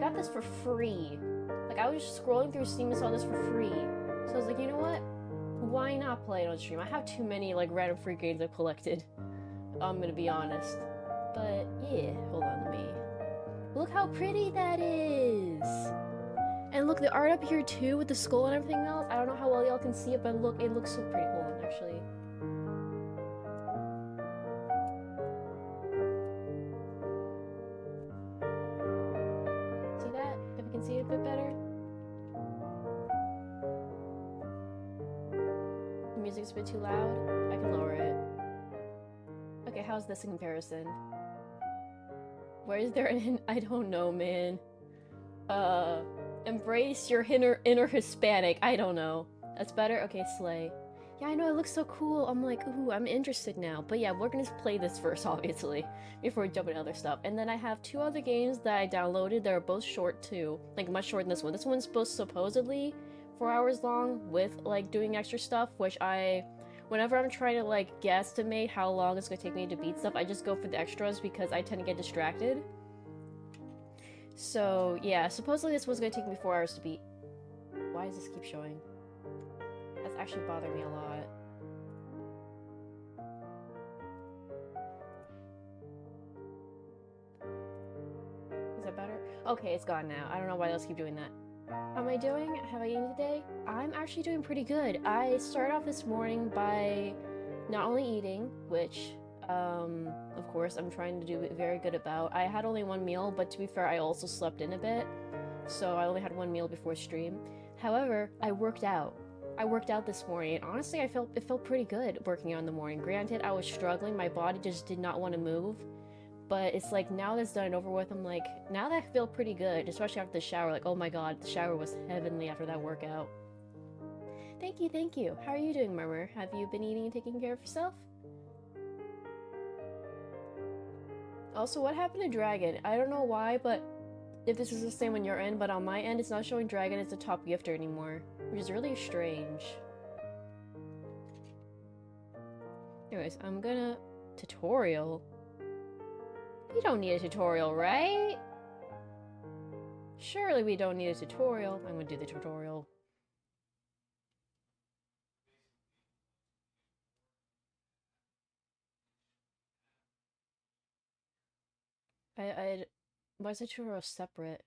got this for free. Like, I was just scrolling through Steam and saw this for free. So I was like, you know what? Why not play it on stream? I have too many, like, random free games I've collected. I'm gonna be honest. But, yeah. Hold on, let me... Look how pretty that is! And look, the art up here, too, with the skull and everything else. I don't know how well y'all can see it, but look, it looks so pretty. Hold on, actually. See that? If you can see it a bit better? The music's a bit too loud. I can lower it. Okay, how's this in comparison? Where is there an... I don't know, man. Embrace your inner Hispanic. I don't know. That's better? Okay, slay. Yeah, I know, it looks so cool. I'm like, ooh, I'm interested now. But yeah, we're gonna play this first, obviously, before we jump into other stuff. And then I have 2 other games that I downloaded that are both short, too. Like, much shorter than this one. This one's supposedly 4 hours long with, like, doing extra stuff, which whenever I'm trying to, like, guesstimate how long it's gonna take me to beat stuff, I just go for the extras because I tend to get distracted. So, yeah, supposedly this was gonna take me 4 hours to beat. Why does this keep showing? That's actually bothering me a lot. Is that better? Okay, it's gone now. I don't know why those keep doing that. How am I doing? Have I eaten today? I'm actually doing pretty good. I started off this morning by not only eating, which, of course, I'm trying to do very good about. I had only 1 meal, but to be fair, I also slept in a bit. So I only had 1 meal before stream. However, I worked out. I worked out this morning, and honestly, it felt pretty good working out in the morning. Granted, I was struggling. My body just did not want to move. But it's like, now that's done and over with, I'm like, now that I feel pretty good, especially after the shower. Like, oh my god, the shower was heavenly after that workout. Thank you, thank you. How are you doing, Murmur? Have you been eating and taking care of yourself? Also, what happened to Dragon? I don't know why, but if this is the same on your end, but on my end, it's not showing Dragon as the top gifter anymore, which is really strange. Anyways, I'm gonna... Tutorial? We don't need a tutorial, right? Surely we don't need a tutorial. I'm gonna do the tutorial. Why is the tutorial separate?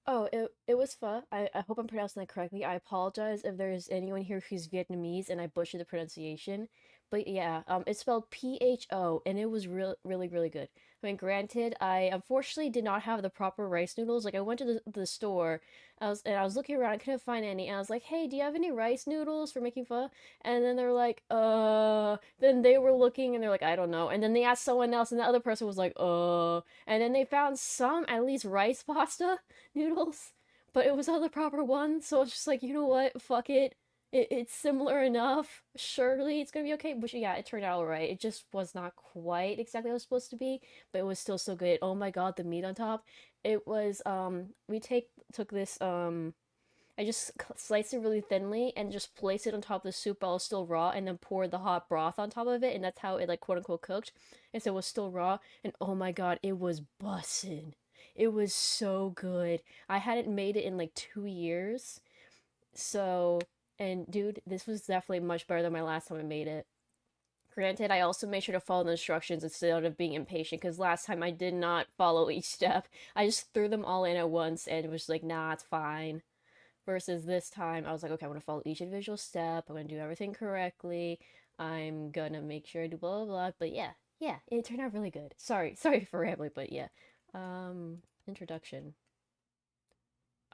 Oh, it was pho. I hope I'm pronouncing that correctly. I apologize if there's anyone here who's Vietnamese and I butchered the pronunciation. But yeah, it's spelled P-H-O, and it was really, really good. I mean, granted, I unfortunately did not have the proper rice noodles. Like, I went to the store, I was looking around, I couldn't find any, and I was like, hey, do you have any rice noodles for making pho? And then they're like, then they were looking, and they're like, I don't know. And then they asked someone else, and the other person was like, and then they found some, at least rice pasta noodles, but it was all the proper ones, so it's just like, you know what, fuck it. It's similar enough. Surely it's gonna be okay. But yeah, it turned out alright. It just was not quite exactly what it was supposed to be, but it was still so good. Oh my god, the meat on top. It was, we took this, I just sliced it really thinly and just placed it on top of the soup while it was still raw, and then poured the hot broth on top of it, and that's how it, like, quote unquote cooked. And so it was still raw, and oh my god, it was bussin'. It was so good. I hadn't made it in like 2 years. So, and dude, this was definitely much better than my last time I made it. Granted, I also made sure to follow the instructions instead of being impatient, because last time I did not follow each step. I just threw them all in at once and it was like, nah, it's fine. Versus this time, I was like, okay, I'm gonna follow each individual step. I'm gonna do everything correctly. I'm gonna make sure I do blah blah blah. But yeah, it turned out really good. Sorry for rambling, but yeah. Introduction.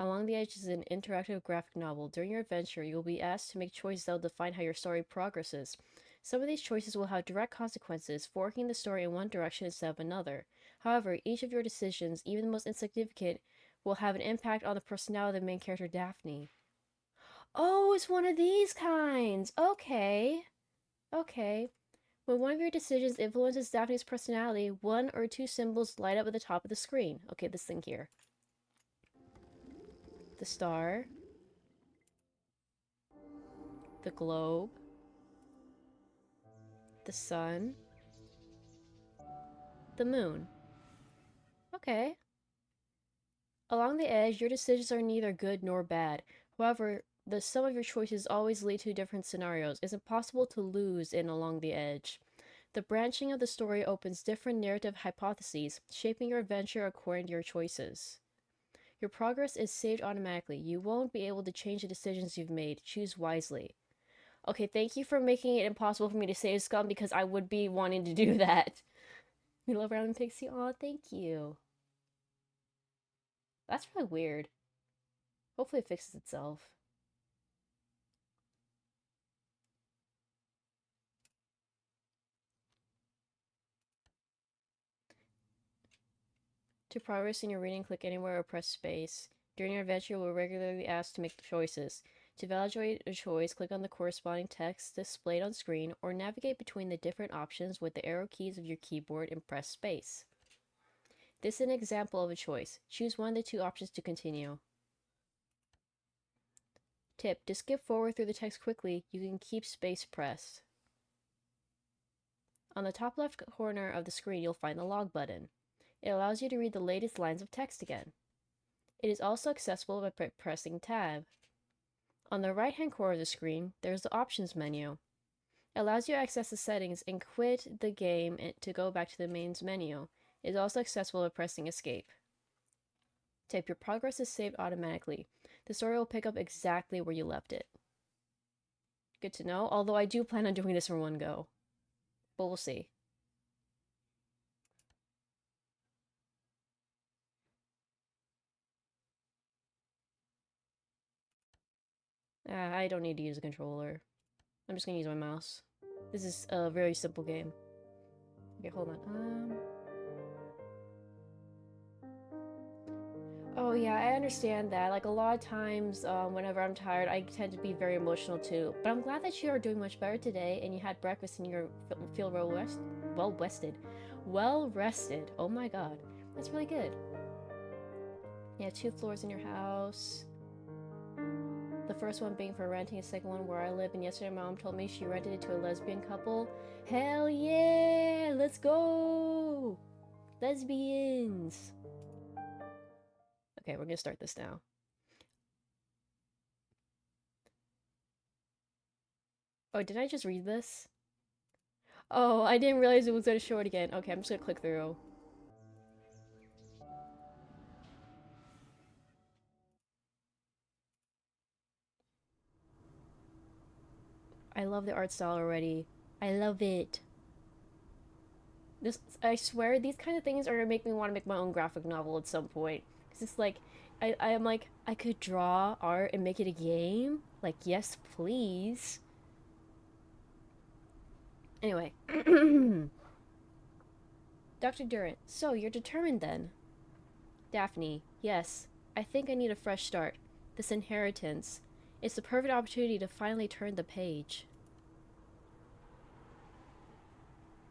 Along the Edge is an interactive graphic novel. During your adventure, you will be asked to make choices that will define how your story progresses. Some of these choices will have direct consequences, forking the story in one direction instead of another. However, each of your decisions, even the most insignificant, will have an impact on the personality of the main character, Daphne. Oh, it's one of these kinds! Okay. Okay. When one of your decisions influences Daphne's personality, 1 or 2 symbols light up at the top of the screen. Okay, this thing here. The star, the globe, the sun, The moon. Okay. Along the edge, your decisions are neither good nor bad. However, the sum of your choices always lead to different scenarios. It's impossible to lose in Along the Edge. The branching of the story opens different narrative hypotheses, shaping your adventure according to your choices. Your progress is saved automatically. You won't be able to change the decisions you've made. Choose wisely. Okay, thank you for making it impossible for me to save Scum because I would be wanting to do that. We love Round Pixie. Aw, thank you. That's really weird. Hopefully it fixes itself. To progress in your reading, click anywhere or press space. During your adventure, you will regularly ask to make choices. To evaluate a choice, click on the corresponding text displayed on screen or navigate between the different options with the arrow keys of your keyboard and press space. This is an example of a choice. Choose one of the two options to continue. Tip: to skip forward through the text quickly, you can keep space pressed. On the top left corner of the screen, you'll find the log button. It allows you to read the latest lines of text again. It is also accessible by pressing Tab. On the right-hand corner of the screen, there's the Options menu. It allows you to access the settings and quit the game to go back to the mains menu. It is also accessible by pressing Escape. Tip: your progress is saved automatically. The story will pick up exactly where you left it. Good to know, although I do plan on doing this in one go. But we'll see. I don't need to use a controller. I'm just gonna use my mouse. This is a very simple game. Okay, hold on. Oh yeah, I understand that. Like a lot of times, whenever I'm tired, I tend to be very emotional too. But I'm glad that you are doing much better today, and you had breakfast and you feel well rested, well rested. Oh my god, that's really good. Yeah, 2 floors in your house. The first one being for renting, the second one where I live. And yesterday, my mom told me she rented it to a lesbian couple. Hell yeah, let's go, lesbians. Okay, we're gonna start this now. Oh, did I just read this? Oh, I didn't realize it was gonna show it again. Okay, I'm just gonna click through. I love the art style already. I love it. This, I swear, these kind of things are gonna make me want to make my own graphic novel at some point. Cause it's like, I am like, I could draw art and make it a game. Like, yes, please. Anyway, Dr. Durant. So you're determined then? Daphne. Yes. I think I need a fresh start. This inheritance. It's the perfect opportunity to finally turn the page.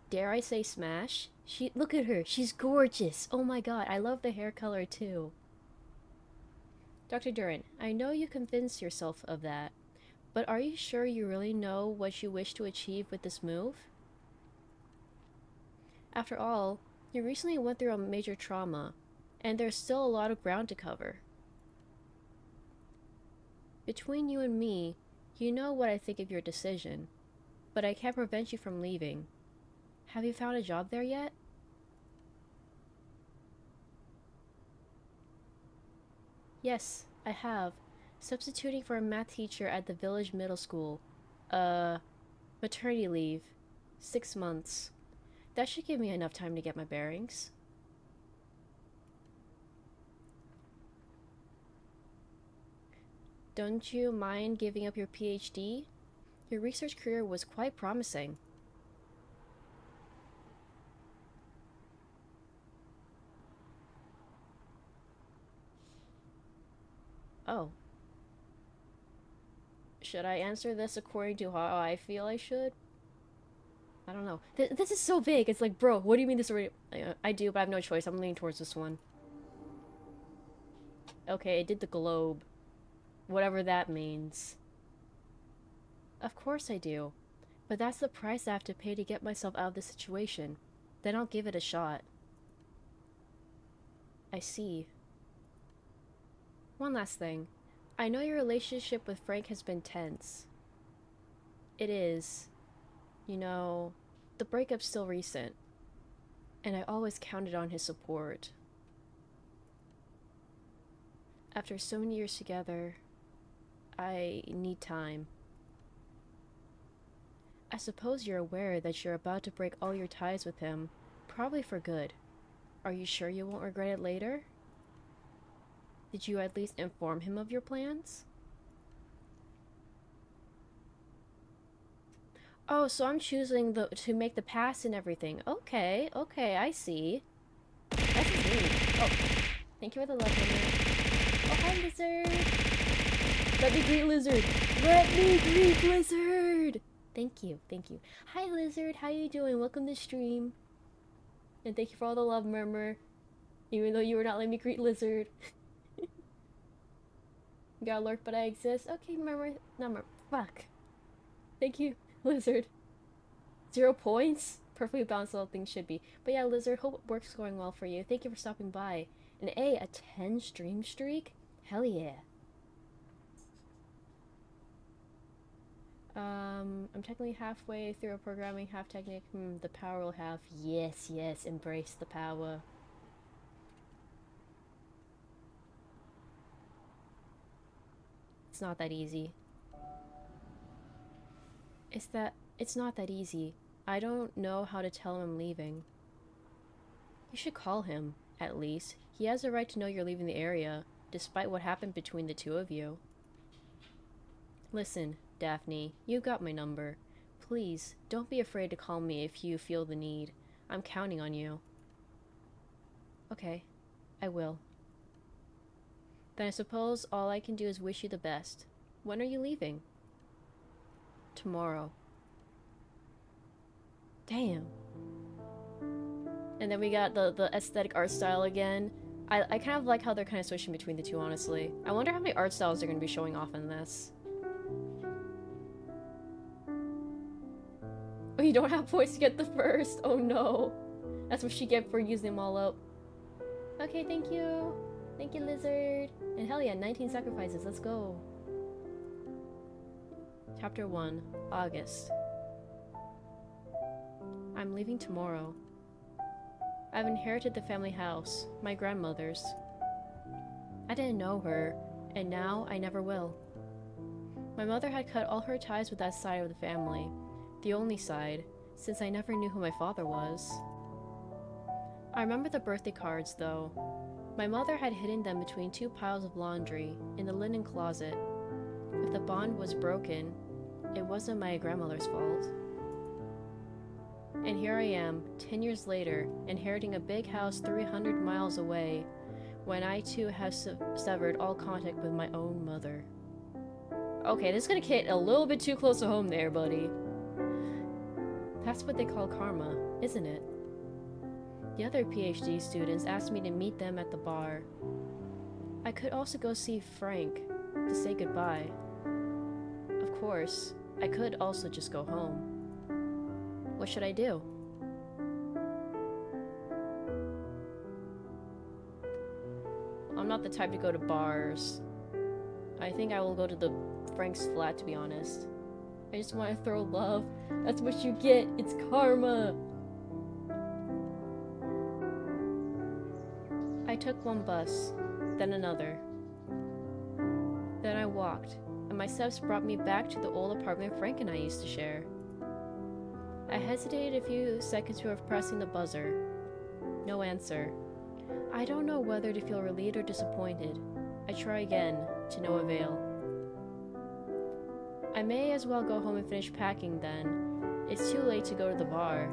Dare I say smash? Look at her. She's gorgeous. Oh my god, I love the hair color too. Dr. Durant, I know you convinced yourself of that, but are you sure you really know what you wish to achieve with this move? After all, you recently went through a major trauma, and there's still a lot of ground to cover. Between you and me, you know what I think of your decision, but I can't prevent you from leaving. Have you found a job there yet? Yes, I have. Substituting for a math teacher at the village middle school. Uh, maternity leave. 6 months. That should give me enough time to get my bearings. Don't you mind giving up your PhD? Your research career was quite promising. Oh. Should I answer this according to how I feel I should? I don't know. This is so vague. It's like, bro, what do you mean this already? I do, but I have no choice. I'm leaning towards this one. Okay, it did the globe. Whatever that means. Of course I do. But that's the price I have to pay to get myself out of this situation. Then I'll give it a shot. I see. One last thing. I know your relationship with Frank has been tense. It is. You know, the breakup's still recent, and I always counted on his support. After so many years together, I need time. I suppose you're aware that you're about to break all your ties with him, probably for good. Are you sure you won't regret it later? Did you at least inform him of your plans? Oh, so I'm choosing to make the pass and everything. Okay, I see. That's neat. Oh, thank you for the love, Lizard. Oh, hi, Lizard. Let me greet Lizard. Let me greet Lizard. Thank you. Hi, Lizard. How you doing? Welcome to stream. And thank you for all the love, Murmur. Even though you were not letting me greet Lizard. You got lurk, but I exist. Okay, Murmur. No, Murmur. Fuck. Thank you, Lizard. 0 points? Perfectly balanced all things should be. But yeah, Lizard, hope work's going well for you. Thank you for stopping by. And a 10 stream streak? Hell yeah. I'm technically halfway through a programming, half technique. The power will have. Yes, embrace the power. It's not that easy. It's not that easy. I don't know how to tell him I'm leaving. You should call him, at least. He has a right to know you're leaving the area, despite what happened between the two of you. Listen, Daphne, you got my number. Please, don't be afraid to call me if you feel the need. I'm counting on you. Okay, I will. Then I suppose all I can do is wish you the best. When are you leaving? Tomorrow. Damn. And then we got the aesthetic art style again. I kind of like how they're kind of switching between the two, honestly. I wonder how many art styles they're going to be showing off in this. Oh, you don't have points to get the first. Oh no. That's what she get for using them all up. Okay, thank you. Thank you, Lizard. And hell yeah, 19 sacrifices. Let's go. Chapter 1, August. I'm leaving tomorrow. I've inherited the family house, my grandmother's. I didn't know her, and now I never will. My mother had cut all her ties with that side of the family, the only side, since I never knew who my father was. I remember the birthday cards, though. My mother had hidden them between 2 piles of laundry in the linen closet. If the bond was broken, it wasn't my grandmother's fault. And here I am, 10 years later, inheriting a big house 300 miles away, when I too have severed all contact with my own mother. Okay, this is gonna hit a little bit too close to home there, buddy. That's what they call karma, isn't it? The other PhD students asked me to meet them at the bar. I could also go see Frank to say goodbye. Of course, I could also just go home. What should I do? I'm not the type to go to bars. I think I will go to the Frank's flat, to be honest. I just want to throw love. That's what you get. It's karma. I took one bus, then another. Then I walked, and my steps brought me back to the old apartment Frank and I used to share. I hesitated a few seconds before pressing the buzzer. No answer. I don't know whether to feel relieved or disappointed. I try again, to no avail. I may as well go home and finish packing then. It's too late to go to the bar.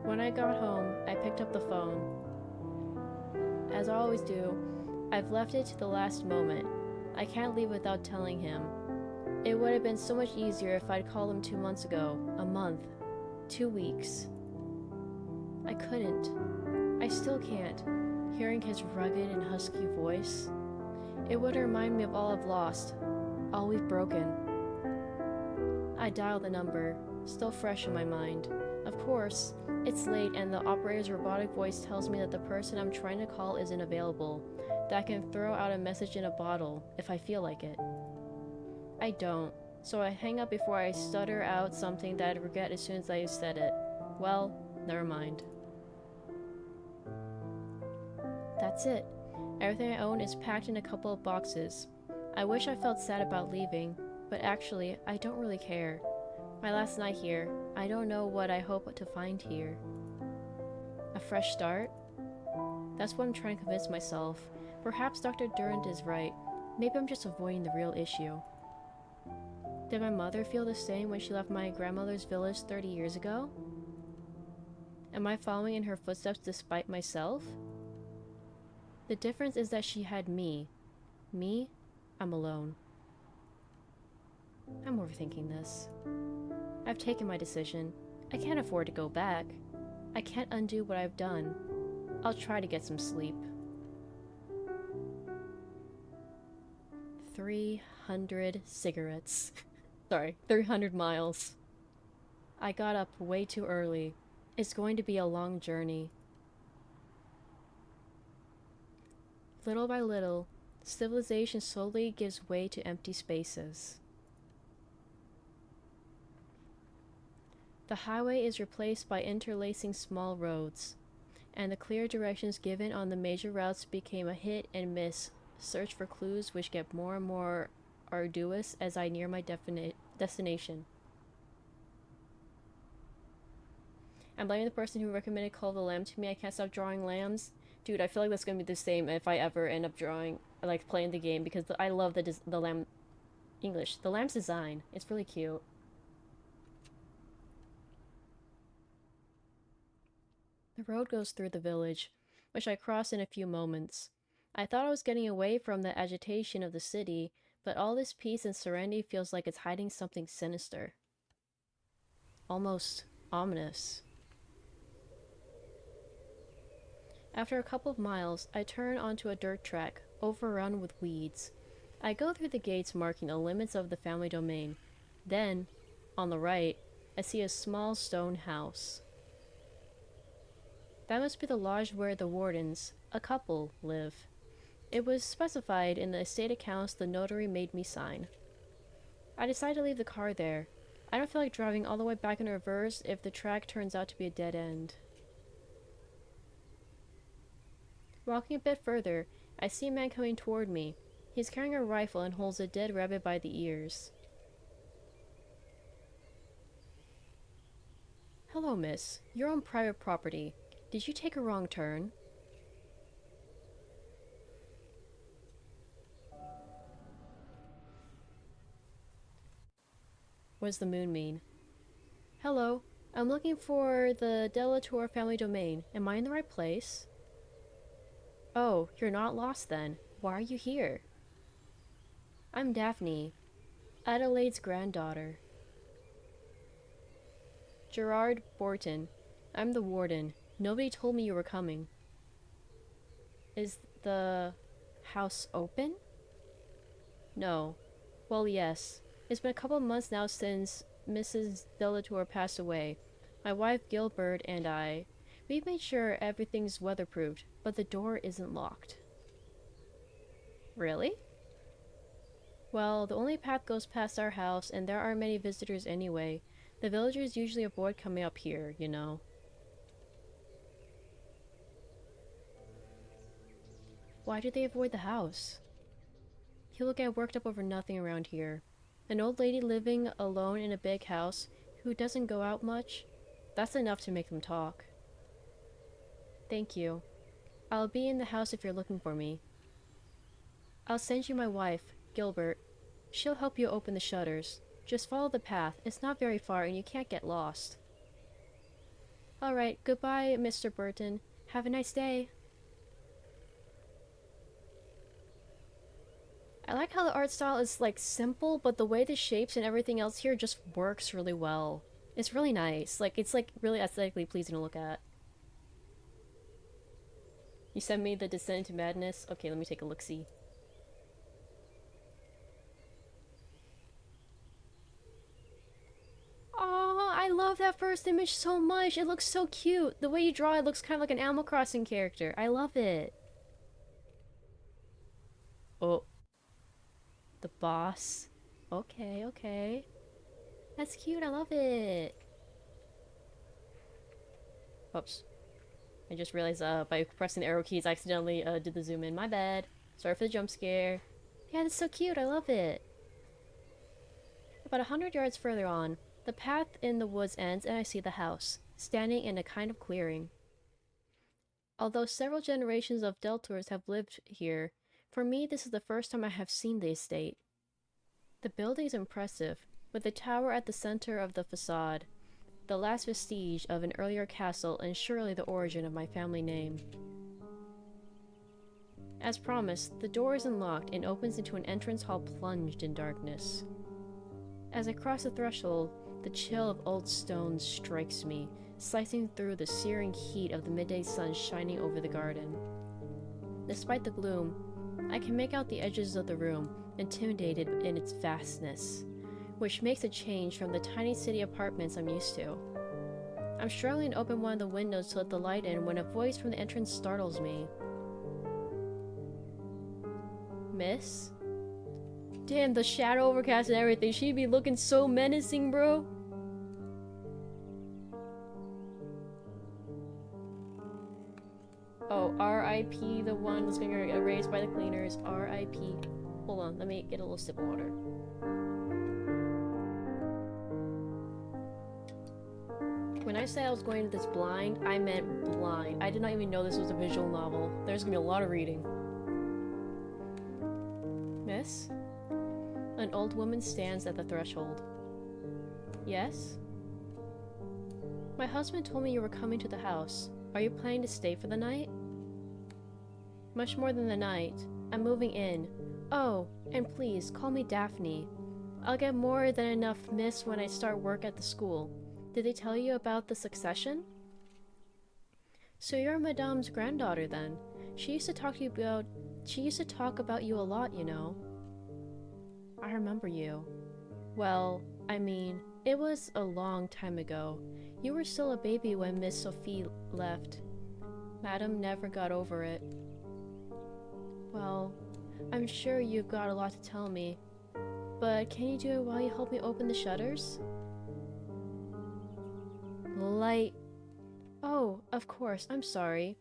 When I got home, I picked up the phone. As I always do, I've left it to the last moment. I can't leave without telling him. It would have been so much easier if I'd called him 2 months ago, a month, 2 weeks. I couldn't. I still can't. Hearing his rugged and husky voice, it would remind me of all I've lost, all we've broken. I dialed the number, still fresh in my mind. Of course, it's It's late and the operator's robotic voice tells me that the person I'm trying to call isn't available, that I can throw out a message in a bottle if I feel like it. I don't, so I hang up before I stutter out something that I'd regret as soon as I said it. Well, never mind. That's it. Everything I own is packed in a couple of boxes. I wish I felt sad about leaving, but actually, I don't really care. My last night here, I don't know what I hope to find here. A fresh start? That's what I'm trying to convince myself. Perhaps Dr. Durant is right. Maybe I'm just avoiding the real issue. Did my mother feel the same when she left my grandmother's village 30 years ago? Am I following in her footsteps despite myself? The difference is that she had me. Me, I'm alone. I'm overthinking this. I've taken my decision. I can't afford to go back. I can't undo what I've done. I'll try to get some sleep. 300 cigarettes. Sorry, 300 miles. I got up way too early. It's going to be a long journey. Little by little, civilization slowly gives way to empty spaces. The highway is replaced by interlacing small roads, and the clear directions given on the major routes became a hit and miss search for clues which get more and more arduous as I near my destination. I'm blaming the person who recommended Call of the Lamb to me. I can't stop drawing lambs. Dude, I feel like that's gonna be the same if I ever end up drawing, like, playing the game, because I love the lamb... English. The lamb's design. It's really cute. The road goes through the village, which I cross in a few moments. I thought I was getting away from the agitation of the city, but all this peace and serenity feels like it's hiding something sinister. Almost ominous. After a couple of miles, I turn onto a dirt track, overrun with weeds. I go through the gates marking the limits of the family domain. Then, on the right, I see a small stone house. That must be the lodge where the wardens, a couple, live. It was specified in the estate accounts the notary made me sign. I decide to leave the car there. I don't feel like driving all the way back in reverse if the track turns out to be a dead end. Walking a bit further, I see a man coming toward me. He's carrying a rifle and holds a dead rabbit by the ears. Hello, miss. You're on private property. Did you take a wrong turn? What does the moon mean? Hello. I'm looking for the Delatour family domain. Am I in the right place? Oh, you're not lost then. Why are you here? I'm Daphne, Adelaide's granddaughter. Gerard Borton. I'm the warden. Nobody told me you were coming. Is the house open? No. Well, yes. It's been a couple of months now since Mrs. Delatour passed away. My wife Gilbert and I, we've made sure everything's weatherproofed, but the door isn't locked. Really? Well, the only path goes past our house, and there aren't many visitors anyway. The villagers usually avoid coming up here, you know. Why do they avoid the house? People get worked up over nothing around here. An old lady living alone in a big house who doesn't go out much, that's enough to make them talk. Thank you. I'll be in the house if you're looking for me. I'll send you my wife, Gilbert. She'll help you open the shutters. Just follow the path. It's not very far and you can't get lost. Alright, goodbye, Mr. Burton. Have a nice day. I like how the art style is, like, simple, but the way the shapes and everything else here just works really well. It's really nice. Like, it's, like, really aesthetically pleasing to look at. You sent me the Descent into Madness? Okay, let me take a look-see. Aw, I love that first image so much. It looks so cute. The way you draw it looks kind of like an Animal Crossing character. I love it. Oh, the boss. Okay, okay. That's cute. I love it. Oops. I just realized by pressing the arrow keys I accidentally did the zoom in. My bad. Sorry for the jump scare. Yeah, that's so cute. I love it. About 100 yards further on, the path in the woods ends and I see the house, standing in a kind of clearing. Although several generations of Deltours have lived here, for me this is the first time I have seen the estate. The building is impressive, with the tower at the center of the facade, the last vestige of an earlier castle and surely the origin of my family name. As promised, the door is unlocked and opens into an entrance hall plunged in darkness. As I cross the threshold, the chill of old stone strikes me, slicing through the searing heat of the midday sun shining over the garden. Despite the gloom, I can make out the edges of the room, intimidated in its vastness, which makes a change from the tiny city apartments I'm used to. I'm struggling to open one of the windows to let the light in when a voice from the entrance startles me. Miss? Damn, the shadow overcast and everything. She'd be looking so menacing, bro. Oh, R.I.P. the one that's gonna get erased by the cleaners. R.I.P. Hold on, let me get a little sip of water. When I said I was going to this blind, I meant blind. I did not even know this was a visual novel. There's gonna be a lot of reading. Miss? An old woman stands at the threshold. Yes? My husband told me you were coming to the house. Are you planning to stay for the night? Much more than the night. I'm moving in. Oh, and please, call me Daphne. I'll get more than enough miss when I start work at the school. Did they tell you about the succession? So you're Madame's granddaughter then. She used to talk about you a lot, you know. I remember you. Well, I mean, it was a long time ago. You were still a baby when Miss Sophie left. Madame never got over it. Well, I'm sure you've got a lot to tell me. But can you do it while you help me open the shutters? Light. Oh, of course, I'm sorry.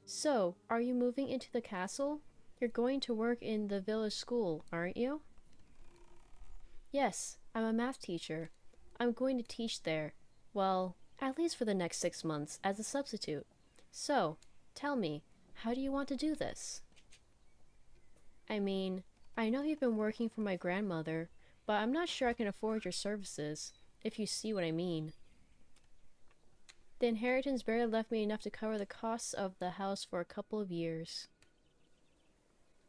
So, are you moving into the castle? You're going to work in the village school, aren't you? Yes, I'm a math teacher. I'm going to teach there. Well, at least for the next 6 months, as a substitute. So, tell me, how do you want to do this? I mean, I know you've been working for my grandmother, but I'm not sure I can afford your services, if you see what I mean. The inheritance barely left me enough to cover the costs of the house for a couple of years.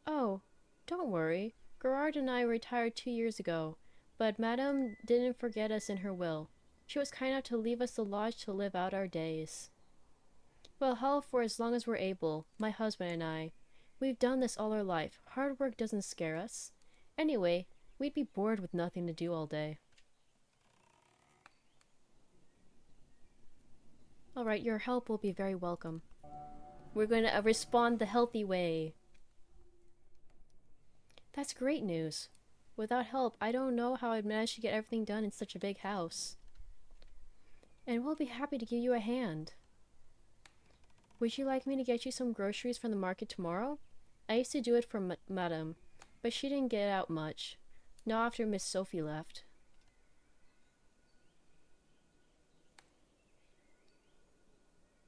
Oh, don't worry. Gerard and I retired 2 years ago, but Madame didn't forget us in her will. She was kind enough to leave us the lodge to live out our days. We'll help for as long as we're able, my husband and I. We've done this all our life. Hard work doesn't scare us. Anyway, we'd be bored with nothing to do all day. Alright, your help will be very welcome. We're going to respond the healthy way. That's great news. Without help, I don't know how I'd manage to get everything done in such a big house. And we'll be happy to give you a hand. Would you like me to get you some groceries from the market tomorrow? I used to do it for Madame, but she didn't get out much. Not after Miss Sophie left.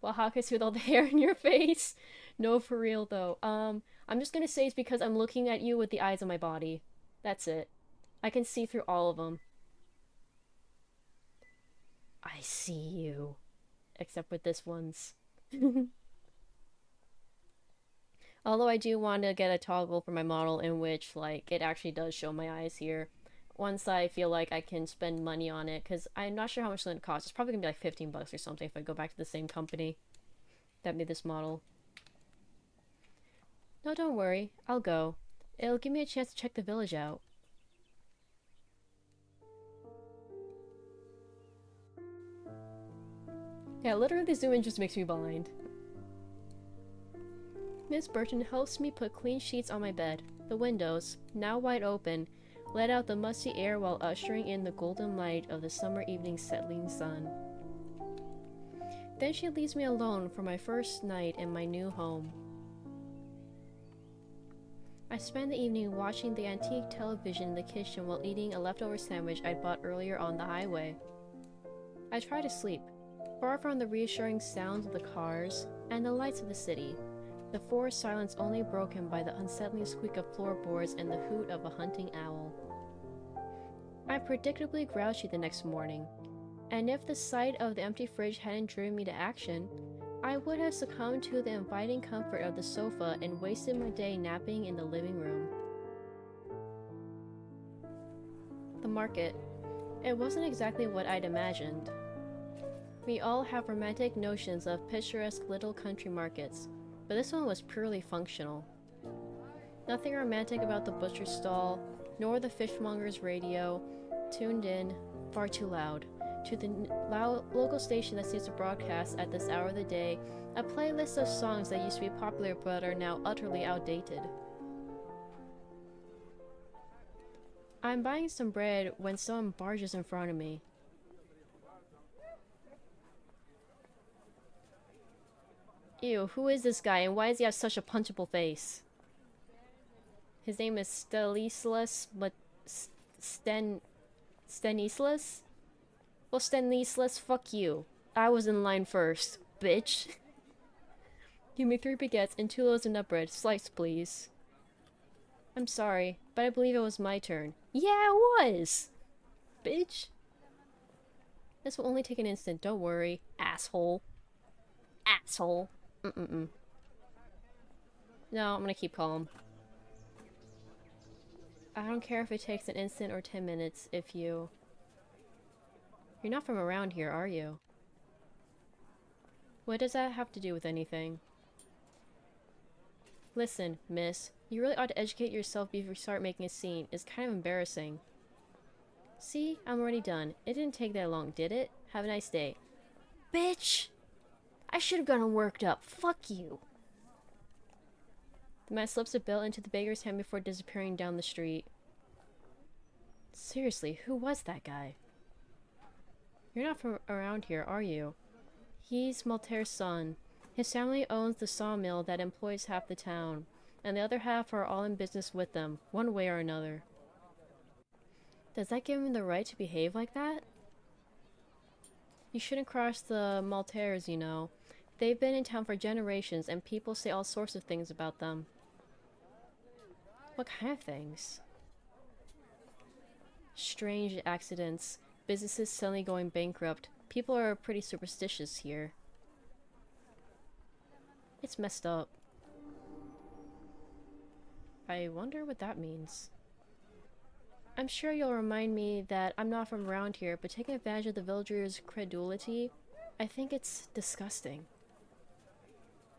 Well, how can I see with all the hair in your face? No, for real though. I'm just gonna say it's because I'm looking at you with the eyes of my body. That's it. I can see through all of them. I see you. Except with this one's. Although I do want to get a toggle for my model in which, like, it actually does show my eyes here. Once I feel like I can spend money on it, because I'm not sure how much it's going to cost. It's probably going to be like 15 bucks or something if I go back to the same company that made this model. No, don't worry. I'll go. It'll give me a chance to check the village out. Yeah, literally the zoom in just makes me blind. Miss Burton helps me put clean sheets on my bed. The windows, now wide open, let out the musty air while ushering in the golden light of the summer evening's settling sun. Then she leaves me alone for my first night in my new home. I spend the evening watching the antique television in the kitchen while eating a leftover sandwich I'd bought earlier on the highway. I try to sleep, far from the reassuring sounds of the cars and the lights of the city, the forest silence only broken by the unsettling squeak of floorboards and the hoot of a hunting owl. I'm predictably grouchy the next morning, and if the sight of the empty fridge hadn't driven me to action, I would have succumbed to the inviting comfort of the sofa and wasted my day napping in the living room. The market. It wasn't exactly what I'd imagined. We all have romantic notions of picturesque little country markets, but this one was purely functional. Nothing romantic about the butcher's stall, nor the fishmonger's radio, tuned in, far too loud, to the local station that seems to broadcast at this hour of the day a playlist of songs that used to be popular but are now utterly outdated. I'm buying some bread when someone barges in front of me. Ew, who is this guy and why does he have such a punchable face? His name is Stanislas, but Stanislas? Well, Stanislas, fuck you. I was in line first, bitch. Give me 3 baguettes and 2 loaves of nut bread. Slice, please. I'm sorry, but I believe it was my turn. Yeah, it was! Bitch. This will only take an instant, don't worry. Asshole. Asshole. No, I'm gonna keep calm. I don't care if it takes an instant or 10 minutes if you... You're not from around here, are you? What does that have to do with anything? Listen, miss, you really ought to educate yourself before you start making a scene. It's kind of embarrassing. See, I'm already done. It didn't take that long, did it? Have a nice day. Bitch! I should have gotten worked up. Fuck you. The man slips a bill into the baker's hand before disappearing down the street. Seriously, who was that guy? You're not from around here, are you? He's Maltaire's son. His family owns the sawmill that employs half the town, and the other half are all in business with them, one way or another. Does that give him the right to behave like that? You shouldn't cross the Maltaires, you know. They've been in town for generations, and people say all sorts of things about them. What kind of things? Strange accidents, businesses suddenly going bankrupt. People are pretty superstitious here. It's messed up. I wonder what that means. I'm sure you'll remind me that I'm not from around here, but taking advantage of the villagers' credulity, I think it's disgusting.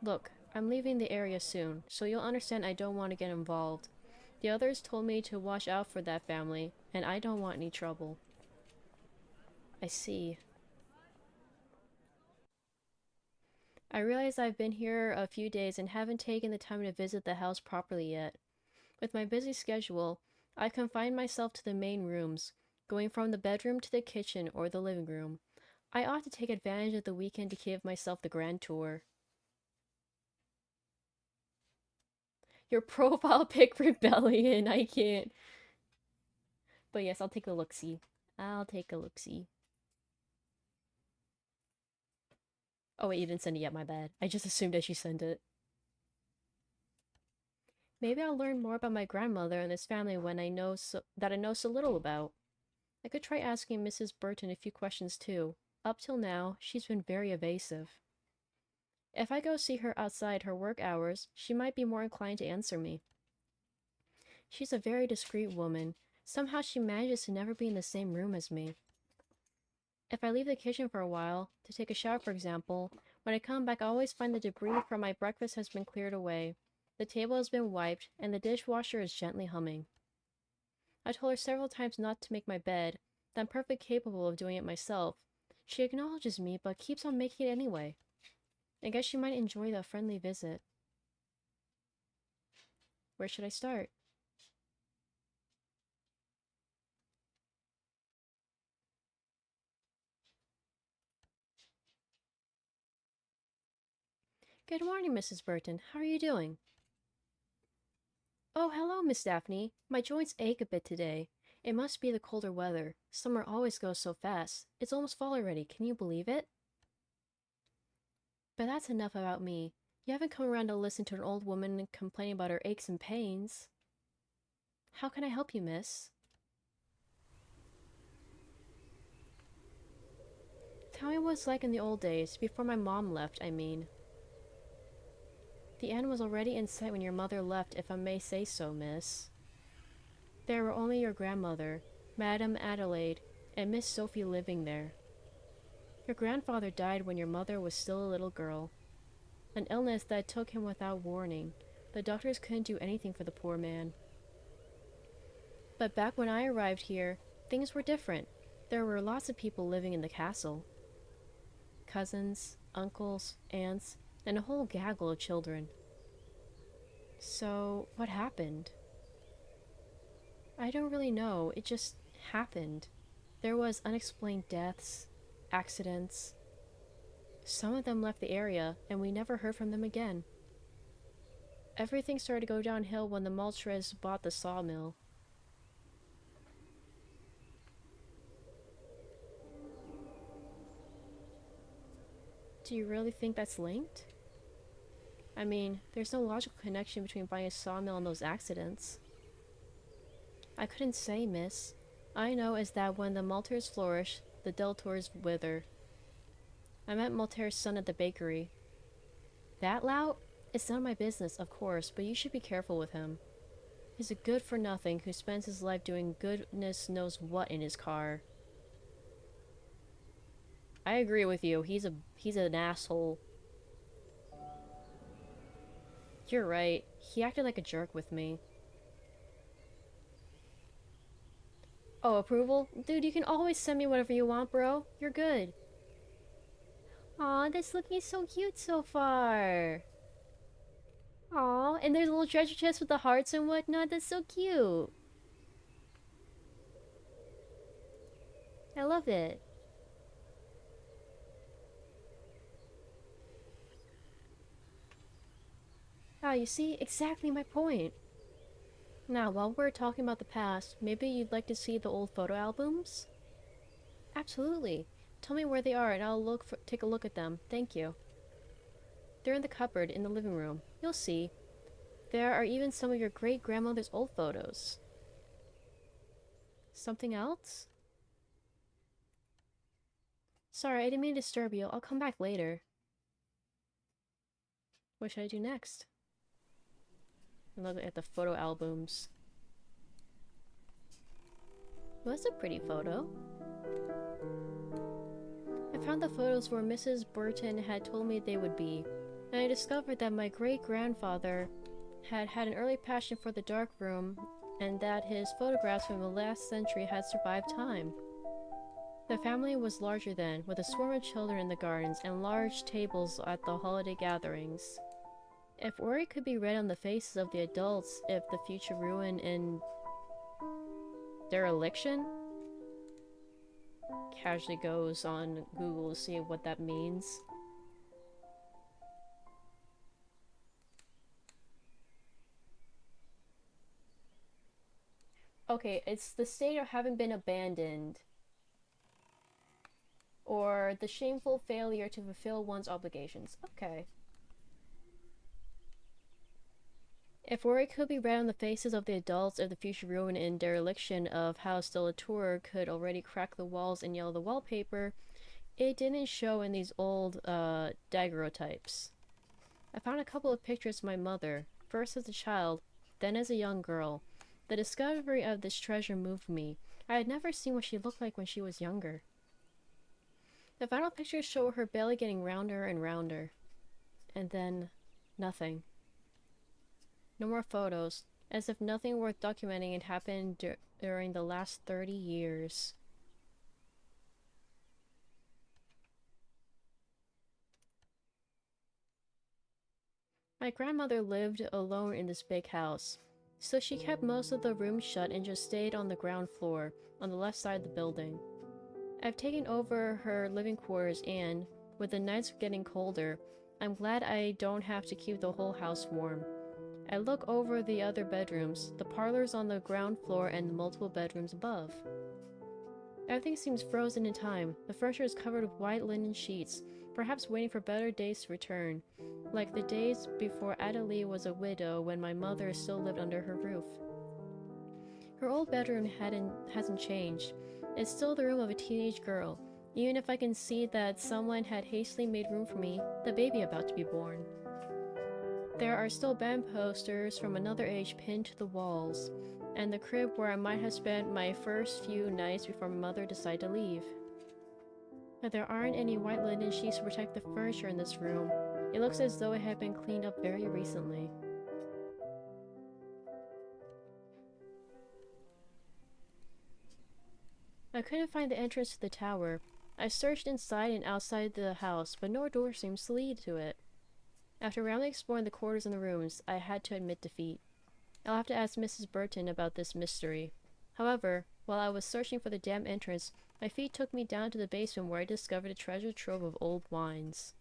Look, I'm leaving the area soon, so you'll understand I don't want to get involved. The others told me to watch out for that family, and I don't want any trouble. I see. I realize I've been here a few days and haven't taken the time to visit the house properly yet. With my busy schedule, I confine myself to the main rooms, going from the bedroom to the kitchen or the living room. I ought to take advantage of the weekend to give myself the grand tour. Your profile pic rebellion, I can't. But yes, I'll take a look-see. I'll take a look-see. Oh wait, you didn't send it yet, my bad. I just assumed that you sent it. Maybe I'll learn more about my grandmother and this family when I know so little about. I could try asking Mrs. Burton a few questions too. Up till now, she's been very evasive. If I go see her outside her work hours, she might be more inclined to answer me. She's a very discreet woman. Somehow she manages to never be in the same room as me. If I leave the kitchen for a while, to take a shower for example, when I come back I always find the debris from my breakfast has been cleared away. The table has been wiped, and the dishwasher is gently humming. I told her several times not to make my bed, that I'm perfectly capable of doing it myself. She acknowledges me, but keeps on making it anyway. I guess she might enjoy the friendly visit. Where should I start? Good morning, Mrs. Burton. How are you doing? Oh, hello, Miss Daphne. My joints ache a bit today. It must be the colder weather. Summer always goes so fast. It's almost fall already. Can you believe it? But that's enough about me. You haven't come around to listen to an old woman complaining about her aches and pains. How can I help you, miss? Tell me what it's like in the old days, before my mom left, I mean. The end was already in sight when your mother left, if I may say so, miss. There were only your grandmother, Madame Adelaide, and Miss Sophie living there. Your grandfather died when your mother was still a little girl. An illness that took him without warning. The doctors couldn't do anything for the poor man. But back when I arrived here, things were different. There were lots of people living in the castle. Cousins, uncles, aunts, and a whole gaggle of children. So, what happened? I don't really know. It just happened. There was unexplained deaths, accidents. Some of them left the area, and we never heard from them again. Everything started to go downhill when the Maltres bought the sawmill. Do you really think that's linked? I mean, there's no logical connection between buying a sawmill and those accidents. I couldn't say, miss. I know is that when the Malters flourish, the Deltors wither. I met Malter's son at the bakery. That lout? It's none of my business, of course, but you should be careful with him. He's a good-for-nothing who spends his life doing goodness knows what in his car. I agree with you. He's an asshole. You're right. He acted like a jerk with me. Oh, approval? Dude, you can always send me whatever you want, bro. You're good. Aw, this looking so cute so far. Aw, and there's a little treasure chest with the hearts and whatnot. That's so cute. I love it. Ah, you see? Exactly my point. Now, while we're talking about the past, maybe you'd like to see the old photo albums? Absolutely. Tell me where they are and I'll take a look at them. Thank you. They're in the cupboard in the living room. You'll see. There are even some of your great-grandmother's old photos. Something else? Sorry, I didn't mean to disturb you. I'll come back later. What should I do next? I'm looking at the photo albums. Well, that's a pretty photo. I found the photos where Mrs. Burton had told me they would be, and I discovered that my great-grandfather had had an early passion for the dark room, and that his photographs from the last century had survived time. The family was larger then, with a swarm of children in the gardens and large tables at the holiday gatherings. If worry could be read on the faces of the adults if the future ruin in dereliction? Casually goes on Google to see what that means. Okay, it's the state of having been abandoned, or the shameful failure to fulfill one's obligations. Okay. If worry could be read on the faces of the adults of the future ruin and dereliction of how still a tour could already crack the walls and yellow the wallpaper, it didn't show in these old daguerreotypes. I found a couple of pictures of my mother, first as a child, then as a young girl. The discovery of this treasure moved me. I had never seen what she looked like when she was younger. The final pictures show her belly getting rounder and rounder. And then, nothing. No more photos, as if nothing worth documenting had happened during the last 30 years. My grandmother lived alone in this big house, so she kept most of the rooms shut and just stayed on the ground floor, on the left side of the building. I've taken over her living quarters and, with the nights getting colder, I'm glad I don't have to keep the whole house warm. I look over the other bedrooms, the parlors on the ground floor and the multiple bedrooms above. Everything seems frozen in time. The furniture is covered with white linen sheets, perhaps waiting for better days to return, like the days before Adelie was a widow when my mother still lived under her roof. Her old bedroom hasn't changed. It's still the room of a teenage girl, even if I can see that someone had hastily made room for me, the baby about to be born. There are still band posters from another age pinned to the walls, and the crib where I might have spent my first few nights before my mother decided to leave. But there aren't any white linen sheets to protect the furniture in this room. It looks as though it had been cleaned up very recently. I couldn't find the entrance to the tower. I searched inside and outside the house, but no door seems to lead to it. After roundly exploring the corridors and the rooms, I had to admit defeat. I'll have to ask Mrs. Burton about this mystery. However, while I was searching for the damn entrance, my feet took me down to the basement where I discovered a treasure trove of old wines.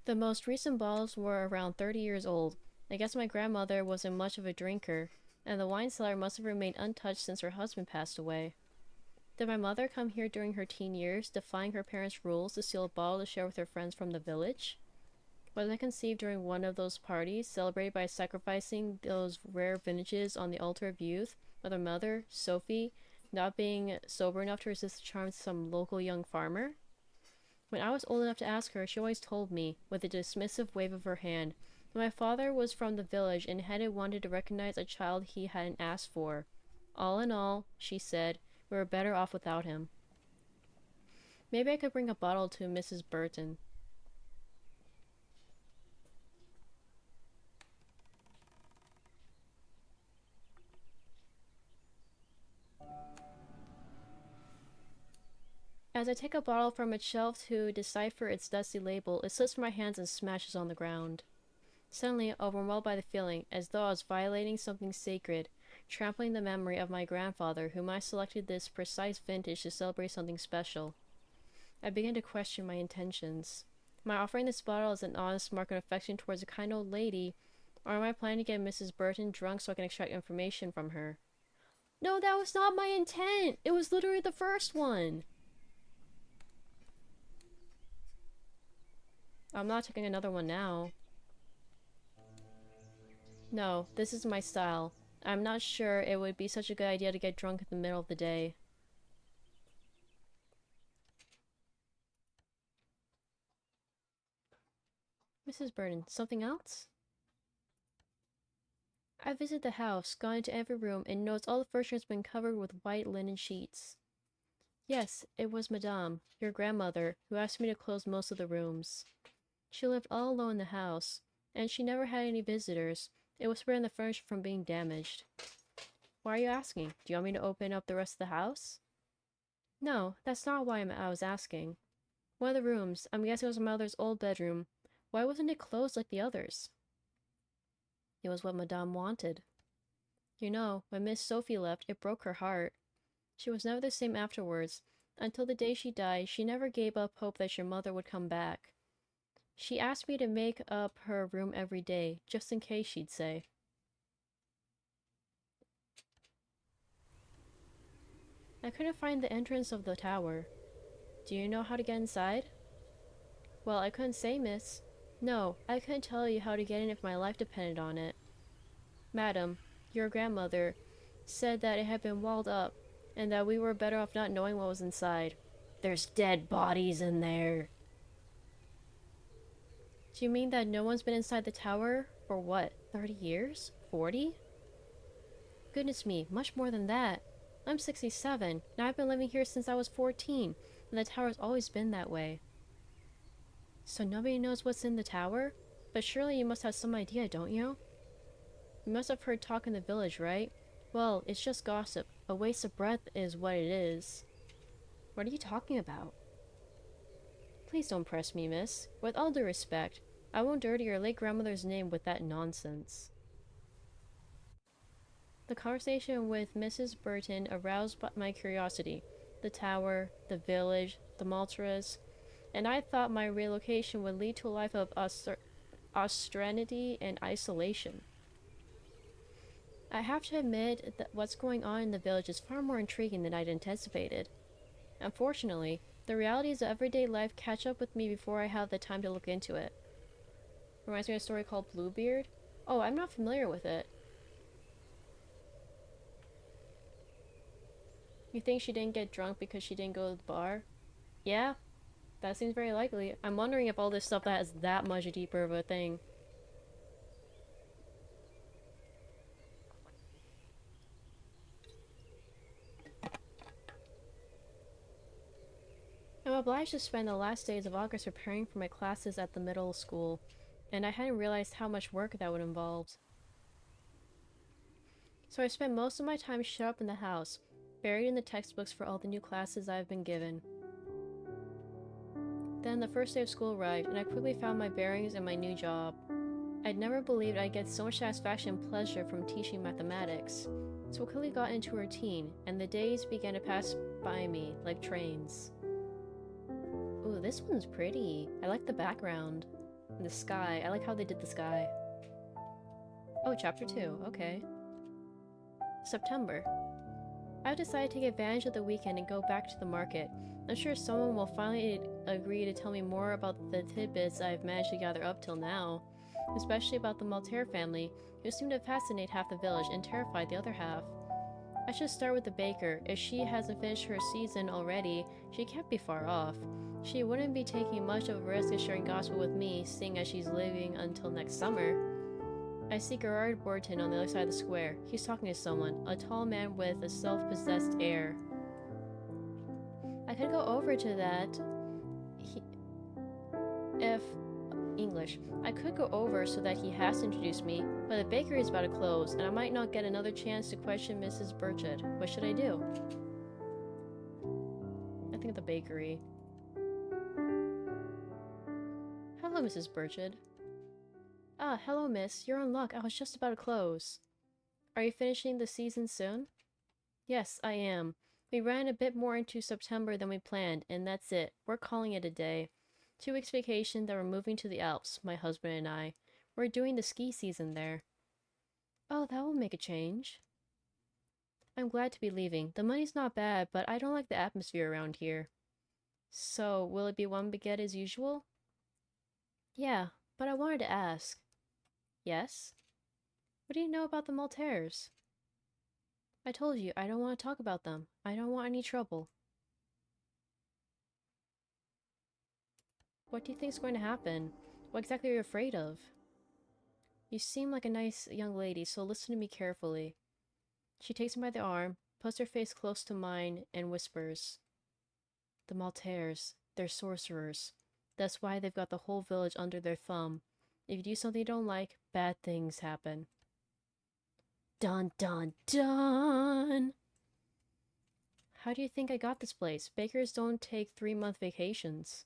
The most recent bottles were around 30 years old. I guess my grandmother wasn't much of a drinker, and the wine cellar must have remained untouched since her husband passed away. Did my mother come here during her teen years, defying her parents' rules to steal a bottle to share with her friends from the village? Was I conceived during one of those parties, celebrated by sacrificing those rare vintages on the altar of youth, with her mother, Sophie, not being sober enough to resist the charms of some local young farmer? When I was old enough to ask her, she always told me, with a dismissive wave of her hand, that my father was from the village and hadn't wanted to recognize a child he hadn't asked for. All in all, she said, we were better off without him. Maybe I could bring a bottle to Mrs. Burton. As I take a bottle from its shelf to decipher its dusty label, it slips from my hands and smashes on the ground. Suddenly, overwhelmed by the feeling, as though I was violating something sacred, trampling the memory of my grandfather, whom I selected this precise vintage to celebrate something special, I began to question my intentions. Am I offering this bottle as an honest mark of affection towards a kind old lady, or am I planning to get Mrs. Burton drunk so I can extract information from her? No, that was not my intent! It was literally the first one! I'm not taking another one now. No, this is my style. I'm not sure it would be such a good idea to get drunk in the middle of the day. Mrs. Burton, something else? I visited the house, gone into every room, and noticed all the furniture has been covered with white linen sheets. Yes, it was Madame, your grandmother, who asked me to close most of the rooms. She lived all alone in the house, and she never had any visitors. It was sparing the furniture from being damaged. Why are you asking? Do you want me to open up the rest of the house? No, that's not why I was asking. One of the rooms, I'm guessing it was my mother's old bedroom. Why wasn't it closed like the others? It was what Madame wanted. You know, when Miss Sophie left, it broke her heart. She was never the same afterwards. Until the day she died, she never gave up hope that your mother would come back. She asked me to make up her room every day, just in case, she'd say. I couldn't find the entrance of the tower. Do you know how to get inside? Well, I couldn't say, miss. No, I couldn't tell you how to get in if my life depended on it. Madam, your grandmother, said that it had been walled up, and that we were better off not knowing what was inside. There's dead bodies in there. Do you mean that no one's been inside the tower for what, 30 years? 40? Goodness me, much more than that. I'm 67. Now I've been living here since I was 14, and the tower's always been that way. So nobody knows what's in the tower? But surely you must have some idea, don't you? You must have heard talk in the village, right? Well, it's just gossip. A waste of breath is what it is. What are you talking about? Please don't press me, miss. With all due respect, I won't dirty your late grandmother's name with that nonsense. The conversation with Mrs. Burton aroused my curiosity. The tower, the village, the Maltras, and I thought my relocation would lead to a life of austerity and isolation. I have to admit that what's going on in the village is far more intriguing than I'd anticipated. Unfortunately, the realities of everyday life catch up with me before I have the time to look into it. Reminds me of a story called Bluebeard. Oh, I'm not familiar with it. You think she didn't get drunk because she didn't go to the bar? Yeah, that seems very likely. I'm wondering if all this stuff that is that much deeper of a thing. I'm obliged to spend the last days of August preparing for my classes at the middle school, and I hadn't realized how much work that would involve. So I spent most of my time shut up in the house, buried in the textbooks for all the new classes I've been given. Then the first day of school arrived, and I quickly found my bearings and my new job. I'd never believed I'd get so much satisfaction and pleasure from teaching mathematics. So I quickly got into a routine, and the days began to pass by me like trains. Ooh, this one's pretty. I like the background. And the sky. I like how they did the sky. Oh, chapter 2. Okay. September. I've decided to take advantage of the weekend and go back to the market. I'm sure someone will finally agree to tell me more about the tidbits I've managed to gather up till now, especially about the Maltaire family, who seem to fascinate half the village and terrify the other half. I should start with the baker. If she hasn't finished her season already, she can't be far off. She wouldn't be taking much of a risk of sharing gospel with me, seeing as she's living until next summer. I see Gerard Borton on the other side of the square. He's talking to someone, a tall man with a self-possessed air. I could go over to that. If English. I could go over so that he has to introduce me, but the bakery is about to close, and I might not get another chance to question Mrs. Burchett. What should I do? I think the bakery. Hello, Mrs. Burchett. Ah, hello, miss. You're in luck. I was just about to close. Are you finishing the season soon? Yes, I am. We ran a bit more into September than we planned, and that's it. We're calling it a day. 2 weeks vacation, then we're moving to the Alps, my husband and I. We're doing the ski season there. Oh, that will make a change. I'm glad to be leaving. The money's not bad, but I don't like the atmosphere around here. So, will it be one baguette as usual? Yeah, but I wanted to ask. Yes? What do you know about the Maltaires? I told you, I don't want to talk about them. I don't want any trouble. What do you think is going to happen? What exactly are you afraid of? You seem like a nice young lady, so listen to me carefully. She takes me by the arm, puts her face close to mine, and whispers. The Maltaires, they're sorcerers. That's why they've got the whole village under their thumb. If you do something you don't like, bad things happen. Dun dun dun! How do you think I got this place? Bakers don't take 3-month vacations.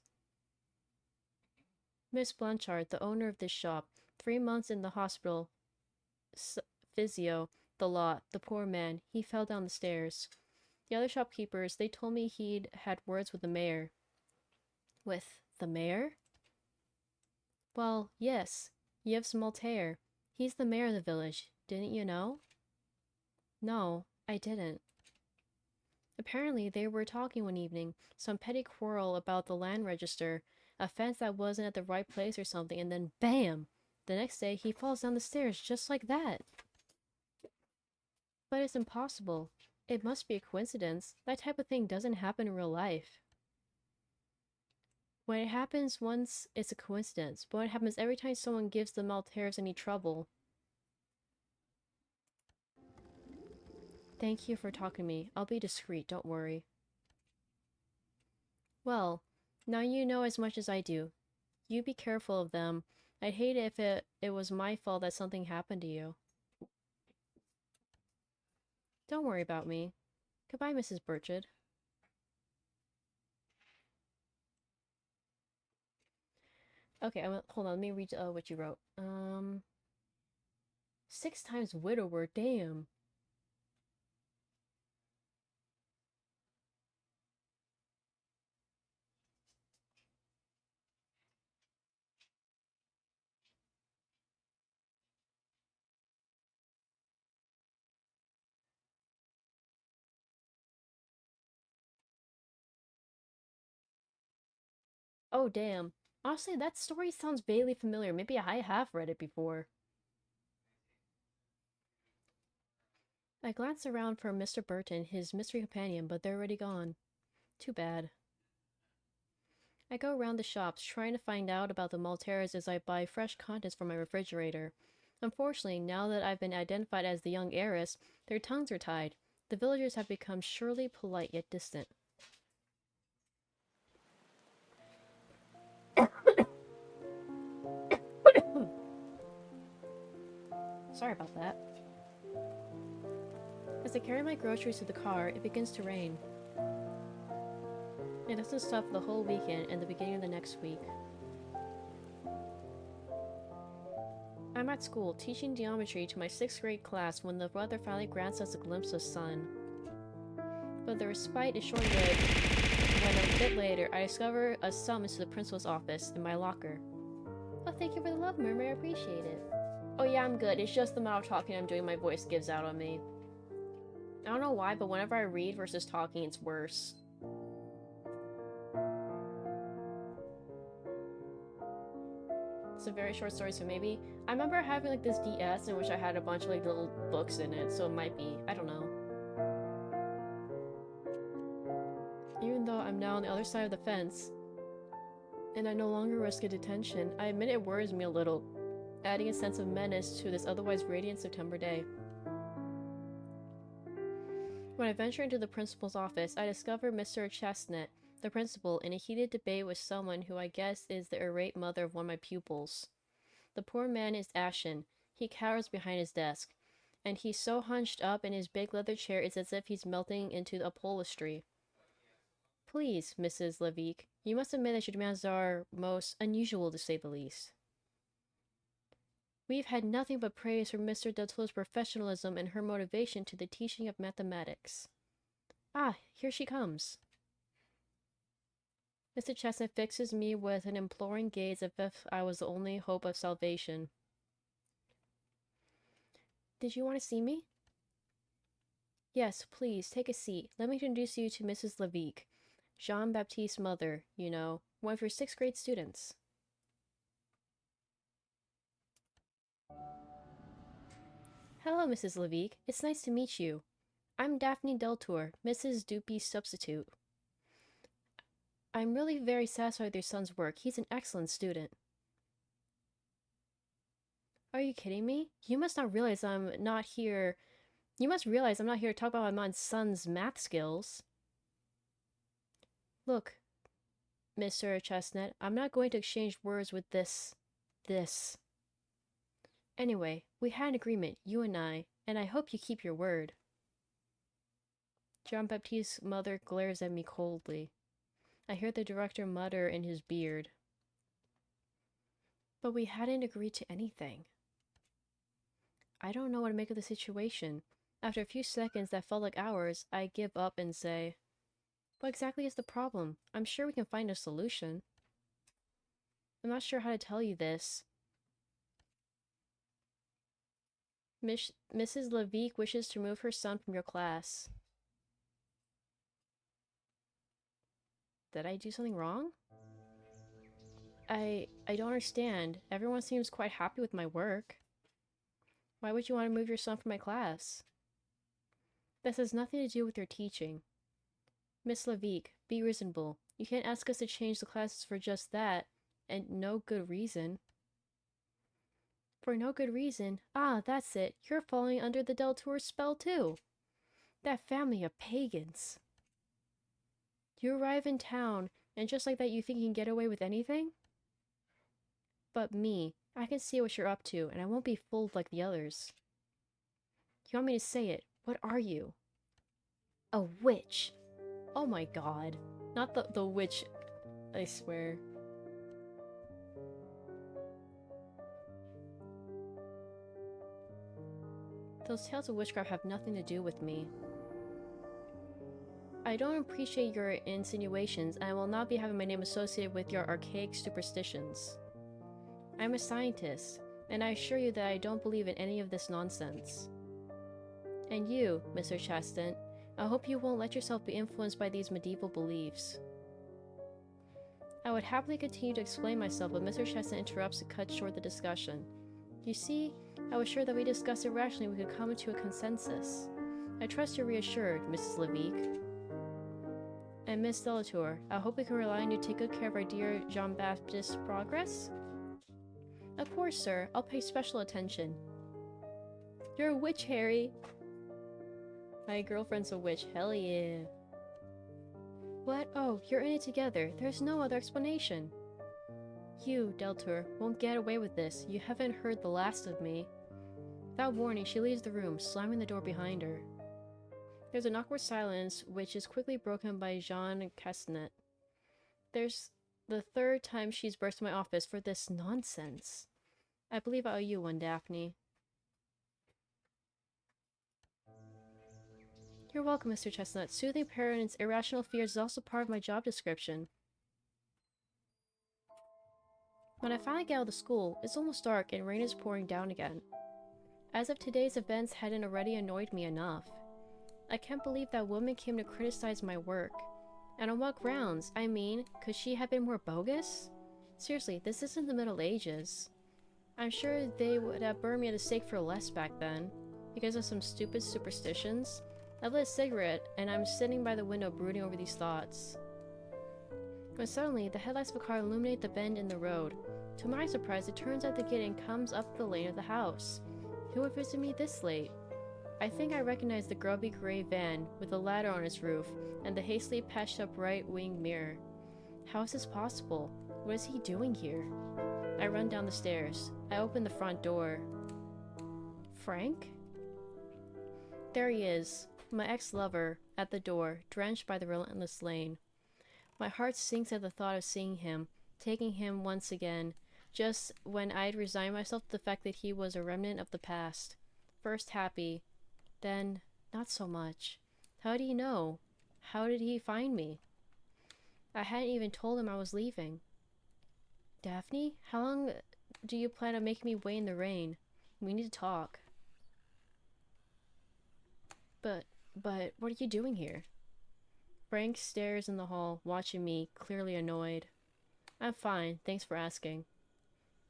Miss Blanchard, the owner of this shop, 3 months in the hospital. Physio, the lot, the poor man, he fell down the stairs. The other shopkeepers, they told me he'd had words with the mayor. With the mayor? Well, yes, Yves Maltaire. He's the mayor of the village. Didn't you know? No, I didn't. Apparently, they were talking one evening, some petty quarrel about the land register, a fence that wasn't at the right place or something, and then BAM! The next day, he falls down the stairs just like that. But it's impossible. It must be a coincidence. That type of thing doesn't happen in real life. When it happens once, it's a coincidence, but when it happens every time someone gives the Maltaires any trouble. Thank you for talking to me. I'll be discreet, don't worry. Well, now you know as much as I do. You be careful of them. I'd hate it if it was my fault that something happened to you. Don't worry about me. Goodbye, Mrs. Burchett. Okay, hold on, let me read what you wrote. 6 times widower, damn. Oh, damn. Honestly, that story sounds vaguely familiar. Maybe I have read it before. I glance around for Mr. Burton, his mystery companion, but they're already gone. Too bad. I go around the shops, trying to find out about the Maltesers as I buy fresh contents for my refrigerator. Unfortunately, now that I've been identified as the young heiress, their tongues are tied. The villagers have become surely polite yet distant. Sorry about that. As I carry my groceries to the car, it begins to rain. It doesn't stop for the whole weekend and the beginning of the next week. I'm at school, teaching geometry to my 6th grade class when the weather finally grants us a glimpse of sun. But the respite is short-lived when a bit later I discover a summons to the principal's office in my locker. Oh, thank you for the love, Mermaid, I appreciate it. Oh yeah, I'm good, it's just the amount of talking I'm doing my voice gives out on me. I don't know why, but whenever I read versus talking, it's worse. It's a very short story, so maybe... I remember having like this DS in which I had a bunch of like little books in it, so it might be. I don't know. Even though I'm now on the other side of the fence, and I no longer risk a detention, I admit it worries me a little, adding a sense of menace to this otherwise radiant September day. When I venture into the principal's office, I discover Mr. Chestnut, the principal, in a heated debate with someone who I guess is the irate mother of one of my pupils. The poor man is ashen. He cowers behind his desk, and he's so hunched up in his big leather chair it's as if he's melting into upholstery. Please, Mrs. Levique, you must admit that your demands are most unusual, to say the least. We've had nothing but praise from Mr. Deltour's professionalism and her motivation to the teaching of mathematics. Ah, here she comes. Mr. Chestnut fixes me with an imploring gaze as if I was the only hope of salvation. Did you want to see me? Yes, please, take a seat. Let me introduce you to Mrs. Levique, Jean-Baptiste's mother, you know, one of your 6th grade students. Hello, Mrs. Levique. It's nice to meet you. I'm Daphne Deltour, Mrs. Dupy's substitute. I'm really very satisfied with your son's work. He's an excellent student. Are you kidding me? You must realize I'm not here to talk about my son's math skills. Look, Mr. Chestnut, I'm not going to exchange words with this. Anyway, we had an agreement, you and I hope you keep your word. Jean-Baptiste's mother glares at me coldly. I hear the director mutter in his beard. But we hadn't agreed to anything. I don't know what to make of the situation. After a few seconds that felt like hours, I give up and say, what exactly is the problem? I'm sure we can find a solution. I'm not sure how to tell you this. Mrs. Levique wishes to remove her son from your class. Did I do something wrong? I don't understand. Everyone seems quite happy with my work. Why would you want to move your son from my class? This has nothing to do with your teaching. Miss Levique, be reasonable. You can't ask us to change the classes for just that, and no good reason. For no good reason? Ah, that's it. You're falling under the Deltour spell too. That family of pagans. You arrive in town, and just like that you think you can get away with anything? But me, I can see what you're up to, and I won't be fooled like the others. You want me to say it? What are you? A witch. Oh my god. Not the witch, I swear. Those tales of witchcraft have nothing to do with me. I don't appreciate your insinuations, and I will not be having my name associated with your archaic superstitions. I'm a scientist, and I assure you that I don't believe in any of this nonsense. And you, Mr. Chastain, I hope you won't let yourself be influenced by these medieval beliefs. I would happily continue to explain myself, but Mr. Chastain interrupts to cut short the discussion. You see, I was sure that we discussed it rationally we could come to a consensus. I trust you're reassured, Mrs. Levique. And Miss Delatour, I hope we can rely on you to take good care of our dear Jean-Baptist's progress? Of course, sir. I'll pay special attention. You're a witch, Harry! My girlfriend's a witch. Hell yeah. What? Oh, you're in it together. There's no other explanation. You, Delatour, won't get away with this. You haven't heard the last of me. Without warning, she leaves the room, slamming the door behind her. There's an awkward silence, which is quickly broken by Jean Castanet. There's the third time she's burst my office for this nonsense. I believe I owe you one, Daphne. You're welcome, Mr. Chestnut. Soothing parents' irrational fears is also part of my job description. When I finally get out of the school, it's almost dark and rain is pouring down again. As if today's events hadn't already annoyed me enough. I can't believe that woman came to criticize my work. And on what grounds? I mean, could she have been more bogus? Seriously, this isn't the Middle Ages. I'm sure they would have burned me at the stake for less back then, because of some stupid superstitions. I've lit a cigarette, and I'm sitting by the window brooding over these thoughts. When suddenly, the headlights of a car illuminate the bend in the road. To my surprise, it turns out the gate and comes up the lane of the house. Who would visit me this late? I think I recognize the grubby gray van with a ladder on its roof and the hastily patched up right wing mirror. How is this possible? What is he doing here? I run down the stairs. I open the front door. Frank? There he is, my ex-lover, at the door, drenched by the relentless rain. My heart sinks at the thought of seeing him, taking him once again, just when I'd resigned myself to the fact that he was a remnant of the past. First happy, then not so much. How did he know? How did he find me? I hadn't even told him I was leaving. Daphne, how long do you plan on making me wait in the rain? We need to talk. But, what are you doing here? Frank stares in the hall, watching me, clearly annoyed. I'm fine, thanks for asking.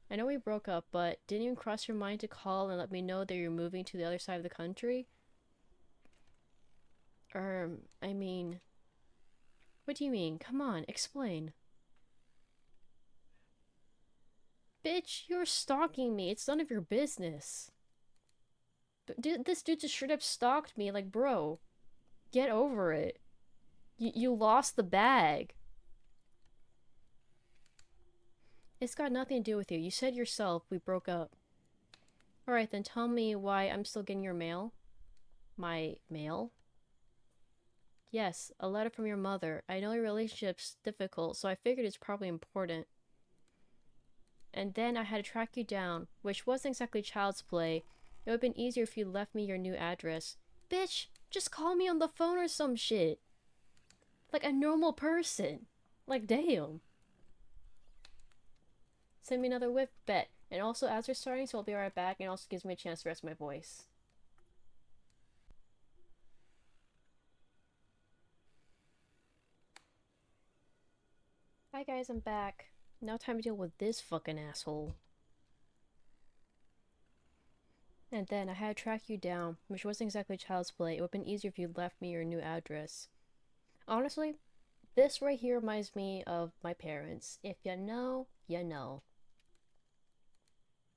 I know we broke up, but didn't even cross your mind to call and let me know that you're moving to the other side of the country? I mean... What do you mean? Come on, explain. Bitch, you're stalking me. It's none of your business. This dude just straight up stalked me, like, bro. Get over it. You lost the bag. It's got nothing to do with you. You said yourself we broke up. Alright, then tell me why I'm still getting your mail. My mail? Yes, a letter from your mother. I know your relationship's difficult, so I figured it's probably important. And then I had to track you down, which wasn't exactly child's play. It would've been easier if you left me your new address. Bitch, just call me on the phone or some shit. Like a normal person. Like, damn. Send me another whip, bet. And also, as we're starting, so I'll be right back, and it also gives me a chance to rest my voice. Hi guys, I'm back. Now time to deal with this fucking asshole. And then I had to track you down, which wasn't exactly child's play. It would've been easier if you'd left me your new address. Honestly, this right here reminds me of my parents. If you know, you know.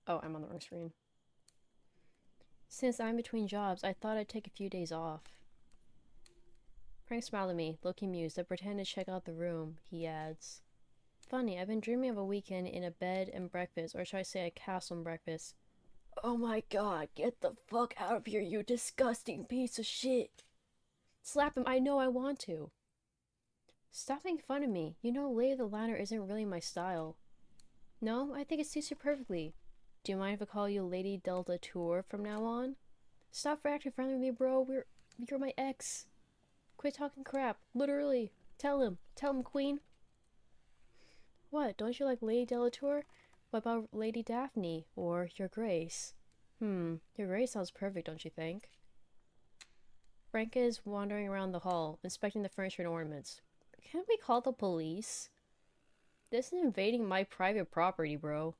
Oh, I'm on the wrong screen. Since I'm between jobs, I thought I'd take a few days off. Frank smiled at me, looking amused. I pretended to check out the room, he adds. Funny, I've been dreaming of a weekend in a bed and breakfast, or should I say a castle and breakfast. Oh my god, get the fuck out of here, you disgusting piece of shit! Slap him, I know I want to. Stop making fun of me. You know Lady of the Lantern isn't really my style. No, I think it suits you perfectly. Do you mind if I call you Lady Delta Tour from now on? Stop acting friendly with me, bro. You're my ex. Quit talking crap. Literally. Tell him. Tell him, Queen. What? Don't you like Lady Delatour? What about Lady Daphne? Or Your Grace? Your Grace sounds perfect, don't you think? Frank is wandering around the hall, inspecting the furniture and ornaments. Can't we call the police? This is invading my private property, bro.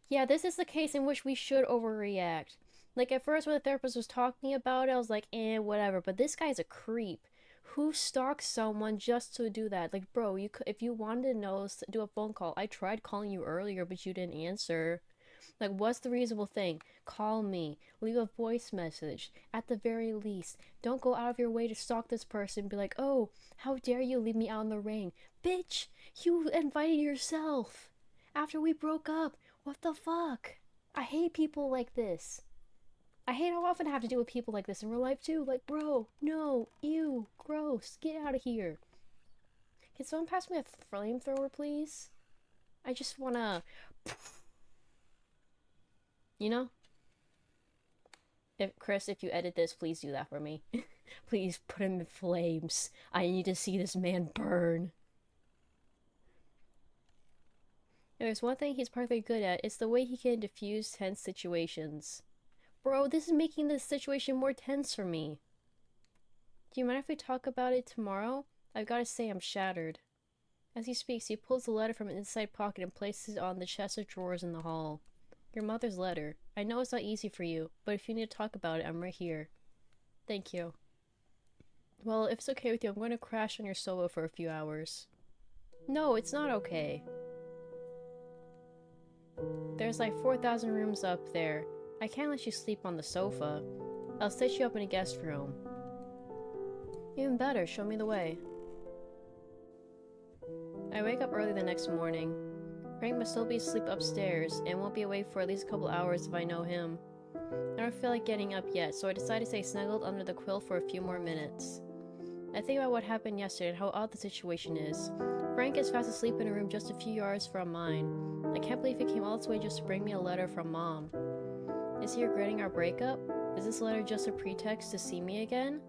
Yeah, this is the case in which we should overreact. Like, at first when the therapist was talking about it, I was like, whatever. But this guy's a creep. Who stalks someone just to do that? Like, bro, you could, if you wanted to know, do a phone call. I tried calling you earlier, but you didn't answer. Like, what's the reasonable thing? Call me. Leave a voice message. At the very least. Don't go out of your way to stalk this person. Be like, oh, how dare you leave me out in the rain. Bitch, you invited yourself. After we broke up. What the fuck? I hate people like this. I hate how often I have to deal with people like this in real life too. Like, bro, no, ew, gross, get out of here. Can someone pass me a flamethrower, please? I just wanna, you know? If Chris, if you edit this, please do that for me. Please put him in flames. I need to see this man burn. If there's one thing he's perfectly good at, it's the way he can diffuse tense situations. Bro, this is making this situation more tense for me. Do you mind if we talk about it tomorrow? I've got to say I'm shattered. As he speaks, he pulls the letter from an inside pocket and places it on the chest of drawers in the hall. Your mother's letter. I know it's not easy for you, but if you need to talk about it, I'm right here. Thank you. Well, if it's okay with you, I'm going to crash on your sofa for a few hours. No, it's not okay. There's like 4,000 rooms up there. I can't let you sleep on the sofa. I'll set you up in a guest room. Even better, show me the way. I wake up early the next morning. Frank must still be asleep upstairs and won't be awake for at least a couple hours if I know him. I don't feel like getting up yet, so I decide to stay snuggled under the quilt for a few more minutes. I think about what happened yesterday and how odd the situation is. Frank is fast asleep in a room just a few yards from mine. I can't believe he came all this way just to bring me a letter from Mom. Is he regretting our breakup? Is this letter just a pretext to see me again?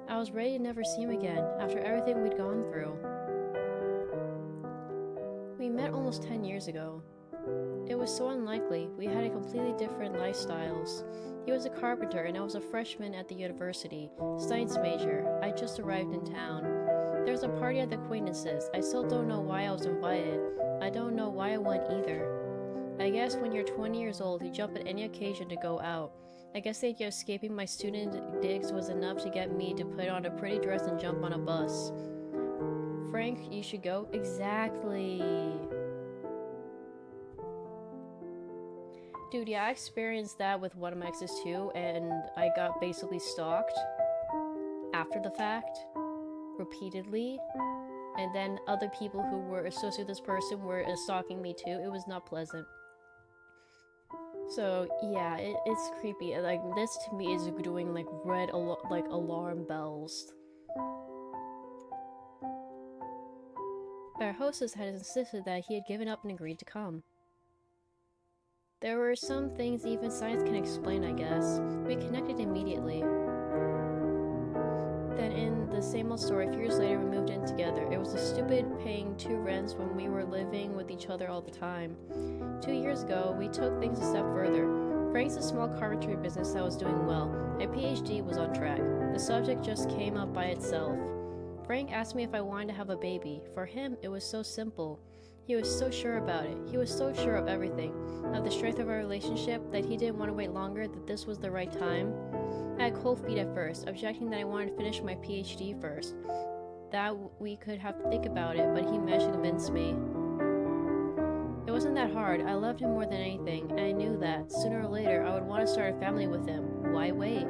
I was ready to never see him again, after everything we'd gone through. We met almost 10 years ago. It was so unlikely. We had a completely different lifestyles. He was a carpenter and I was a freshman at the university, science major. I just arrived in town. There was a party at the acquaintances. I still don't know why I was invited. I don't know why I went either. I guess when you're 20 years old, you jump at any occasion to go out. I guess the idea of escaping my student digs was enough to get me to put on a pretty dress and jump on a bus. Frank, you should go? Exactly. Dude, yeah, I experienced that with one of my exes too, and I got basically stalked after the fact, repeatedly, and then other people who were associated with this person were stalking me too. It was not pleasant. So yeah, it's creepy. Like, this to me is doing like red like alarm bells. But our hostess had insisted that he had given up and agreed to come. There were some things even science can explain, I guess. We connected immediately. Then in the same old story, a few years later we moved in together. It was a stupid paying 2 rents when we were living with each other all the time. 2 years ago, we took things a step further. Frank's a small carpentry business that was doing well. My PhD was on track. The subject just came up by itself. Frank asked me if I wanted to have a baby. For him, it was so simple. He was so sure about it. He was so sure of everything, of the strength of our relationship, that he didn't want to wait longer, that this was the right time. I had cold feet at first, objecting that I wanted to finish my PhD first. That we could have to think about it, but he managed to convince me. It wasn't that hard. I loved him more than anything, and I knew that, sooner or later, I would want to start a family with him. Why wait?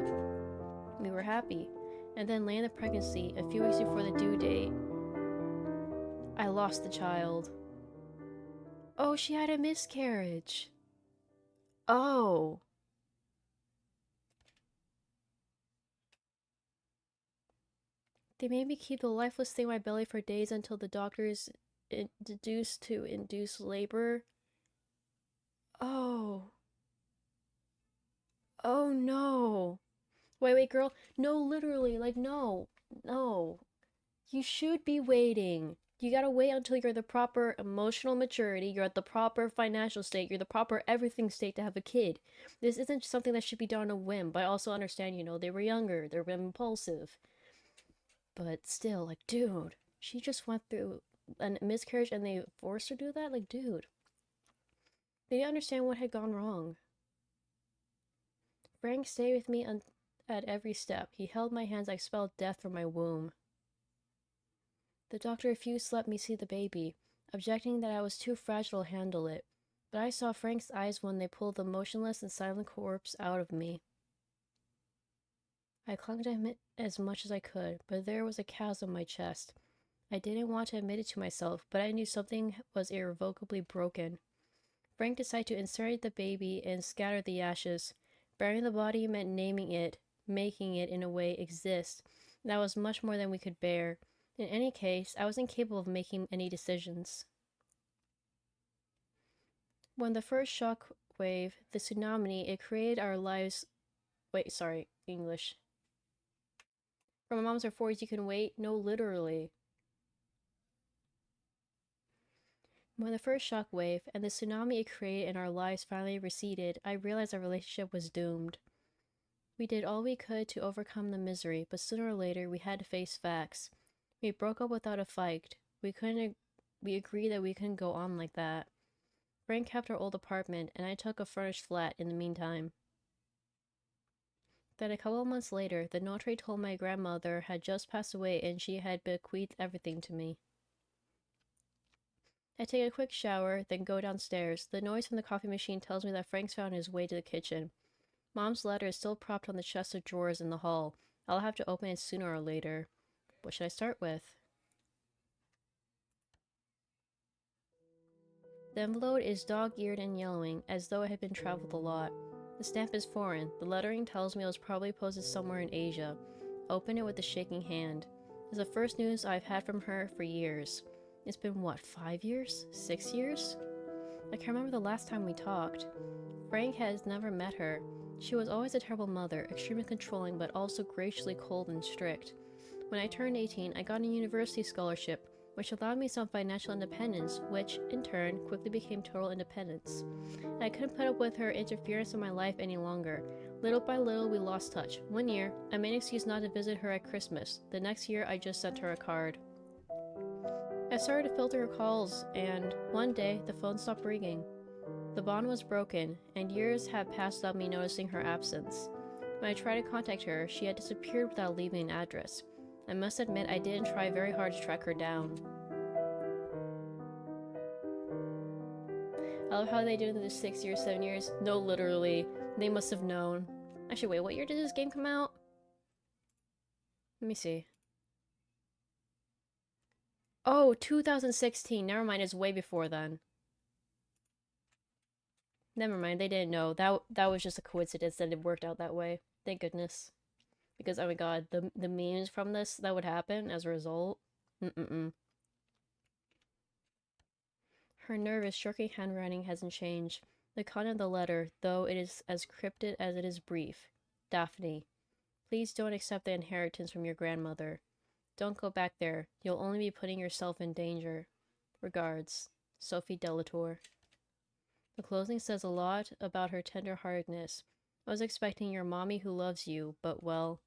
We were happy, and then landed the pregnancy a few weeks before the due date. I lost the child. Oh, she had a miscarriage. Oh. They made me keep the lifeless thing in my belly for days until the doctors deduced to induce labor. Oh. Oh no. Wait, girl. No, literally, like, no. No. You should be waiting. You gotta wait until you're the proper emotional maturity, you're at the proper financial state, you're the proper everything state to have a kid. This isn't something that should be done on a whim, but I also understand, they were younger, they were impulsive. But still, like, dude, she just went through a miscarriage and they forced her to do that? Like, dude, they didn't understand what had gone wrong. Frank stayed with me at every step. He held my hands. I spelled death from my womb. The doctor refused to let me see the baby, objecting that I was too fragile to handle it. But I saw Frank's eyes when they pulled the motionless and silent corpse out of me. I clung to him as much as I could, but there was a chasm in my chest. I didn't want to admit it to myself, but I knew something was irrevocably broken. Frank decided to incinerate the baby and scatter the ashes. Burying the body meant naming it, making it in a way exist. That was much more than we could bear. In any case, I was incapable of making any decisions. When the first shock wave, the tsunami, it created our lives. Wait, sorry, English. From a mom's or 40s, you can wait? No, literally. When the first shock wave and the tsunami it created in our lives finally receded, I realized our relationship was doomed. We did all we could to overcome the misery, but sooner or later we had to face facts. We broke up without a fight. We agreed that we couldn't go on like that. Frank kept our old apartment, and I took a furnished flat in the meantime. Then a couple of months later, the notary told my grandmother had just passed away and she had bequeathed everything to me. I take a quick shower, then go downstairs. The noise from the coffee machine tells me that Frank's found his way to the kitchen. Mom's letter is still propped on the chest of drawers in the hall. I'll have to open it sooner or later. What should I start with? The envelope is dog-eared and yellowing, as though it had been traveled a lot. The stamp is foreign. The lettering tells me it was probably posted somewhere in Asia. Open it with a shaking hand. It's the first news I've had from her for years. It's been what, 5 years? 6 years? I can't remember the last time we talked. Frank has never met her. She was always a terrible mother, extremely controlling but also graciously cold and strict. When I turned 18, I got a university scholarship, which allowed me some financial independence, which, in turn, quickly became total independence. I couldn't put up with her interference in my life any longer. Little by little, we lost touch. One year, I made an excuse not to visit her at Christmas. The next year, I just sent her a card. I started to filter her calls, and one day, the phone stopped ringing. The bond was broken, and years had passed without me noticing her absence. When I tried to contact her, she had disappeared without leaving an address. I must admit I didn't try very hard to track her down. I love how they did it in the 6 years, 7 years. No, literally. They must have known. Actually, wait, what year did this game come out? Let me see. Oh, 2016. Never mind, it's way before then. Never mind, they didn't know. That was just a coincidence that it worked out that way. Thank goodness. Because, oh my god, the memes from this that would happen as a result. Mm-mm-mm. Her nervous, shirking handwriting hasn't changed. The content of the letter, though it is as cryptic as it is brief. Daphne, please don't accept the inheritance from your grandmother. Don't go back there. You'll only be putting yourself in danger. Regards, Sophie Delatour. The closing says a lot about her tender-heartedness. I was expecting your mommy who loves you, but well,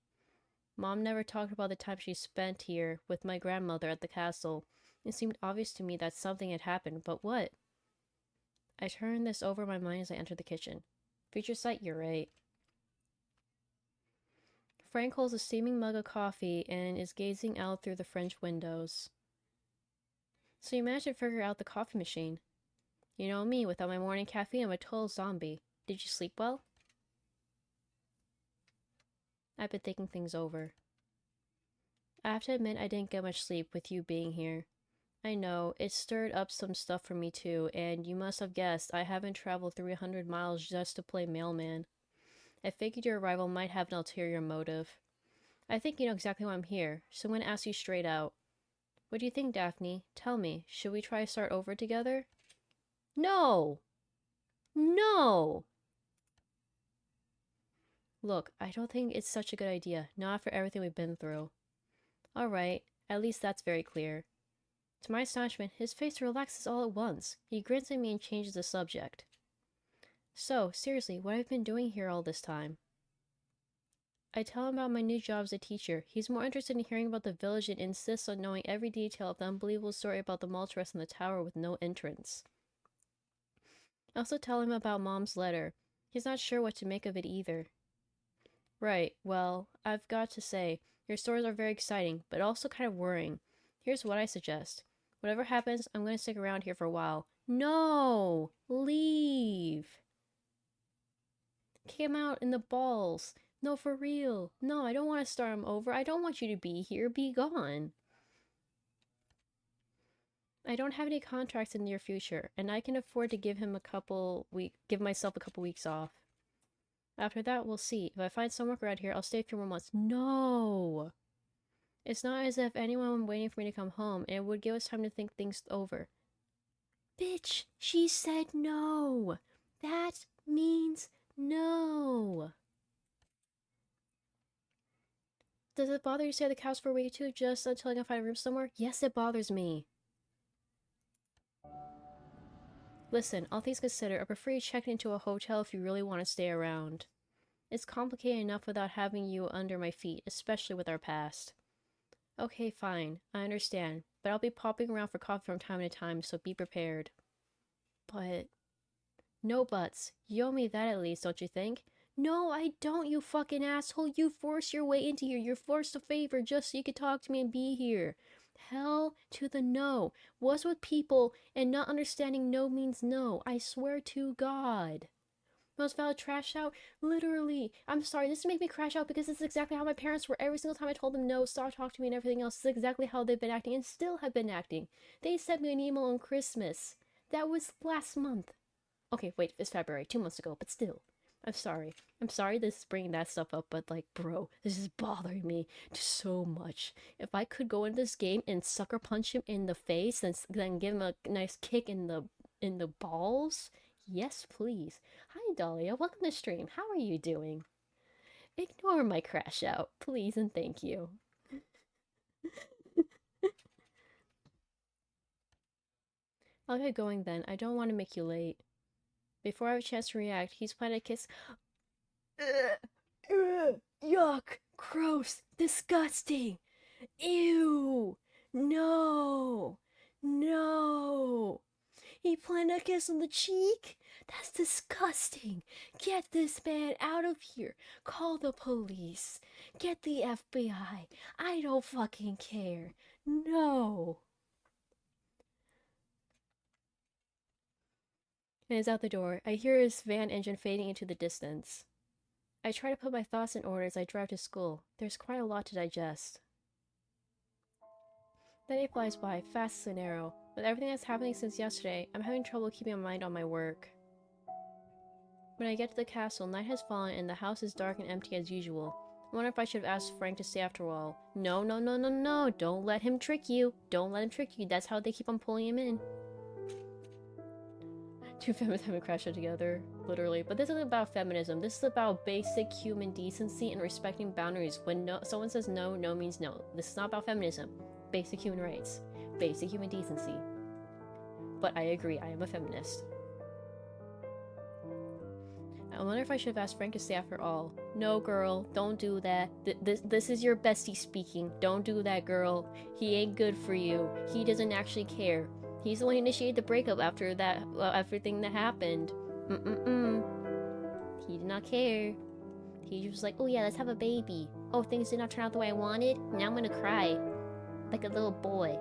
Mom never talked about the time she spent here with my grandmother at the castle. It seemed obvious to me that something had happened, but what? I turned this over in my mind as I entered the kitchen. Future sight, you're right. Frank holds a steaming mug of coffee and is gazing out through the French windows. So you managed to figure out the coffee machine. You know me, without my morning caffeine, I'm a total zombie. Did you sleep well? I've been thinking things over. I have to admit I didn't get much sleep with you being here. I know, it stirred up some stuff for me too, and you must have guessed I haven't traveled 300 miles just to play mailman. I figured your arrival might have an ulterior motive. I think you know exactly why I'm here, so I'm going to ask you straight out. What do you think, Daphne? Tell me, should we try to start over together? No! No! Look, I don't think it's such a good idea, not after everything we've been through. Alright, at least that's very clear. To my astonishment, his face relaxes all at once. He grins at me and changes the subject. So, seriously, what I've been doing here all this time? I tell him about my new job as a teacher. He's more interested in hearing about the village and insists on knowing every detail of the unbelievable story about the Maltress in the tower with no entrance. I also tell him about Mom's letter. He's not sure what to make of it either. Right, well, I've got to say, your stories are very exciting, but also kind of worrying. Here's what I suggest. Whatever happens, I'm going to stick around here for a while. No! Leave! Kick him out in the balls. No, for real. No, I don't want to start him over. I don't want you to be here. Be gone. I don't have any contracts in the near future, and I can afford to give myself a couple weeks off. After that, we'll see. If I find some work around here, I'll stay a few more months. No! It's not as if anyone was waiting for me to come home, and it would give us time to think things over. Bitch, she said no! That means no! Does it bother you to stay at the house for a week or two just until I can find a room somewhere? Yes, it bothers me. Listen, all things considered, I prefer you check into a hotel if you really want to stay around. It's complicated enough without having you under my feet, especially with our past. Okay, fine. I understand. But I'll be popping around for coffee from time to time, so be prepared. But... No buts. You owe me that at least, don't you think? No, I don't, you fucking asshole. You forced your way into here. You're forced a favor just so you could talk to me and be here. Hell to the no. What's with people and not understanding no means no? I swear to God. Most valid trash out? Literally. I'm sorry, this makes me crash out because this is exactly how my parents were every single time I told them no, stop talking to me and everything else. This is exactly how they've been acting and still have been acting. They sent me an email on Christmas. That was last month. Okay, wait, it's February, 2 months ago, but still. I'm sorry. I'm sorry this is bringing that stuff up, but like, bro, this is bothering me so much. If I could go into this game and sucker punch him in the face and then give him a nice kick in the balls, yes, please. Hi, Dahlia. Welcome to stream. How are you doing? Ignore my crash out, please and thank you. I'll get going then. I don't want to make you late. Before I have a chance to react, he's planted a kiss. Yuck! Gross! Disgusting! Ew! No! No! He planted a kiss on the cheek? That's disgusting! Get this man out of here! Call the police! Get the FBI! I don't fucking care! No! And he's out the door. I hear his van engine fading into the distance. I try to put my thoughts in order as I drive to school. There's quite a lot to digest. The day flies by, fast as an arrow. With everything that's happening since yesterday, I'm having trouble keeping my mind on my work. When I get to the castle, night has fallen and the house is dark and empty as usual. I wonder if I should have asked Frank to stay after all. No, no, no, no, no! Don't let him trick you! Don't let him trick you, that's how they keep on pulling him in. Two feminists having crashed together, literally. But this isn't about feminism. This is about basic human decency and respecting boundaries. When someone says no, no means no. This is not about feminism. Basic human rights. Basic human decency. But I agree, I am a feminist. I wonder if I should have asked Frank to stay after all. No, girl, don't do that. This is your bestie speaking. Don't do that, girl. He ain't good for you. He doesn't actually care. He's the one who initiated the breakup after that, everything that happened. He did not care. He was like, oh yeah, let's have a baby. Oh, things did not turn out the way I wanted? Now I'm gonna cry. Like a little boy.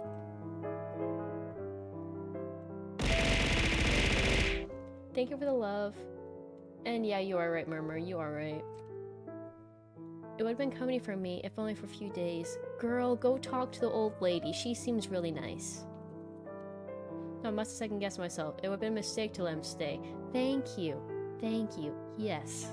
Thank you for the love. And yeah, you are right, Murmur. You are right. It would have been company for me, if only for a few days. Girl, go talk to the old lady. She seems really nice. I must have second-guessed myself. It would have been a mistake to let him stay. Thank you. Thank you. Yes.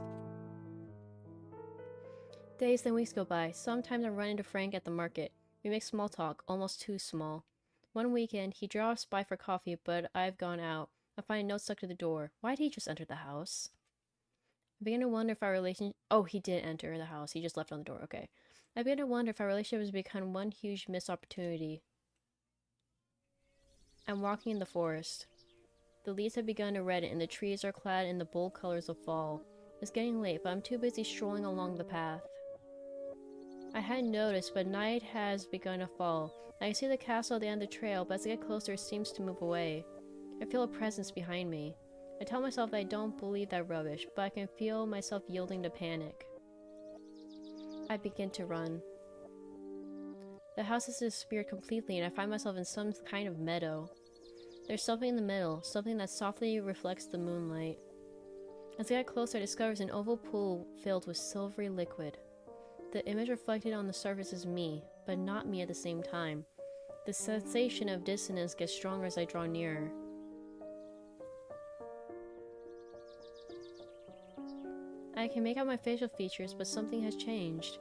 Days then weeks go by. Sometimes I run into Frank at the market. We make small talk, almost too small. One weekend, he drops by for coffee, but I've gone out. I find a note stuck to the door. Why did he just enter the house? I began to wonder if our relationship. Oh, he did enter the house. He just left on the door. Okay. I began to wonder if our relationship has become one huge missed opportunity. I'm walking in the forest. The leaves have begun to redden and the trees are clad in the bold colors of fall. It's getting late, but I'm too busy strolling along the path. I hadn't noticed, but night has begun to fall. I can see the castle at the end of the trail, but as I get closer, it seems to move away. I feel a presence behind me. I tell myself that I don't believe that rubbish, but I can feel myself yielding to panic. I begin to run. The house has disappeared completely, and I find myself in some kind of meadow. There's something in the middle, something that softly reflects the moonlight. As I get closer, I discover an oval pool filled with silvery liquid. The image reflected on the surface is me, but not me at the same time. The sensation of dissonance gets stronger as I draw nearer. I can make out my facial features, but something has changed.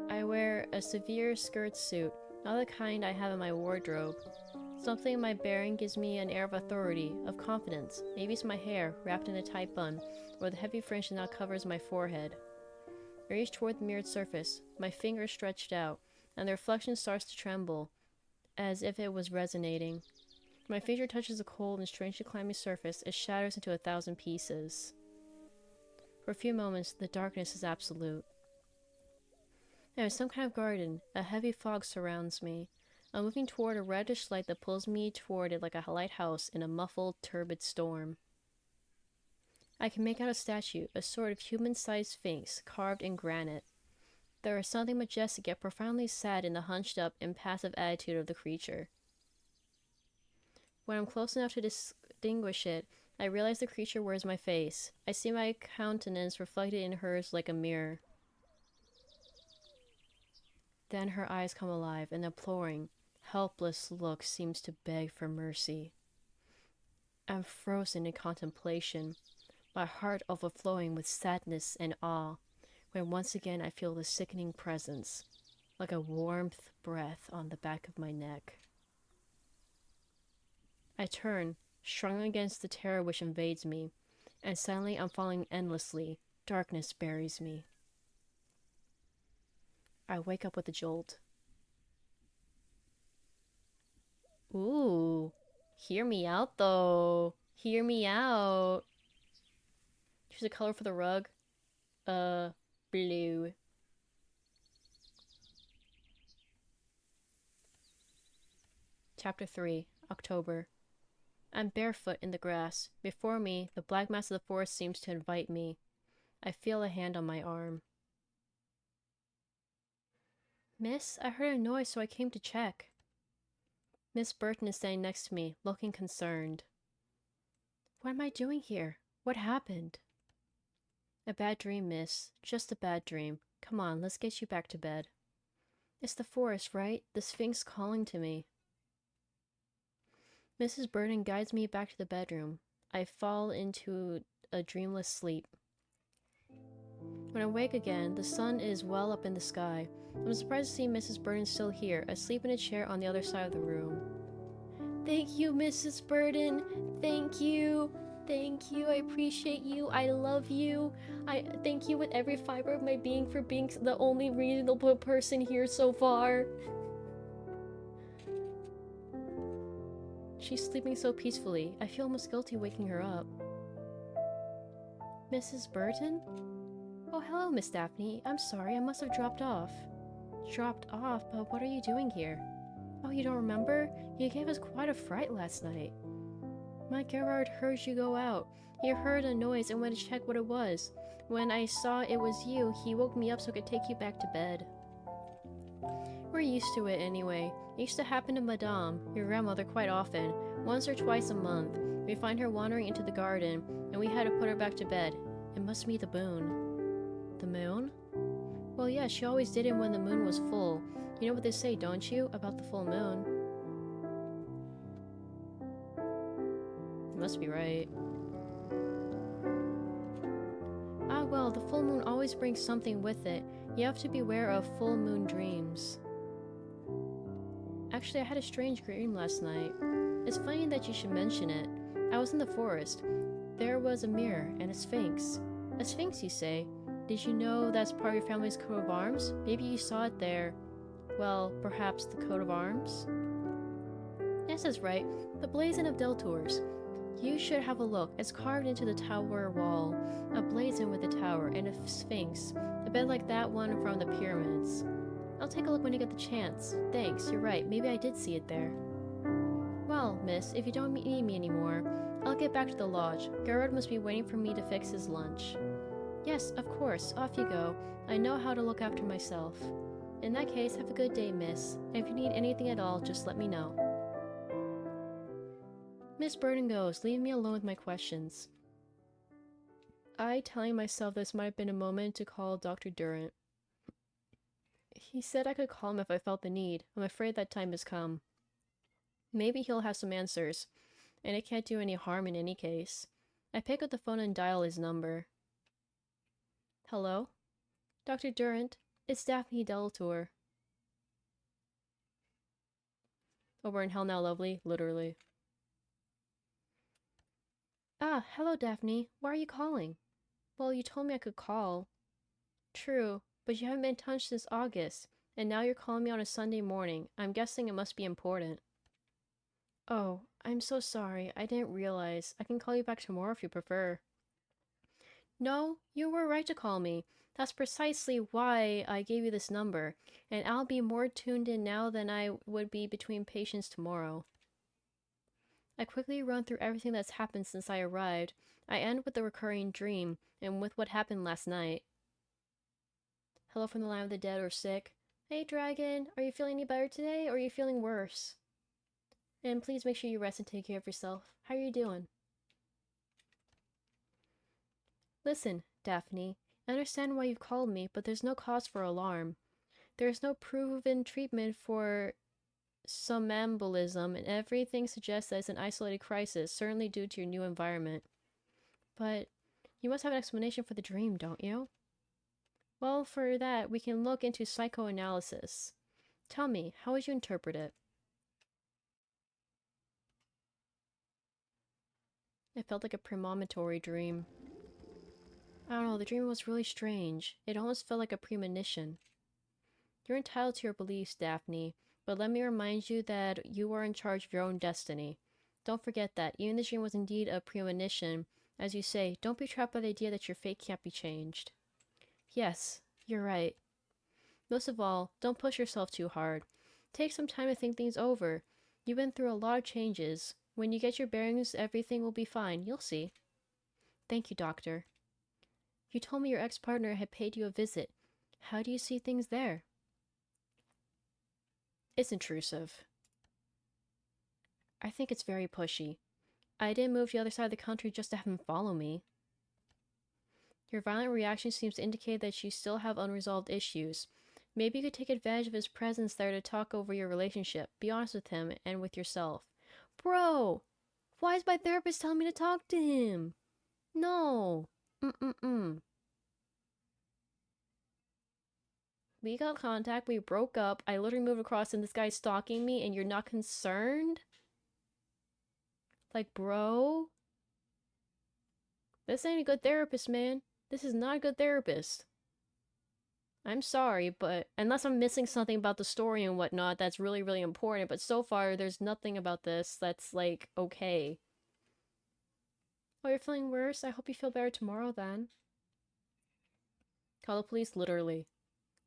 I wear a severe skirt suit, not the kind I have in my wardrobe. Something in my bearing gives me an air of authority, of confidence. Maybe it's my hair, wrapped in a tight bun, or the heavy fringe that now covers my forehead. I reach toward the mirrored surface, my fingers stretched out, and the reflection starts to tremble, as if it was resonating. My finger touches the cold and strangely clammy surface, it shatters into 1,000 pieces. For a few moments, the darkness is absolute. There is some kind of garden. A heavy fog surrounds me. I'm moving toward a reddish light that pulls me toward it like a lighthouse in a muffled, turbid storm. I can make out a statue, a sort of human-sized sphinx carved in granite. There is something majestic yet profoundly sad in the hunched-up, impassive attitude of the creature. When I'm close enough to distinguish it, I realize the creature wears my face. I see my countenance reflected in hers like a mirror. Then her eyes come alive, and the imploring, helpless look seems to beg for mercy. I'm frozen in contemplation, my heart overflowing with sadness and awe, when once again I feel the sickening presence, like a warmth breath on the back of my neck. I turn, strung against the terror which invades me, and suddenly I'm falling endlessly. Darkness buries me. I wake up with a jolt. Ooh, hear me out though. Hear me out. Choose a color for the rug. Blue. Chapter 3, October. I'm barefoot in the grass. Before me, the black mass of the forest seems to invite me. I feel a hand on my arm. Miss, I heard a noise, so I came to check. Miss Burton is standing next to me, looking concerned. What am I doing here? What happened? A bad dream, miss. Just a bad dream. Come on, let's get you back to bed. It's the forest, right? The Sphinx calling to me. Mrs. Burton guides me back to the bedroom. I fall into a dreamless sleep. When I wake again, the sun is well up in the sky. I'm surprised to see Mrs. Burton still here, asleep in a chair on the other side of the room. Thank you, Mrs. Burton. Thank you. Thank you. I appreciate you. I love you. I thank you with every fiber of my being for being the only reasonable person here so far. She's sleeping so peacefully. I feel almost guilty waking her up. Mrs. Burton? Oh, hello, Miss Daphne. I'm sorry, I must have dropped off. Dropped off? But what are you doing here? Oh, you don't remember? You gave us quite a fright last night. My Gerard heard you go out. He heard a noise and went to check what it was. When I saw it was you, he woke me up so I could take you back to bed. We're used to it anyway. It used to happen to Madame, your grandmother, quite often. Once or twice a month. We find her wandering into the garden, and we had to put her back to bed. It must be the moon. The moon? Well, yeah, she always did it when the moon was full. You know what they say, don't you, about the full moon? You must be right. Ah, well, the full moon always brings something with it. You have to beware of full moon dreams. Actually, I had a strange dream last night. It's funny that you should mention it. I was in the forest. There was a mirror and a sphinx. A sphinx, you say? Did you know that's part of your family's coat of arms? Maybe you saw it there. Well, perhaps the coat of arms? Yes, that's right. The blazon of Deltours. You should have a look. It's carved into the tower wall. A blazon with a tower and a sphinx. A bit like that one from the pyramids. I'll take a look when you get the chance. Thanks, you're right. Maybe I did see it there. Well, miss, if you don't need me anymore, I'll get back to the lodge. Garrod must be waiting for me to fix his lunch. Yes, of course. Off you go. I know how to look after myself. In that case, have a good day, miss. And if you need anything at all, just let me know. Miss Burden goes, leaving me alone with my questions. I telling myself this might have been a moment to call Dr. Durant. He said I could call him if I felt the need. I'm afraid that time has come. Maybe he'll have some answers, and it can't do any harm in any case. I pick up the phone and dial his number. Hello? Dr. Durant, it's Daphne Delatour. Oh, we're in hell now, lovely. Literally. Ah, hello, Daphne. Why are you calling? Well, you told me I could call. True, but you haven't been in touch since August, and now you're calling me on a Sunday morning. I'm guessing it must be important. Oh, I'm so sorry. I didn't realize. I can call you back tomorrow if you prefer. No, you were right to call me. That's precisely why I gave you this number, and I'll be more tuned in now than I would be between patients tomorrow. I quickly run through everything that's happened since I arrived. I end with the recurring dream, and with what happened last night. Hello from the land of the dead or sick. Hey, Dragon, are you feeling any better today, or are you feeling worse? And please make sure you rest and take care of yourself. How are you doing? Listen, Daphne, I understand why you've called me, but there's no cause for alarm. There's no proven treatment for somnambulism, and everything suggests that it's an isolated crisis, certainly due to your new environment. But you must have an explanation for the dream, don't you? Well, for that, we can look into psychoanalysis. Tell me, how would you interpret it? It felt like a premonitory dream. I don't know, the dream was really strange. It almost felt like a premonition. You're entitled to your beliefs, Daphne, but let me remind you that you are in charge of your own destiny. Don't forget that, even the dream was indeed a premonition. As you say, don't be trapped by the idea that your fate can't be changed. Yes, you're right. Most of all, don't push yourself too hard. Take some time to think things over. You've been through a lot of changes. When you get your bearings, everything will be fine. You'll see. Thank you, Doctor. You told me your ex-partner had paid you a visit. How do you see things there? It's intrusive. I think it's very pushy. I didn't move to the other side of the country just to have him follow me. Your violent reaction seems to indicate that you still have unresolved issues. Maybe you could take advantage of his presence there to talk over your relationship. Be honest with him and with yourself. Bro! Why is my therapist telling me to talk to him? No! We got contact, we broke up, I literally moved across and this guy's stalking me and you're not concerned? Like, bro? This ain't a good therapist, man. This is not a good therapist. I'm sorry, but unless I'm missing something about the story and whatnot that's really, really important, but so far there's nothing about this that's, like, okay. Oh, you're feeling worse? I hope you feel better tomorrow then. Call the police, literally.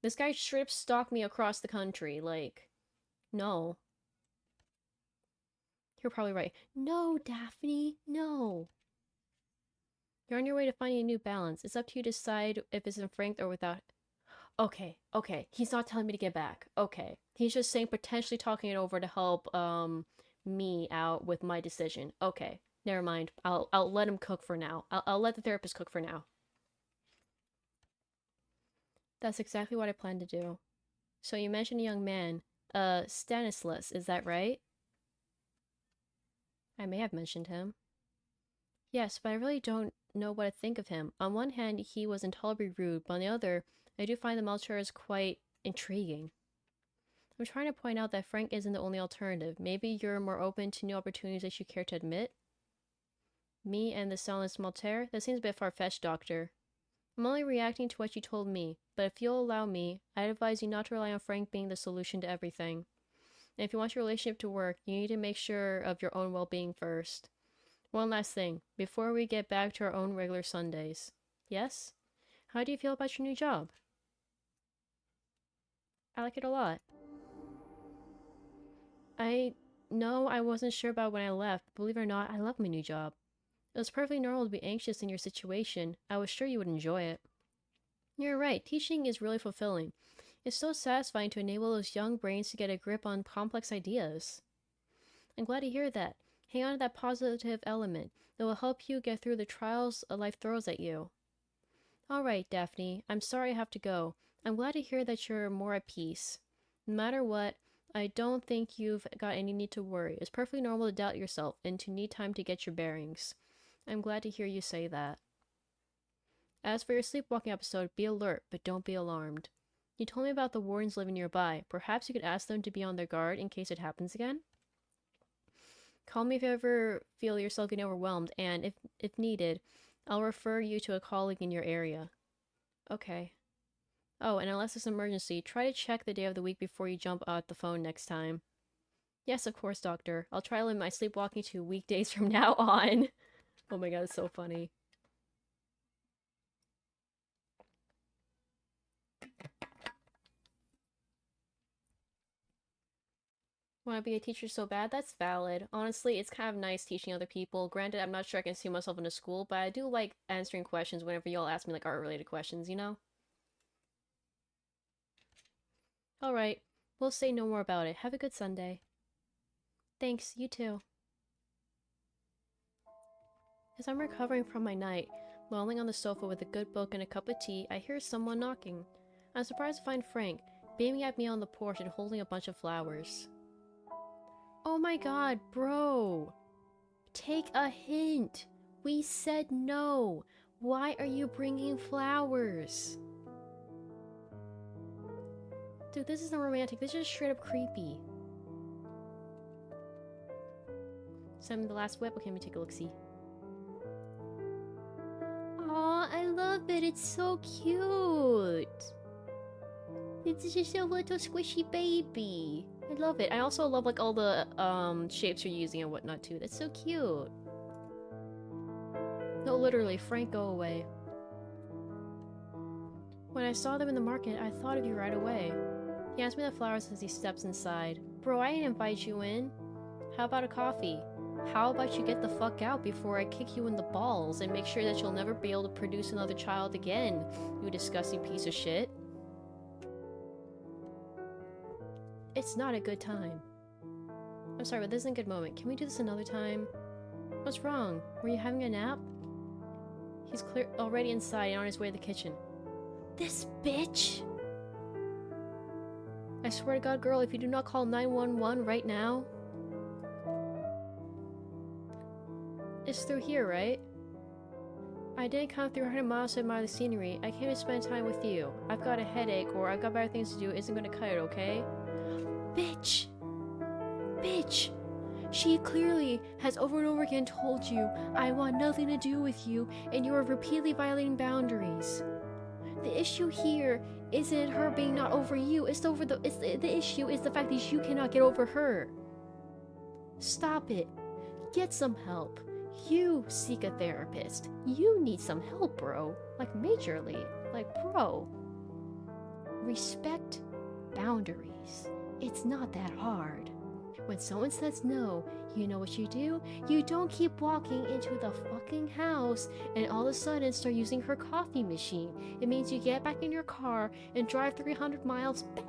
This guy straight up stalked me across the country, like, no. You're probably right. No, Daphne, no. You're on your way to finding a new balance. It's up to you to decide if it's in Frank or without. Okay, okay. He's not telling me to get back. Okay. He's just saying potentially talking it over to help me out with my decision. Okay. Never mind. I'll let him cook for now. I'll let the therapist cook for now. That's exactly what I plan to do. So you mentioned a young man, Stanislas, is that right? I may have mentioned him. Yes, but I really don't know what to think of him. On one hand, he was intolerably rude, but on the other, I do find the Melchior quite intriguing. I'm trying to point out that Frank isn't the only alternative. Maybe you're more open to new opportunities that you care to admit? Me and the Silence Maltaire? That seems a bit far-fetched, Doctor. I'm only reacting to what you told me, but if you'll allow me, I'd advise you not to rely on Frank being the solution to everything. And if you want your relationship to work, you need to make sure of your own well-being first. One last thing, before we get back to our own regular Sundays. Yes? How do you feel about your new job? I like it a lot. I know I wasn't sure about when I left, but believe it or not, I love my new job. It was perfectly normal to be anxious in your situation. I was sure you would enjoy it. You're right, teaching is really fulfilling. It's so satisfying to enable those young brains to get a grip on complex ideas. I'm glad to hear that. Hang on to that positive element. It will help you get through the trials life throws at you. Alright, Daphne, I'm sorry I have to go. I'm glad to hear that you're more at peace. No matter what, I don't think you've got any need to worry. It's perfectly normal to doubt yourself and to need time to get your bearings. I'm glad to hear you say that. As for your sleepwalking episode, be alert, but don't be alarmed. You told me about the wardens living nearby. Perhaps you could ask them to be on their guard in case it happens again? Call me if you ever feel yourself getting overwhelmed, and if needed, I'll refer you to a colleague in your area. Okay. Oh, and unless it's an emergency, try to check the day of the week before you jump out the phone next time. Yes, of course, Doctor. I'll try to limit my sleepwalking to weekdays from now on. Oh my god, it's so funny. Want to be a teacher so bad? That's valid. Honestly, it's kind of nice teaching other people. Granted, I'm not sure I can see myself in a school, but I do like answering questions whenever y'all ask me like art-related questions, you know? Alright, we'll say no more about it. Have a good Sunday. Thanks, you too. As I'm recovering from my night, lolling on the sofa with a good book and a cup of tea, I hear someone knocking. I'm surprised to find Frank, beaming at me on the porch and holding a bunch of flowers. Oh my god, bro! Take a hint! We said no! Why are you bringing flowers? Dude, this isn't romantic, this is just straight up creepy. Send me the last whip. Okay, let me take a look-see. Aw, I love it, it's so cute! It's just a little squishy baby. I love it. I also love like all the shapes you're using and whatnot too. That's so cute. No, literally, Frank, go away. When I saw them in the market, I thought of you right away. He hands me the flowers as he steps inside. Bro, I didn't invite you in. How about a coffee? How about you get the fuck out before I kick you in the balls and make sure that you'll never be able to produce another child again, you disgusting piece of shit. It's not a good time. I'm sorry, but this isn't a good moment. Can we do this another time? What's wrong? Were you having a nap? He's already inside and on his way to the kitchen. This bitch! I swear to God, girl, if you do not call 911 right now... It's through here, right? I didn't come through 100 miles to admire the scenery. I came to spend time with you. I've got a headache or I've got better things to do. Isn't gonna cut it, okay? Bitch! Bitch! She clearly has over and over again told you, I want nothing to do with you, and you are repeatedly violating boundaries. The issue here isn't her being not over you, the issue is the fact that you cannot get over her. Stop it. Get some help. You seek a therapist. You need some help, bro. Like, majorly. Like, bro. Respect boundaries. It's not that hard. When someone says no, you know what you do? You don't keep walking into the fucking house and all of a sudden start using her coffee machine. It means you get back in your car and drive 300 miles back.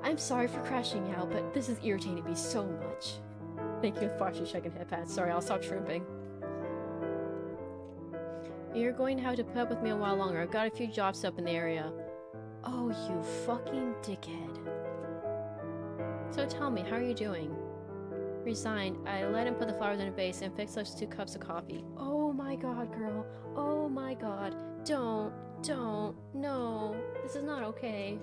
I'm sorry for crashing out, but this is irritating me so much. Thank you for actually checking headpads. Sorry, I'll stop shrimping. You're going to have to put up with me a while longer. I've got a few jobs up in the area. Oh, you fucking dickhead. So tell me, how are you doing? Resigned. I let him put the flowers in a vase and fix us 2 cups of coffee. Oh my god, girl. Oh my god. Don't. No. This is not okay.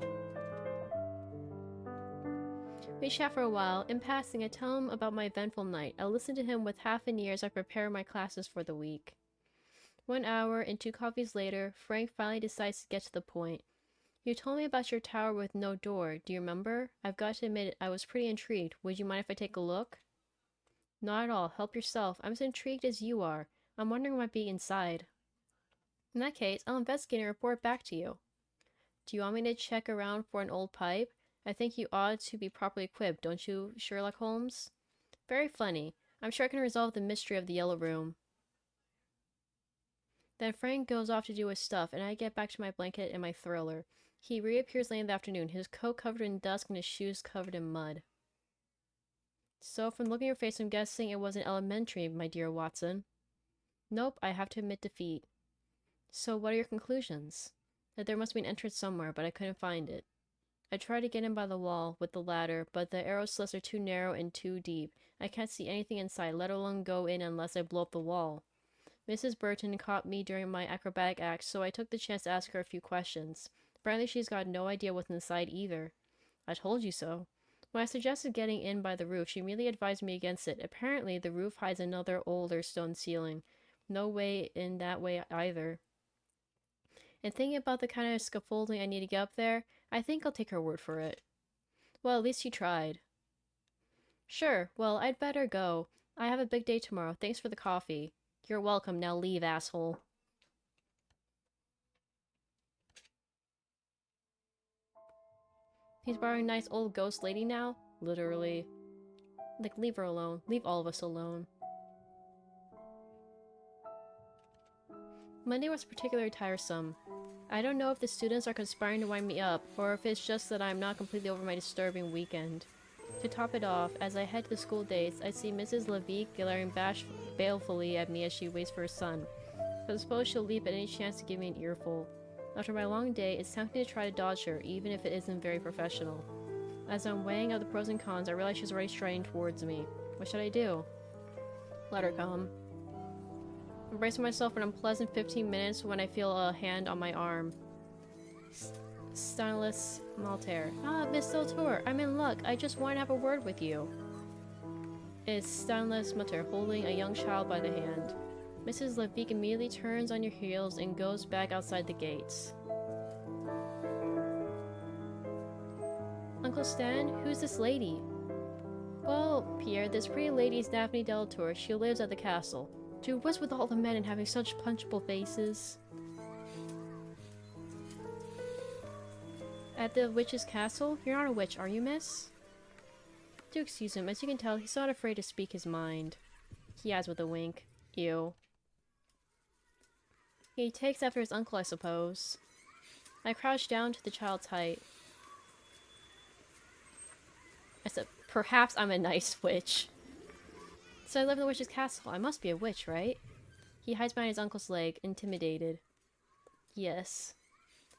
We chat for a while. In passing, I tell him about my eventful night. I listen to him with half an ear as I prepare my classes for the week. 1 hour and 2 coffees later, Frank finally decides to get to the point. You told me about your tower with no door. Do you remember? I've got to admit, I was pretty intrigued. Would you mind if I take a look? Not at all. Help yourself. I'm as intrigued as you are. I'm wondering what might be inside. In that case, I'll investigate and report back to you. Do you want me to check around for an old pipe? I think you ought to be properly equipped, don't you, Sherlock Holmes? Very funny. I'm sure I can resolve the mystery of the Yellow Room. Then Frank goes off to do his stuff, and I get back to my blanket and my thriller. He reappears late in the afternoon, his coat covered in dust and his shoes covered in mud. So, from looking at your face, I'm guessing it wasn't elementary, my dear Watson. Nope, I have to admit defeat. So, what are your conclusions? That there must be an entrance somewhere, but I couldn't find it. I tried to get in by the wall with the ladder, but the arrow slits are too narrow and too deep. I can't see anything inside, let alone go in unless I blow up the wall. Mrs. Burton caught me during my acrobatic act, so I took the chance to ask her a few questions. Apparently she's got no idea what's inside either. I told you so. When I suggested getting in by the roof, she immediately advised me against it. Apparently the roof hides another older stone ceiling. No way in that way either. And thinking about the kind of scaffolding I need to get up there, I think I'll take her word for it. Well, at least she tried. Sure, well, I'd better go. I have a big day tomorrow. Thanks for the coffee. You're welcome. Now leave, asshole. He's borrowing a nice old ghost lady now? Literally. Like, leave her alone. Leave all of us alone. Monday was particularly tiresome. I don't know if the students are conspiring to wind me up, or if it's just that I'm not completely over my disturbing weekend. To top it off, as I head to the school dates, I see Mrs. Levique glaring balefully at me as she waits for her son. I suppose she'll leap at any chance to give me an earful. After my long day, it's tempting to try to dodge her, even if it isn't very professional. As I'm weighing out the pros and cons, I realize she's already striding towards me. What should I do? Let her come. I'm bracing myself for an unpleasant 15 minutes when I feel a hand on my arm. Stanislas Maltaire. Ah, Miss Del Tour, I'm in luck. I just want to have a word with you. It's Stanislas Maltaire holding a young child by the hand. Mrs. Levique immediately turns on your heels and goes back outside the gates. Uncle Stan, who's this lady? Well, Pierre, this pretty lady is Daphne Delatour. She lives at the castle. Dude, what's with all the men and having such punchable faces? At the witch's castle? You're not a witch, are you, miss? Do excuse him. As you can tell, he's not afraid to speak his mind. He adds with a wink. Ew. He takes after his uncle, I suppose. I crouch down to the child's height. I said, perhaps I'm a nice witch. So I live in the witch's castle. I must be a witch, right? He hides behind his uncle's leg, intimidated. Yes.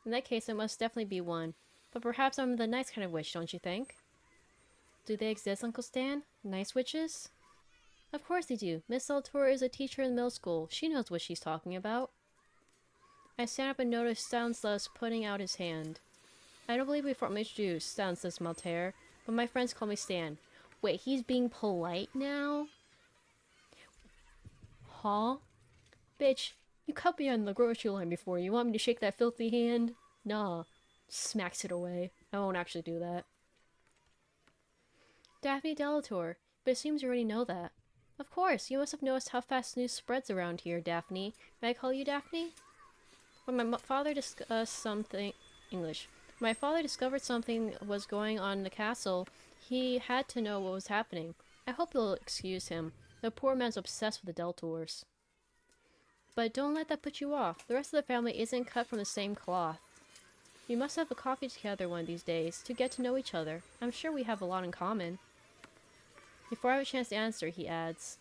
In that case, I must definitely be one. But perhaps I'm the nice kind of witch, don't you think? Do they exist, Uncle Stan? Nice witches? Of course they do. Miss Delatour is a teacher in middle school. She knows what she's talking about. I stand up and notice Stanislas putting out his hand. I don't believe we formally introduced Stanislas Maltaire, but my friends call me Stan. Wait, he's being polite now? Huh? Bitch, you cut me on the grocery line before. You want me to shake that filthy hand? Nah. Smacks it away. I won't actually do that. Daphne Delatour. But it seems you already know that. Of course, you must have noticed how fast news spreads around here, Daphne. May I call you Daphne? When my father discussed something... English. When my father discovered something was going on in the castle, he had to know what was happening. I hope you'll excuse him. The poor man's obsessed with the Delatours. But don't let that put you off. The rest of the family isn't cut from the same cloth. We must have a coffee together one of these days to get to know each other. I'm sure we have a lot in common. Before I have a chance to answer, he adds,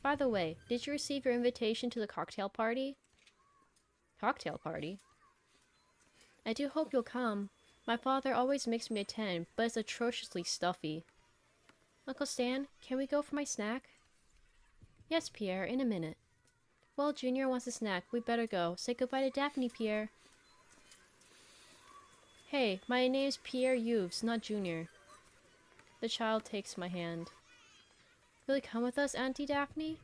by the way, did you receive your invitation to the cocktail party? Cocktail party? I do hope you'll come. My father always makes me attend, but it's atrociously stuffy. Uncle Stan, can we go for my snack? Yes, Pierre, in a minute. Well, Junior wants a snack. We better go. Say goodbye to Daphne, Pierre. Hey, my name's Pierre Youves, not Junior. The child takes my hand. Will you come with us, Auntie Daphne?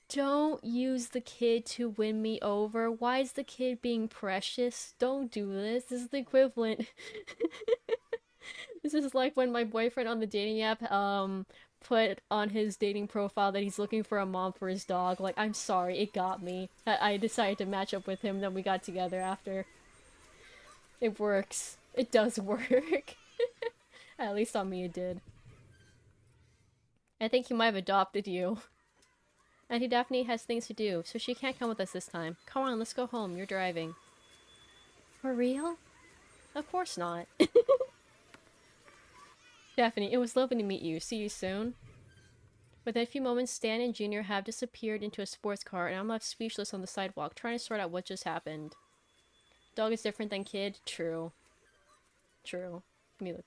Don't use the kid to win me over. Why is the kid being precious? Don't do this. This is the equivalent. This is like when my boyfriend on the dating app put on his dating profile that he's looking for a mom for his dog. Like, I'm sorry, it got me. I decided to match up with him, then we got together after. It works. It does work. At least on me it did. I think he might have adopted you. Auntie Daphne has things to do, so she can't come with us this time. Come on, let's go home. You're driving. For real? Of course not. Daphne, it was lovely to meet you. See you soon. Within a few moments, Stan and Junior have disappeared into a sports car, and I'm left speechless on the sidewalk, trying to sort out what just happened. Dog is different than kid? True. True. Let me look.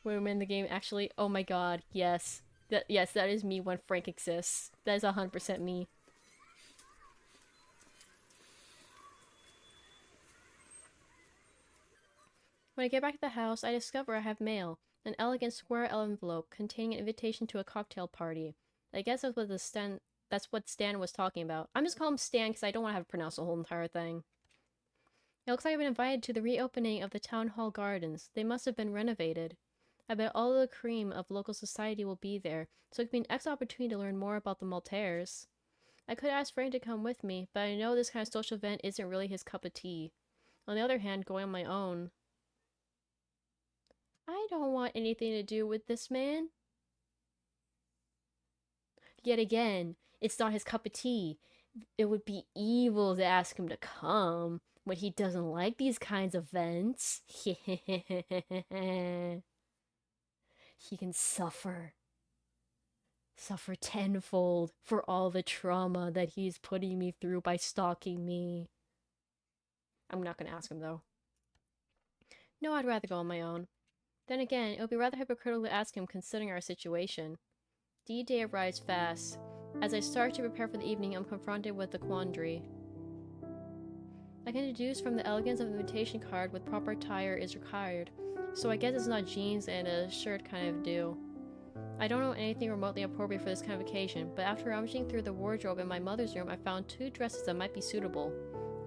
Women in the game actually... Oh my god, yes. Yes, that is me when Frank exists. That is 100% me. When I get back to the house, I discover I have mail. An elegant square envelope containing an invitation to a cocktail party. I guess that's what Stan was talking about. I'm just calling him Stan because I don't want to have to pronounce the whole entire thing. It looks like I've been invited to the reopening of the Town Hall Gardens. They must have been renovated. I bet all the cream of local society will be there, so it could be an excellent opportunity to learn more about the Malters. I could ask Frank to come with me, but I know this kind of social event isn't really his cup of tea. On the other hand, going on my own... I don't want anything to do with this man. Yet again, it's not his cup of tea. It would be evil to ask him to come when he doesn't like these kinds of events. He can suffer. Suffer tenfold for all the trauma that he's putting me through by stalking me. I'm not gonna ask him though. No, I'd rather go on my own. Then again, it would be rather hypocritical to ask him considering our situation. D-Day arrives fast. As I start to prepare for the evening, I'm confronted with a quandary. I can deduce from the elegance of the invitation card what proper attire is required, so I guess it's not jeans and a shirt kind of do. I don't know anything remotely appropriate for this kind of occasion, but after rummaging through the wardrobe in my mother's room, I found 2 dresses that might be suitable.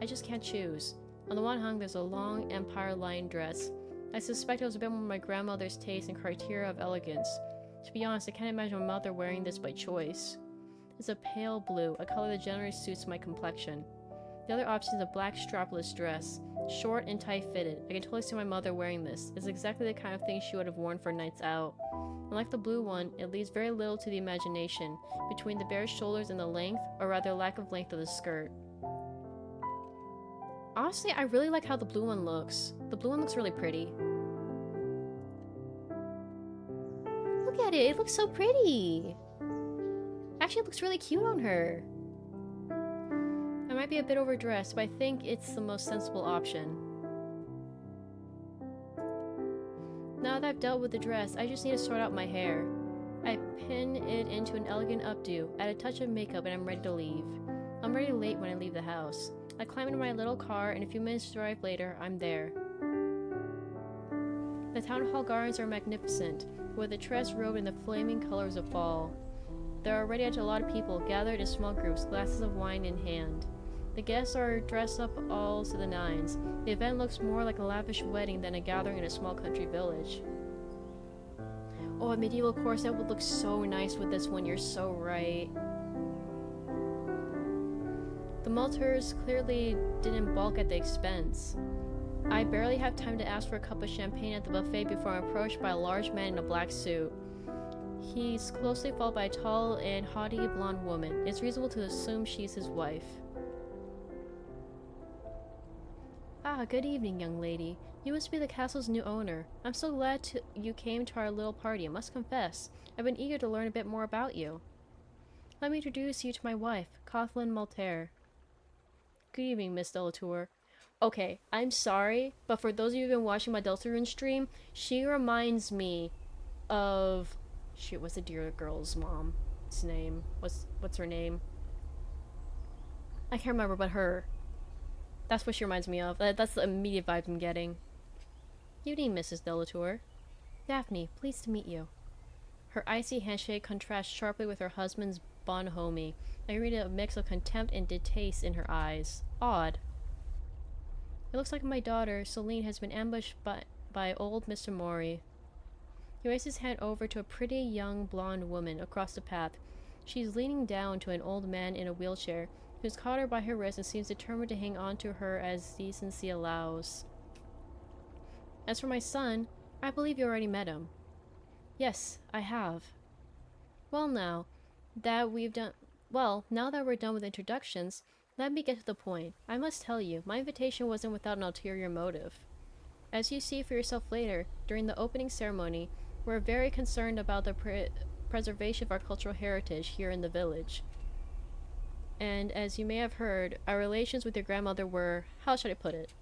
I just can't choose. On the one hand, there's a long empire line dress. I suspect it was a bit more my grandmother's taste and criteria of elegance. To be honest, I can't imagine my mother wearing this by choice. It's a pale blue, a color that generally suits my complexion. The other option is a black strapless dress, short and tight-fitted. I can totally see my mother wearing this. It's exactly the kind of thing she would have worn for nights out. Unlike the blue one, it leaves very little to the imagination, between the bare shoulders and the length, or rather lack of length of the skirt. Honestly, I really like how the blue one looks. The blue one looks really pretty. Look at it, it looks so pretty! Actually, it looks really cute on her. I might be a bit overdressed, but I think it's the most sensible option. Now that I've dealt with the dress, I just need to sort out my hair. I pin it into an elegant updo, add a touch of makeup, and I'm ready to leave. I'm already late when I leave the house. I climb into my little car, and a few minutes drive later, I'm there. The Town Hall Gardens are magnificent, with the terrace robed in the flaming colors of fall. There are already a lot of people, gathered in small groups, glasses of wine in hand. The guests are dressed up all to the nines. The event looks more like a lavish wedding than a gathering in a small country village. Oh, a medieval corset would look so nice with this one, you're so right. The Malters clearly didn't balk at the expense. I barely have time to ask for a cup of champagne at the buffet before I'm approached by a large man in a black suit. He's closely followed by a tall and haughty blonde woman. It's reasonable to assume she's his wife. Ah, good evening, young lady. You must be the castle's new owner. I'm so glad you came to our little party. I must confess, I've been eager to learn a bit more about you. Let me introduce you to my wife, Kathleen Malter. Good evening, Miss Delatour. Okay, I'm sorry, but for those of you who've been watching my Deltarune stream, she reminds me of... Shoot, what's the dear girl's mom's name? What's her name? I can't remember, but her. That's what she reminds me of. That's the immediate vibe I'm getting. Evening, Mrs. Delatour. Daphne, pleased to meet you. Her icy handshake contrasts sharply with her husband's bonhomie. I read a mix of contempt and distaste in her eyes. Odd. It looks like my daughter, Celine, has been ambushed by old Mr. Mori. He raised his hand over to a pretty young blonde woman across the path. She's leaning down to an old man in a wheelchair, who's caught her by her wrist and seems determined to hang on to her as decency allows. As for my son, I believe you already met him. Yes, I have. Well now that we're done with introductions, let me get to the point. I must tell you, my invitation wasn't without an ulterior motive. As you see for yourself later, during the opening ceremony, we're very concerned about the preservation of our cultural heritage here in the village. And as you may have heard, our relations with your grandmother were, how should I put it?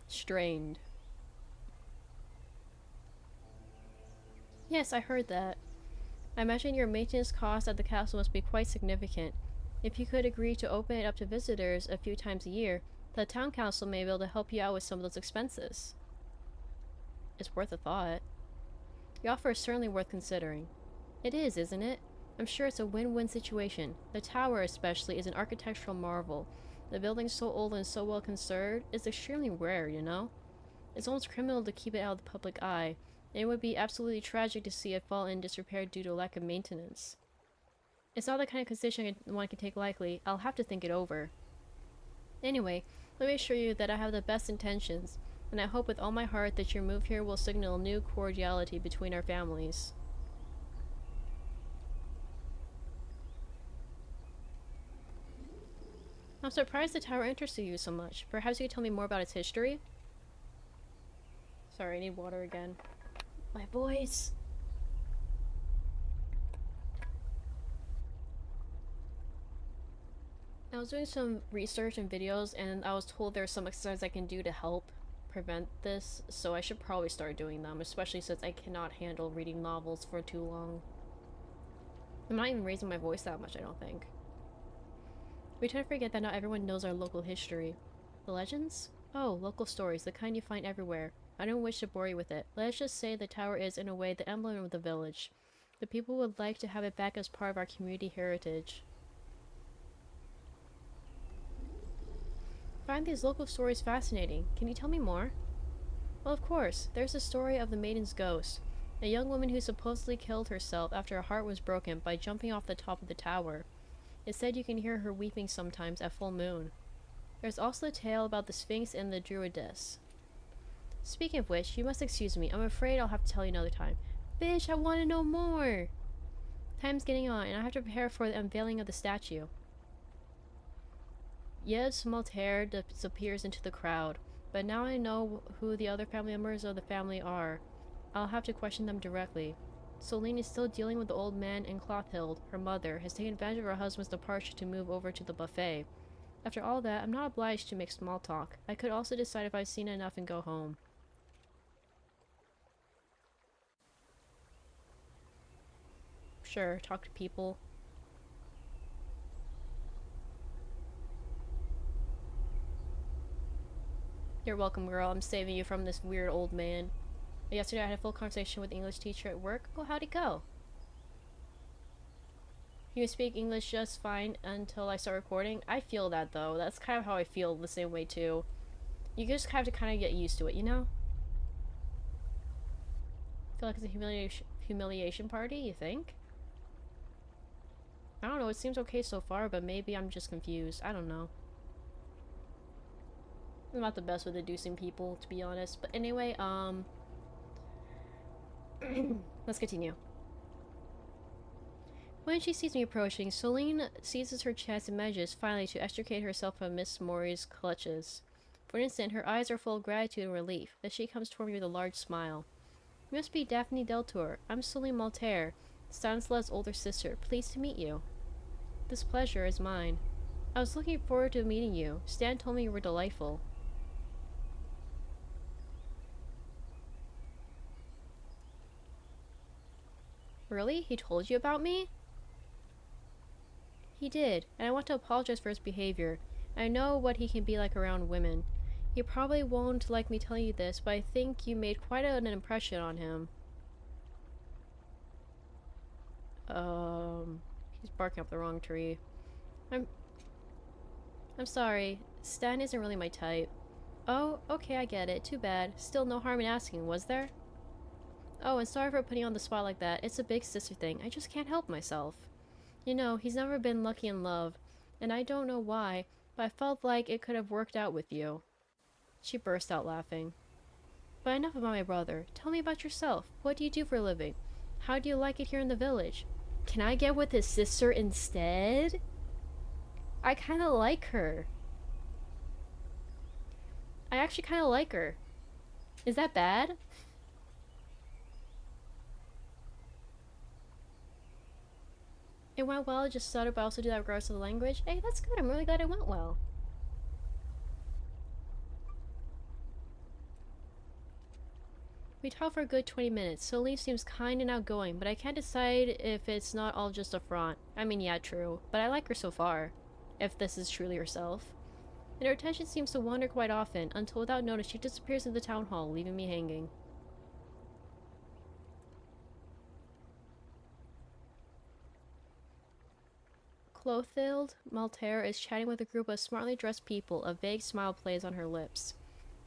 Strained. Yes, I heard that. I imagine your maintenance costs at the castle must be quite significant. If you could agree to open it up to visitors a few times a year, the town council may be able to help you out with some of those expenses. It's worth a thought. The offer is certainly worth considering. It is, isn't it? I'm sure it's a win-win situation. The tower, especially, is an architectural marvel. The building's so old and so well conserved, it's extremely rare, you know? It's almost criminal to keep it out of the public eye. It would be absolutely tragic to see it fall in disrepair due to lack of maintenance. It's not the kind of condition one can take lightly. I'll have to think it over. Anyway, let me assure you that I have the best intentions, and I hope with all my heart that your move here will signal new cordiality between our families. I'm surprised the tower interested you so much. Perhaps you could tell me more about its history? Sorry, I need water again. My voice. I was doing some research and videos, and I was told there's some exercises I can do to help prevent this, so I should probably start doing them, especially since I cannot handle reading novels for too long. I'm not even raising my voice that much, I don't think. We tend to forget that not everyone knows our local history. The legends? Oh, local stories, the kind you find everywhere. I don't wish to bore you with it. Let's just say the tower is, in a way, the emblem of the village. The people would like to have it back as part of our community heritage. I find these local stories fascinating. Can you tell me more? Well, of course. There's the story of the Maiden's Ghost, a young woman who supposedly killed herself after her heart was broken by jumping off the top of the tower. It's said you can hear her weeping sometimes at full moon. There's also a tale about the Sphinx and the Druidess. Speaking of which, you must excuse me. I'm afraid I'll have to tell you another time. Bitch, I want to know more! Time's getting on, and I have to prepare for the unveiling of the statue. Edge VOD disappears into the crowd, but now I know who the other family members of the family are. I'll have to question them directly. Celine is still dealing with the old man, and Clothild, her mother, has taken advantage of her husband's departure to move over to the buffet. After all that, I'm not obliged to make small talk. I could also decide if I've seen enough and go home. Sure, talk to people. You're welcome, girl. I'm saving you from this weird old man. Yesterday I had a full conversation with the English teacher at work. Oh, how'd it go? You speak English just fine until I start recording. I feel that, though. That's kind of how I feel the same way, too. You just have to kind of get used to it, you know? I feel like it's a humiliation party, you think? I don't know. It seems okay so far, but maybe I'm just confused. I don't know. I'm not the best with deducing people, to be honest. But anyway, let's continue. When she sees me approaching, Celine seizes her chance and manages finally to extricate herself from Miss Mori's clutches. For an instant, her eyes are full of gratitude and relief, as she comes toward me with a large smile. You must be Daphne Deltour. I'm Celine Maltaire, Stanisla's older sister. Pleased to meet you. This pleasure is mine. I was looking forward to meeting you. Stan told me you were delightful. Really? He told you about me? He did, and I want to apologize for his behavior. I know what he can be like around women. He probably won't like me telling you this, but I think you made quite an impression on him. He's barking up the wrong tree. I'm I'm sorry. Stan isn't really my type. Oh, okay, I get it. Too bad. Still no harm in asking, was there? Oh, and sorry for putting you on the spot like that. It's a big sister thing. I just can't help myself. You know, he's never been lucky in love, and I don't know why, but I felt like it could have worked out with you. She burst out laughing. But enough about my brother. Tell me about yourself. What do you do for a living? How do you like it here in the village? Can I get with his sister instead? I kinda like her. I actually kinda like her. Is that bad? It went well, just started, but I also do that regardless of the language. Hey, that's good. I'm really glad it went well. We talked for a good 20 minutes. Celine seems kind and outgoing, but I can't decide if it's not all just a front. I mean, yeah, true, but I like her so far. If this is truly herself. And her attention seems to wander quite often, until without notice she disappears in the town hall, leaving me hanging. Clothild Maltaire is chatting with a group of smartly dressed people. A vague smile plays on her lips.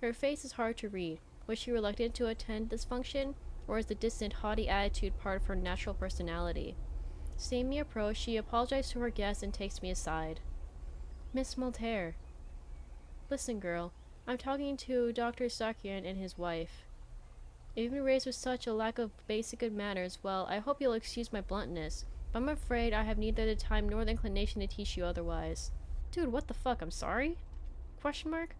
Her face is hard to read. Was she reluctant to attend this function, or is the distant, haughty attitude part of her natural personality? Seeing me approach, she apologizes to her guest and takes me aside. Miss Maltaire. Listen, girl. I'm talking to Dr. Sakian and his wife. Even raised with such a lack of basic good manners, well, I hope you'll excuse my bluntness, but I'm afraid I have neither the time nor the inclination to teach you otherwise. Dude, what the fuck? I'm sorry? Question mark?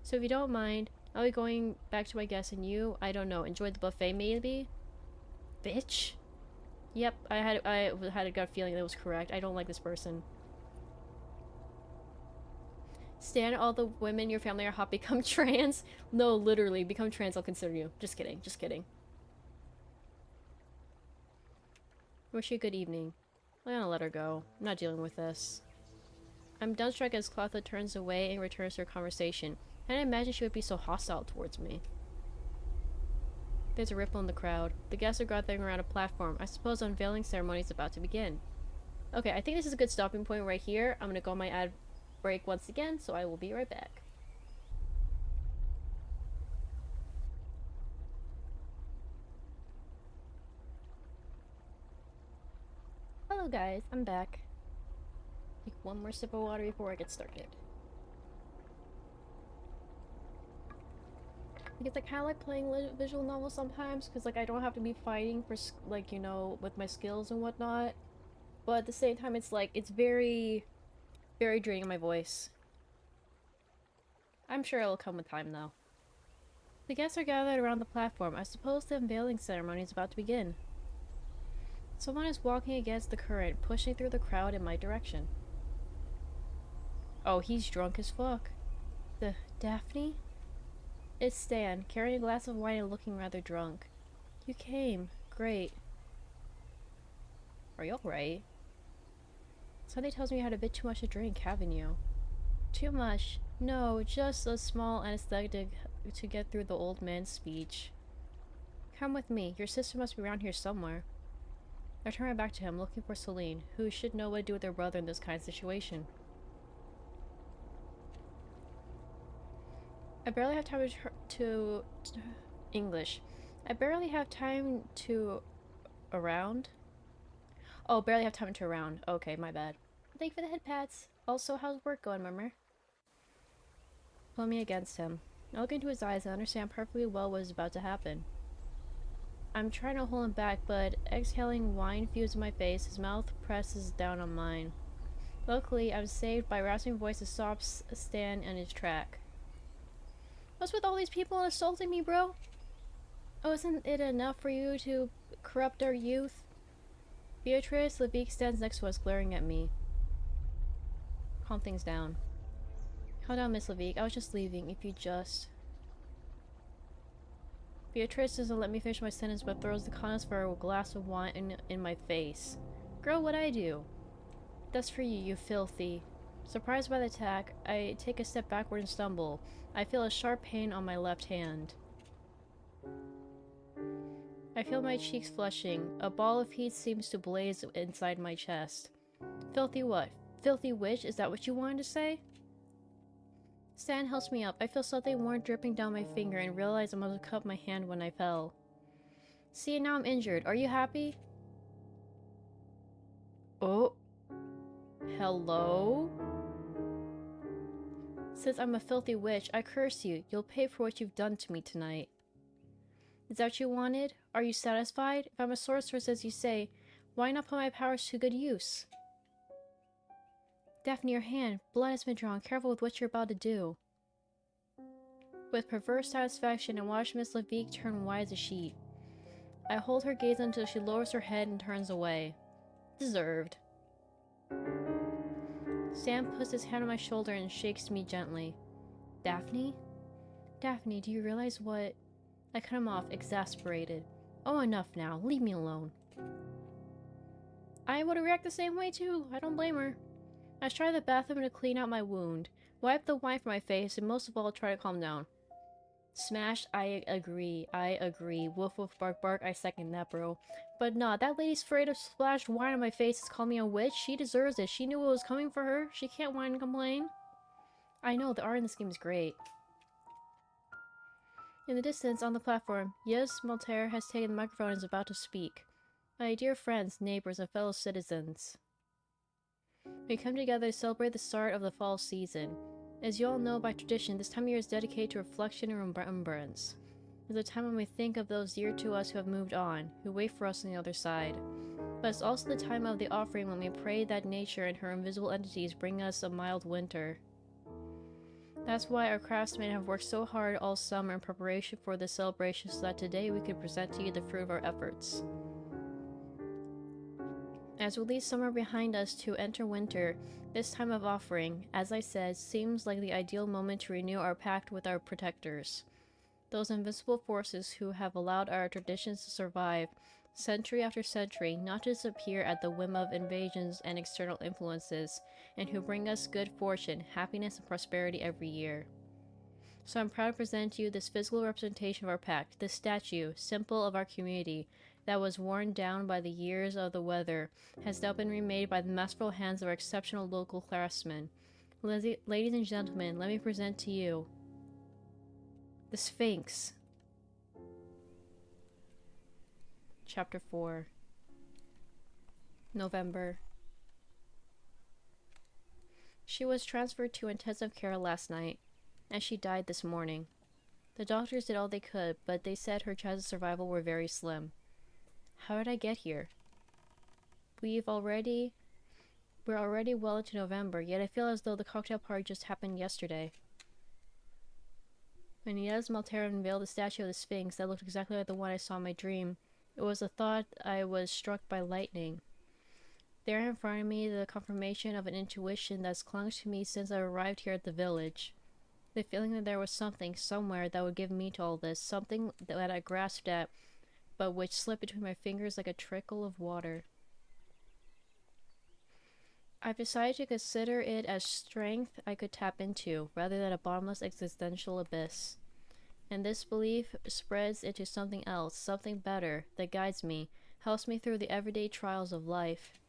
So if you don't mind, I'll be going back to my guest and you, I don't know, enjoy the buffet maybe? Bitch? Yep, I had a gut feeling that was correct. I don't like this person. Stan, all the women in your family are hot, become trans? No, literally, become trans, I'll consider you. Just kidding, just kidding. Wish you a good evening. I'm gonna let her go. I'm not dealing with this. I'm dumbstruck as Clotha turns away and returns to her conversation. I didn't imagine she would be so hostile towards me. There's a ripple in the crowd. The guests are gathering around a platform. I suppose the unveiling ceremony is about to begin. Okay, I think this is a good stopping point right here. I'm gonna go on my ad break once again, so I will be right back. Hello guys, I'm back. Take one more sip of water before I get started. Because I kind of like playing visual novels sometimes, because like I don't have to be fighting for like, you know, with my skills and whatnot. But at the same time, it's like, it's very, very draining on my voice. I'm sure it'll come with time though. The guests are gathered around the platform. I suppose the unveiling ceremony is about to begin. Someone is walking against the current, pushing through the crowd in my direction. Oh, he's drunk as fuck. The Daphne? It's Stan, carrying a glass of wine and looking rather drunk. You came. Great. Are you alright? Something tells me you had a bit too much to drink, haven't you? Too much? No, just a small anesthetic to get through the old man's speech. Come with me. Your sister must be around here somewhere. I turn my back to him, looking for Celine, who should know what to do with her brother in this kind of situation. I barely have time to English. I barely have time to around. Oh, barely have time to around. Okay, my bad. Thank you for the head pats. Also, how's work going, Murmur? Pull me against him. I look into his eyes and understand perfectly well what is about to happen. I'm trying to hold him back, but exhaling wine fumes in my face, his mouth presses down on mine. Luckily, I'm saved by a rasping voice that stops Stan in his track. What's with all these people assaulting me, bro? Oh, isn't it enough for you to corrupt our youth? Beatrice Levique stands next to us, glaring at me. Calm things down. Calm down, Miss Levique. I was just leaving, if you just... Beatrice doesn't let me finish my sentence, but throws the contents for a glass of wine in my face. Girl, what'd I do? That's for you, you filthy. Surprised by the attack, I take a step backward and stumble. I feel a sharp pain on my left hand. I feel my cheeks flushing. A ball of heat seems to blaze inside my chest. Filthy what? Filthy witch? Is that what you wanted to say? Stan helps me up. I feel something warm dripping down my finger and realize I must have cut my hand when I fell. See, now I'm injured. Are you happy? Oh. Hello? Since I'm a filthy witch, I curse you. You'll pay for what you've done to me tonight. Is that what you wanted? Are you satisfied? If I'm a sorceress as you say, why not put my powers to good use? Daphne, your hand. Blood has been drawn. Careful with what you're about to do. With perverse satisfaction, I watch Miss Levique turn white as a sheet. I hold her gaze until she lowers her head and turns away. Deserved. Sam puts his hand on my shoulder and shakes me gently. Daphne? Daphne, do you realize what... I cut him off, exasperated. Oh, enough now. Leave me alone. I would react the same way too. I don't blame her. I try the bathroom to clean out my wound, wipe the wine from my face, and most of all, try to calm down. Smash, I agree. Woof woof bark bark, I second that, bro. But nah, that lady's afraid of splashed wine on my face to call me a witch. She deserves it. She knew what was coming for her. She can't whine and complain. I know, the art in this game is great. In the distance, on the platform, Yes Maltaire has taken the microphone and is about to speak. My dear friends, neighbors, and fellow citizens. We come together to celebrate the start of the fall season. As you all know by tradition, this time of year is dedicated to reflection and remembrance. It's a time when we think of those dear to us who have moved on, who wait for us on the other side. But it's also the time of the offering when we pray that nature and her invisible entities bring us a mild winter. That's why our craftsmen have worked so hard all summer in preparation for this celebration so that today we could present to you the fruit of our efforts. As we leave summer behind us to enter winter, this time of offering, as I said, seems like the ideal moment to renew our pact with our protectors. Those invincible forces who have allowed our traditions to survive, century after century, not to disappear at the whim of invasions and external influences, and who bring us good fortune, happiness, and prosperity every year. So I'm proud to present to you this physical representation of our pact, this statue, symbol of our community, that was worn down by the years of the weather, has now been remade by the masterful hands of our exceptional local craftsmen. Ladies and gentlemen, let me present to you the Sphinx. Chapter 4. November. She was transferred to intensive care last night, and she died this morning. The doctors did all they could, but they said her chances of survival were very slim. How did I get here? We're already well into November, yet I feel as though the cocktail party just happened yesterday. When Yes Maltaire unveiled the statue of the Sphinx that looked exactly like the one I saw in my dream, it was a thought I was struck by lightning. There in front of me, the confirmation of an intuition that's clung to me since I arrived here at the village. The feeling that there was something, somewhere, that would give meat to all this, something that I grasped at, but which slipped between my fingers like a trickle of water. I've decided to consider it as strength I could tap into, rather than a bottomless existential abyss. And this belief spreads into something else, something better, that guides me, helps me through the everyday trials of life.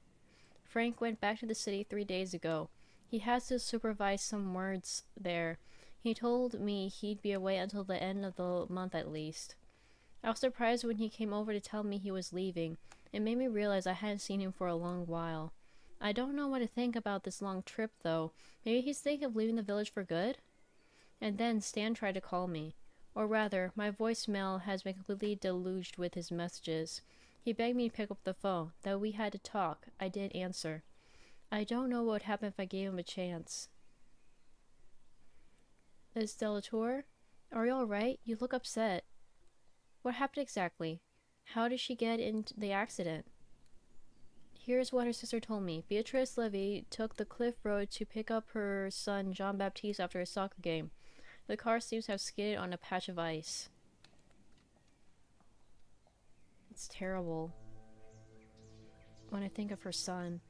Frank went back to the city 3 days ago. He has to supervise some words there. He told me he'd be away until the end of the month at least. I was surprised when he came over to tell me he was leaving. It made me realize I hadn't seen him for a long while. I don't know what to think about this long trip, though. Maybe he's thinking of leaving the village for good? And then Stan tried to call me. Or rather, my voicemail has been completely deluged with his messages. He begged me to pick up the phone, that we had to talk. I did answer. I don't know what would happen if I gave him a chance. Is Delatour? Are you alright? You look upset. What happened exactly? How did she get into the accident? Here's what her sister told me. Beatrice Levy took the cliff road to pick up her son Jean-Baptiste after a soccer game. The car seems to have skidded on a patch of ice. It's terrible. When I think of her son.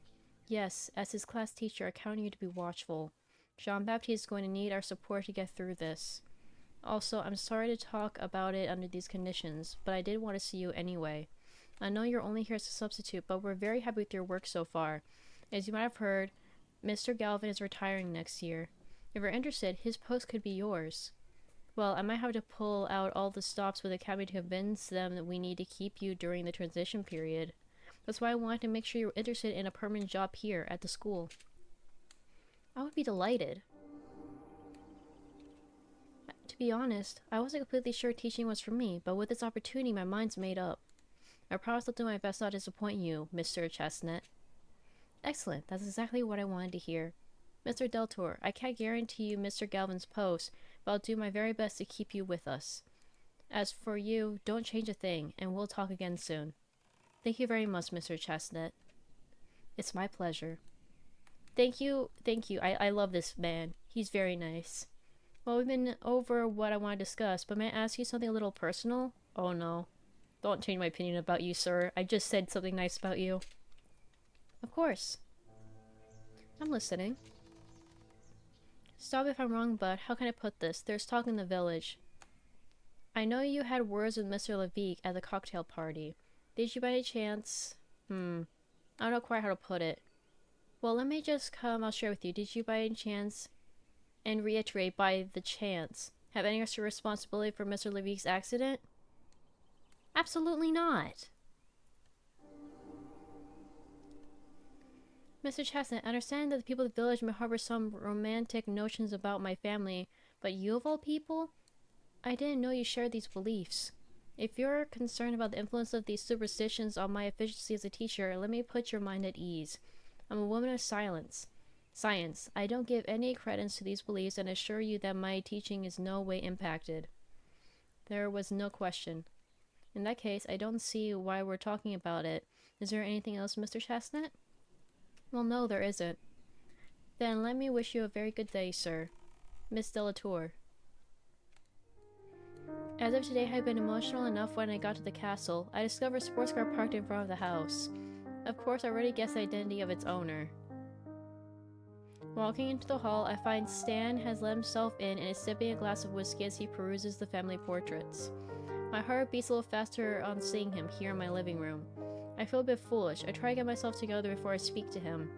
Yes, as his class teacher, I count on you to be watchful. Jean-Baptiste is going to need our support to get through this. Also, I'm sorry to talk about it under these conditions, but I did want to see you anyway. I know you're only here as a substitute, but we're very happy with your work so far. As you might have heard, Mr. Galvin is retiring next year. If you're interested, his post could be yours. Well, I might have to pull out all the stops with the Academy to convince them that we need to keep you during the transition period. That's why I wanted to make sure you're interested in a permanent job here at the school. I would be delighted. To be honest, I wasn't completely sure teaching was for me, but with this opportunity, my mind's made up. I promise I'll do my best not to disappoint you, Mr. Chestnut. Excellent, that's exactly what I wanted to hear. Mr. Deltor, I can't guarantee you Mr. Galvin's post, but I'll do my very best to keep you with us. As for you, don't change a thing, and we'll talk again soon. Thank you very much, Mr. Chestnut. It's my pleasure. Thank you. I love this man. He's very nice. Well, we've been over what I want to discuss, but may I ask you something a little personal? Oh no. Don't change my opinion about you, sir. I just said something nice about you. Of course. I'm listening. Stop if I'm wrong, but how can I put this? There's talk in the village. I know you had words with Mr. Levique at the cocktail party. Did you by any chance... I don't know quite how to put it. Well, let me just come, I'll share with you. Did you by any chance, and reiterate by the chance, have any extra responsibility for Mr. Levique's accident? Absolutely not. Mr. Chestnut, I understand that the people of the village may harbor some romantic notions about my family, but you of all people? I didn't know you shared these beliefs. If you're concerned about the influence of these superstitions on my efficiency as a teacher, let me put your mind at ease. I'm a woman of science. I don't give any credence to these beliefs and assure you that my teaching is no way impacted. There was no question. In that case, I don't see why we're talking about it. Is there anything else, Mr. Chestnut? Well, no, there isn't. Then let me wish you a very good day, sir. Miss Delatour. As of today, I had been emotional enough when I got to the castle. I discovered a sports car parked in front of the house. Of course, I already guessed the identity of its owner. Walking into the hall, I find Stan has let himself in and is sipping a glass of whiskey as he peruses the family portraits. My heart beats a little faster on seeing him here in my living room. I feel a bit foolish. I try to get myself together before I speak to him.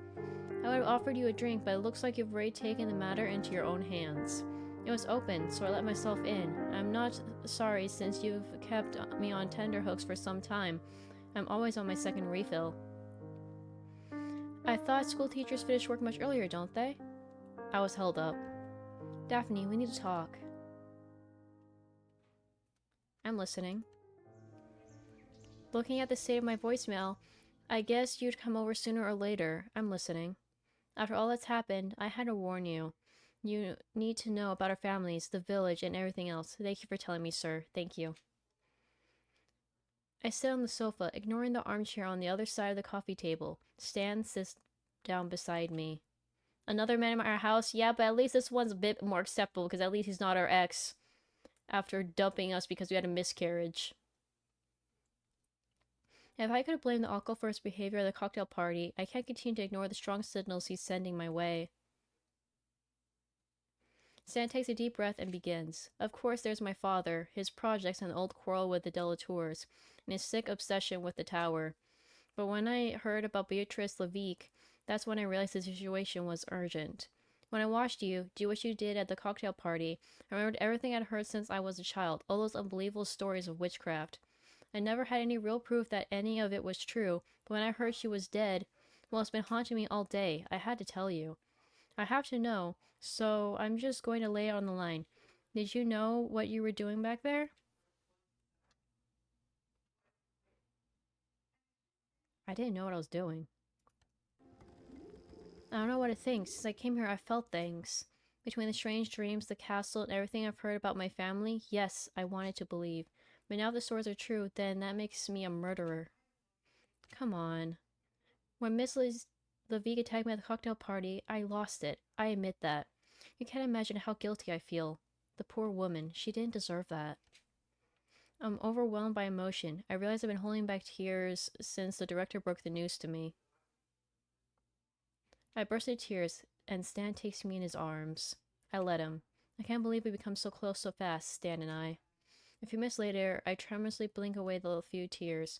I would have offered you a drink, but it looks like you've already taken the matter into your own hands. It was open, so I let myself in. I'm not sorry since you've kept me on tenterhooks for some time. I'm always on my second refill. I thought school teachers finish work much earlier, don't they? I was held up. Daphne, we need to talk. I'm listening. Looking at the state of my voicemail, I guess you'd come over sooner or later. I'm listening. After all that's happened, I had to warn you. You need to know about our families, the village, and everything else. Thank you for telling me, sir. Thank you. I sit on the sofa, ignoring the armchair on the other side of the coffee table. Stan sits down beside me. Another man in our house? Yeah, but at least this one's a bit more acceptable, because at least he's not our ex. After dumping us because we had a miscarriage. If I could blame the uncle for his behavior at the cocktail party, I can't continue to ignore the strong signals he's sending my way. Stan takes a deep breath and begins. Of course, there's my father, his projects, and the old quarrel with the Delatours, and his sick obsession with the tower. But when I heard about Beatrice Levique, that's when I realized the situation was urgent. When I watched you do what you did at the cocktail party, I remembered everything I'd heard since I was a child, all those unbelievable stories of witchcraft. I never had any real proof that any of it was true, but when I heard she was dead, well, it's been haunting me all day. I had to tell you. I have to know, so I'm just going to lay it on the line. Did you know what you were doing back there? I didn't know what I was doing. I don't know what to think. Since I came here, I've felt things. Between the strange dreams, the castle, and everything I've heard about my family, yes, I wanted to believe. But now if the stories are true, then that makes me a murderer. Come on. When Miss Levique attacked me at the cocktail party, I lost it. I admit that. You can't imagine how guilty I feel. The poor woman, she didn't deserve that. I'm overwhelmed by emotion. I realize I've been holding back tears since the director broke the news to me. I burst into tears, and Stan takes me in his arms. I let him. I can't believe we become so close so fast, Stan and I. A few minutes later, I tremulously blink away the few tears.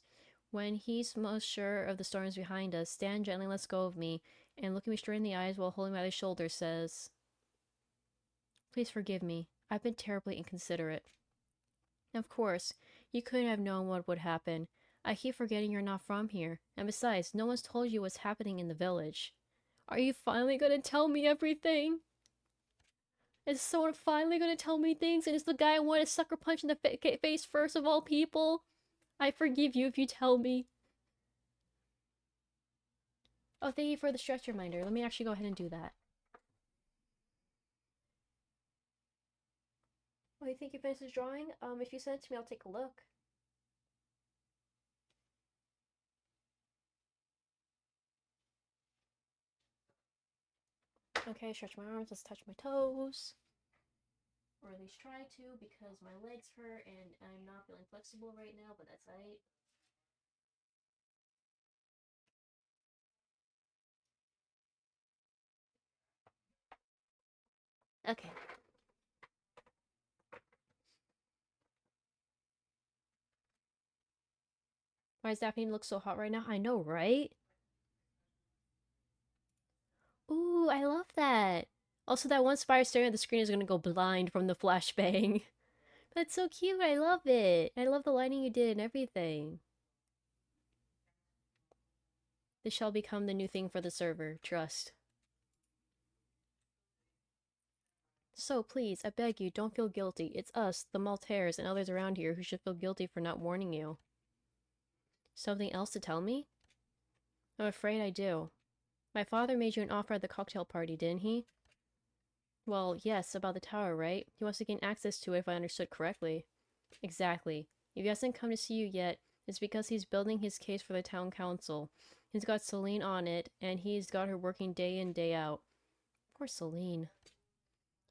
When he's most sure of the storms behind us, Stan gently lets go of me and, looking me straight in the eyes while holding my other shoulder, says, "Please forgive me. I've been terribly inconsiderate." Of course, you couldn't have known what would happen. I keep forgetting you're not from here, and besides, no one's told you what's happening in the village. Are you finally gonna tell me everything? Is someone finally gonna tell me things? And it's the guy I wanted to sucker punch in the face first of all people? I forgive you if you tell me. Oh, thank you for the stretch reminder. Let me actually go ahead and do that. Oh, you think you finished this drawing? If you send it to me, I'll take a look. Okay, stretch my arms, let's touch my toes. Or at least try to, because my legs hurt and I'm not feeling flexible right now, but that's alright. Okay. Why does Daphne look so hot right now? I know, right? Ooh, I love that. Also, that one spire staring at the screen is gonna go blind from the flashbang. That's so cute. I love it. I love the lighting you did and everything. This shall become the new thing for the server. Trust. So please, I beg you, don't feel guilty. It's us, the Maltaires, and others around here who should feel guilty for not warning you. Something else to tell me? I'm afraid I do. My father made you an offer at the cocktail party, didn't he? Well, yes, about the tower, right? He wants to gain access to it if I understood correctly. Exactly. If he hasn't come to see you yet, it's because he's building his case for the town council. He's got Celine on it, and he's got her working day in, day out. Poor Celine.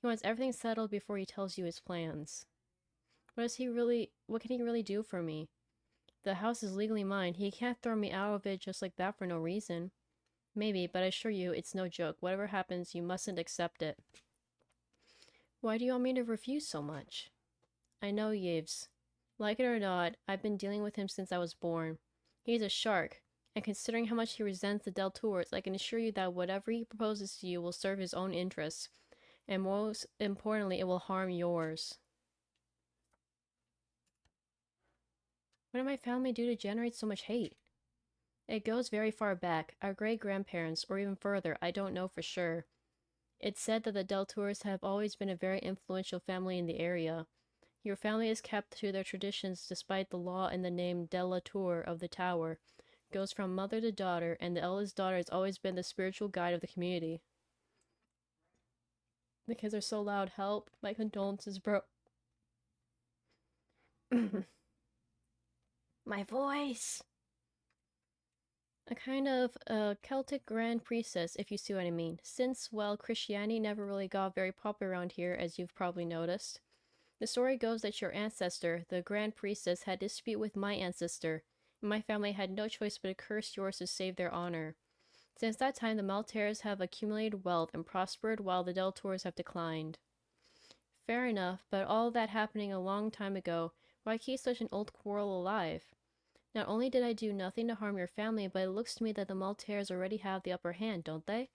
He wants everything settled before he tells you his plans. What can he really do for me? The house is legally mine. He can't throw me out of it just like that for no reason. Maybe, but I assure you, it's no joke. Whatever happens, you mustn't accept it. Why do you want me to refuse so much? I know, Yves. Like it or not, I've been dealing with him since I was born. He's a shark, and considering how much he resents the Deltours, I can assure you that whatever he proposes to you will serve his own interests, and most importantly, it will harm yours. What did my family do to generate so much hate? It goes very far back, our great-grandparents, or even further, I don't know for sure. It's said that the Deltours have always been a very influential family in the area. Your family has kept to their traditions despite the law, and the name de la Tour of the tower goes from mother to daughter, and the eldest daughter has always been the spiritual guide of the community. The kids are so loud. Help. My condolences, bro. My voice. A kind of Celtic grand priestess, if you see what I mean. Since, well, Christianity never really got very popular around here, as you've probably noticed. The story goes that your ancestor, the grand priestess, had a dispute with my ancestor, and my family had no choice but to curse yours to save their honor. Since that time, the Maltaires have accumulated wealth and prospered while the Deltours have declined. Fair enough, but all that happening a long time ago, why keep such an old quarrel alive? Not only did I do nothing to harm your family, but it looks to me that the Maltaires already have the upper hand, don't they?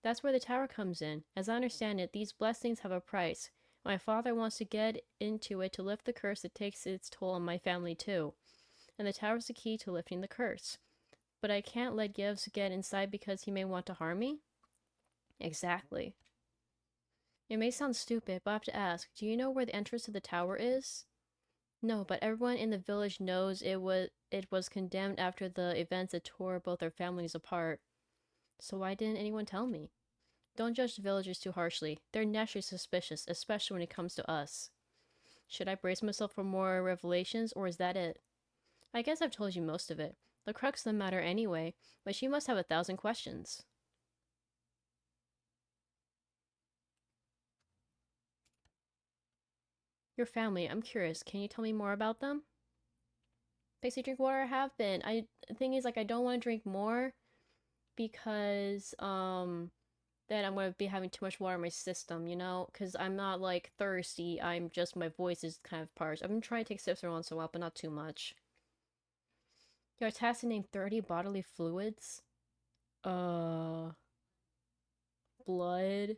That's where the tower comes in. As I understand it, these blessings have a price. My father wants to get into it to lift the curse that takes its toll on my family too. And the tower's the key to lifting the curse. But I can't let Yves get inside because he may want to harm me? Exactly. It may sound stupid, but I have to ask, do you know where the entrance to the tower is? No, but everyone in the village knows it was condemned after the events that tore both our families apart. So why didn't anyone tell me? Don't judge the villagers too harshly. They're naturally suspicious, especially when it comes to us. Should I brace myself for more revelations, or is that it? I guess I've told you most of it. The crux of the matter anyway, but she must have 1,000 questions. Your family, I'm curious. Can you tell me more about them? Basically, drink water. I have been. The thing is, like, I don't want to drink more because, then I'm gonna be having too much water in my system, you know? Because I'm not like thirsty, I'm just, my voice is kind of parched. I'm trying to take sips every once in a while, but not too much. You're tasked to name 30 bodily fluids? Uh, blood,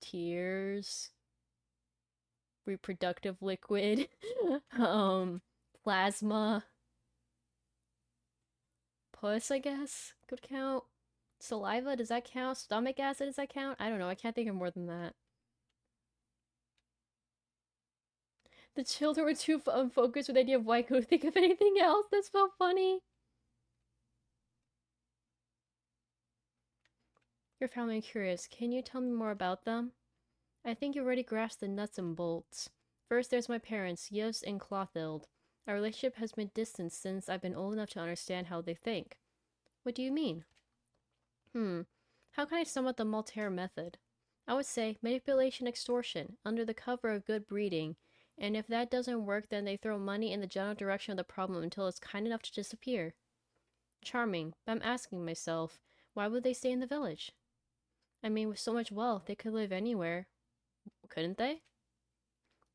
tears, reproductive liquid, um, plasma, puss, I guess, could count. Saliva, does that count? Stomach acid, does that count? I don't know, I can't think of more than that. The children were too unfocused with the idea of why I could think of anything else. That's so funny. Your family, I'm curious. Can you tell me more about them? I think you already grasped the nuts and bolts. First, there's my parents, Yves and Clothild. Our relationship has been distant since I've been old enough to understand how they think. What do you mean? How can I sum up the Maltaire method? I would say manipulation, extortion, under the cover of good breeding, and if that doesn't work, then they throw money in the general direction of the problem until it's kind enough to disappear. Charming, but I'm asking myself, why would they stay in the village? I mean, with so much wealth, they could live anywhere, couldn't they?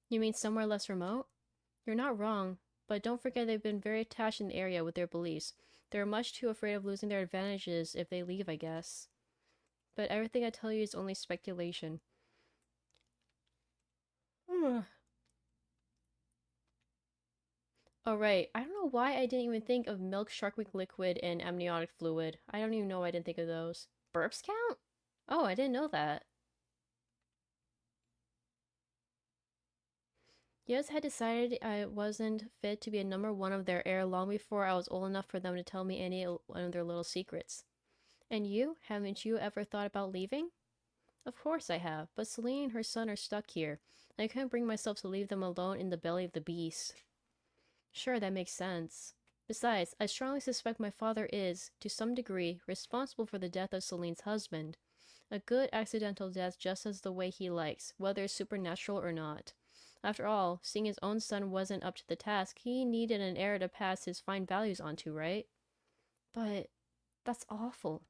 You mean somewhere less remote? You're not wrong, but don't forget they've been very attached in the area with their beliefs. They're much too afraid of losing their advantages if they leave, I guess. But everything I tell you is only speculation. Oh, right. I don't know why I didn't even think of milk, shark week liquid, and amniotic fluid. I don't even know why I didn't think of those. Burps count? Oh, I didn't know that. Yes had decided I wasn't fit to be a number one of their heir long before I was old enough for them to tell me any one of their little secrets. And you? Haven't you ever thought about leaving? Of course I have, but Celine and her son are stuck here. I couldn't bring myself to leave them alone in the belly of the beast. Sure, that makes sense. Besides, I strongly suspect my father is, to some degree, responsible for the death of Celine's husband. A good accidental death just as the way he likes, whether it's supernatural or not. After all, seeing his own son wasn't up to the task, he needed an heir to pass his fine values onto, right? But that's awful.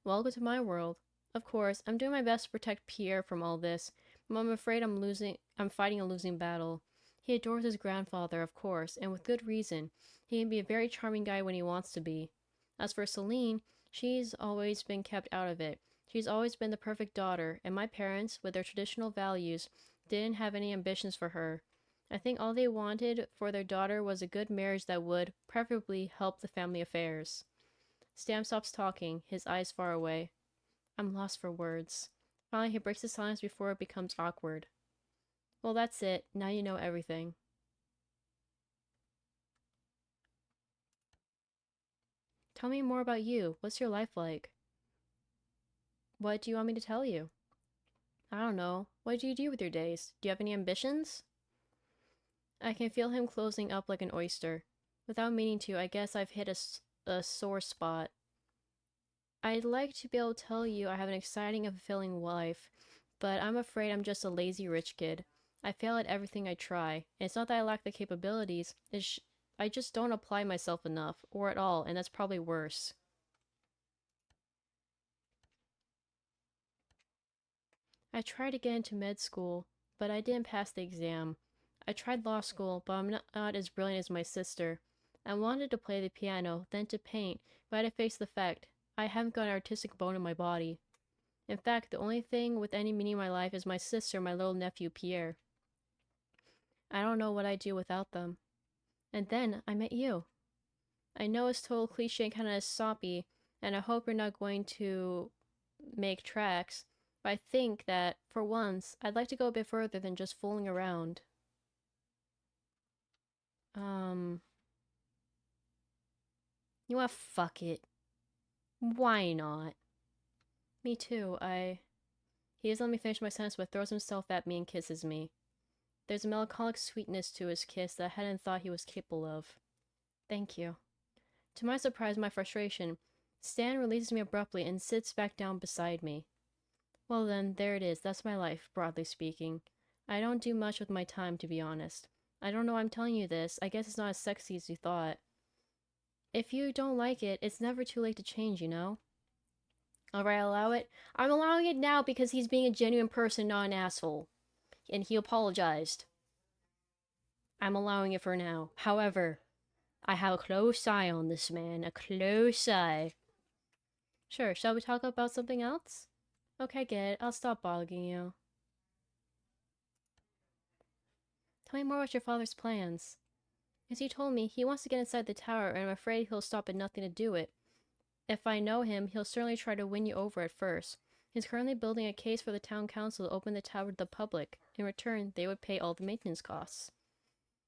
Welcome to my world. Of course, I'm doing my best to protect Pierre from all this, but I'm afraid I'm fighting a losing battle. He adores his grandfather, of course, and with good reason. He can be a very charming guy when he wants to be. As for Celine, she's always been kept out of it. She's always been the perfect daughter, and my parents, with their traditional values, didn't have any ambitions for her. I think all they wanted for their daughter was a good marriage that would, preferably, help the family affairs. Stam stops talking, his eyes far away. I'm lost for words. Finally, he breaks the silence before it becomes awkward. Well, that's it. Now you know everything. Tell me more about you. What's your life like? What do you want me to tell you? I don't know. What do you do with your days? Do you have any ambitions? I can feel him closing up like an oyster. Without meaning to, I guess I've hit a sore spot. I'd like to be able to tell you I have an exciting and fulfilling life, but I'm afraid I'm just a lazy rich kid. I fail at everything I try, and it's not that I lack the capabilities, I just don't apply myself enough, or at all, and that's probably worse. I tried to get into med school, but I didn't pass the exam. I tried law school, but I'm not as brilliant as my sister. I wanted to play the piano, then to paint, but I had to face the fact I haven't got an artistic bone in my body. In fact, the only thing with any meaning in my life is my sister and my little nephew Pierre. I don't know what I'd do without them. And then I met you. I know it's total cliche and kind of soppy, and I hope you're not going to make tracks, but I think that, for once, I'd like to go a bit further than just fooling around. Um, you know what? Fuck it. Why not? Me too. He doesn't let me finish my sentence, but throws himself at me and kisses me. There's a melancholic sweetness to his kiss that I hadn't thought he was capable of. Thank you. To my surprise and my frustration, Stan releases me abruptly and sits back down beside me. Well then, there it is. That's my life, broadly speaking. I don't do much with my time, to be honest. I don't know why I'm telling you this. I guess it's not as sexy as you thought. If you don't like it, it's never too late to change, you know? Alright, I'll allow it. I'm allowing it now because he's being a genuine person, not an asshole. And he apologized. I'm allowing it for now. However, I have a close eye on this man. A close eye. Sure, shall we talk about something else? Okay, good. I'll stop bothering you. Tell me more about your father's plans. As you told me, he wants to get inside the tower, and I'm afraid he'll stop at nothing to do it. If I know him, he'll certainly try to win you over at first. He's currently building a case for the town council to open the tower to the public. In return, they would pay all the maintenance costs.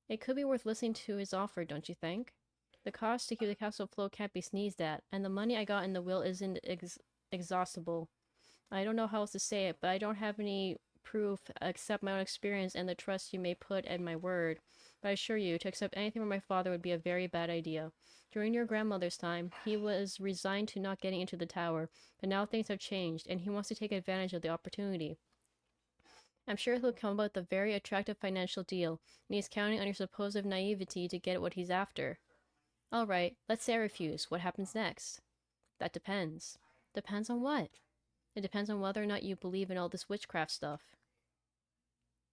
It could be worth listening to his offer, don't you think? The cost to keep the castle afloat can't be sneezed at, and the money I got in the will isn't exhaustible. I don't know how else to say it, but I don't have any proof except my own experience and the trust you may put in my word. But I assure you, to accept anything from my father would be a very bad idea. During your grandmother's time, he was resigned to not getting into the tower, but now things have changed, and he wants to take advantage of the opportunity. I'm sure he'll come up with a very attractive financial deal, and he's counting on your supposed naivety to get what he's after. Alright, let's say I refuse. What happens next? That depends. Depends on what? It depends on whether or not you believe in all this witchcraft stuff.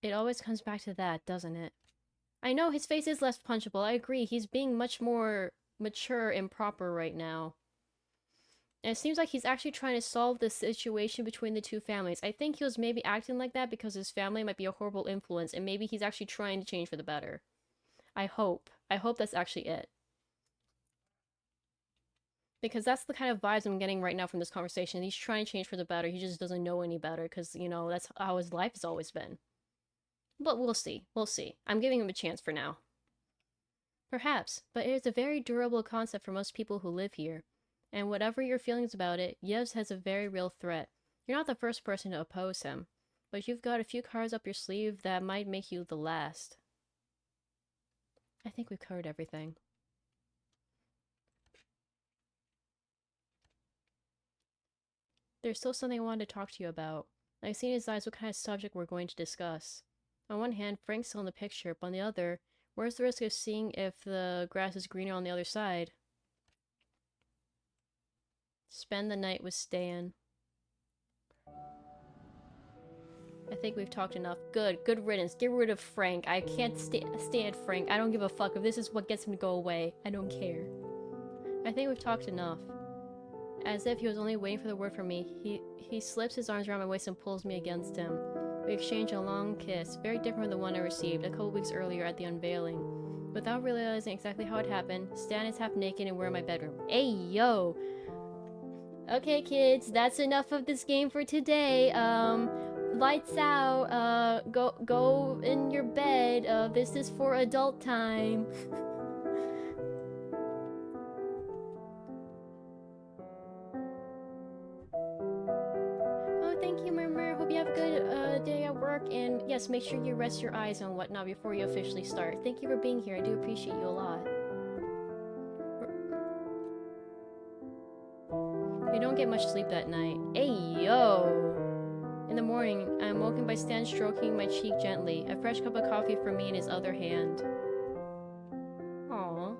It always comes back to that, doesn't it? I know his face is less punchable, I agree. He's being much more mature and proper right now. And it seems like he's actually trying to solve the situation between the two families. I think he was maybe acting like that because his family might be a horrible influence, and maybe he's actually trying to change for the better. I hope. I hope that's actually it. Because that's the kind of vibes I'm getting right now from this conversation. He's trying to change for the better. He just doesn't know any better because, you know, that's how his life has always been. But we'll see. We'll see. I'm giving him a chance for now. Perhaps, but it is a very durable concept for most people who live here. And whatever your feelings about it, Yevs has a very real threat. You're not the first person to oppose him, but you've got a few cards up your sleeve that might make you the last. I think we've covered everything. There's still something I wanted to talk to you about. I've seen his eyes what kind of subject we're going to discuss. On one hand, Frank's still in the picture, but on the other, where's the risk of seeing if the grass is greener on the other side? Spend the night with Stan. I think we've talked enough. Good. Good riddance. Get rid of Frank. I can't stand Frank. I don't give a fuck if this is what gets him to go away. I don't care. I think we've talked enough. As if he was only waiting for the word from me, he slips his arms around my waist and pulls me against him. We exchange a long kiss, very different from the one I received a couple weeks earlier at the unveiling. Without realizing exactly how it happened, Stan is half naked and we're in my bedroom. Hey, yo! Okay, kids, that's enough of this game for today. Lights out. Go in your bed. This is for adult time. Oh, thank you, Murmur. Hope you have a good day at work. And yes, make sure you rest your eyes and whatnot before you officially start. Thank you for being here. I do appreciate you a lot. We don't get much sleep that night. Hey, yo! In the morning, I am woken by Stan stroking my cheek gently, a fresh cup of coffee for me in his other hand. Aww.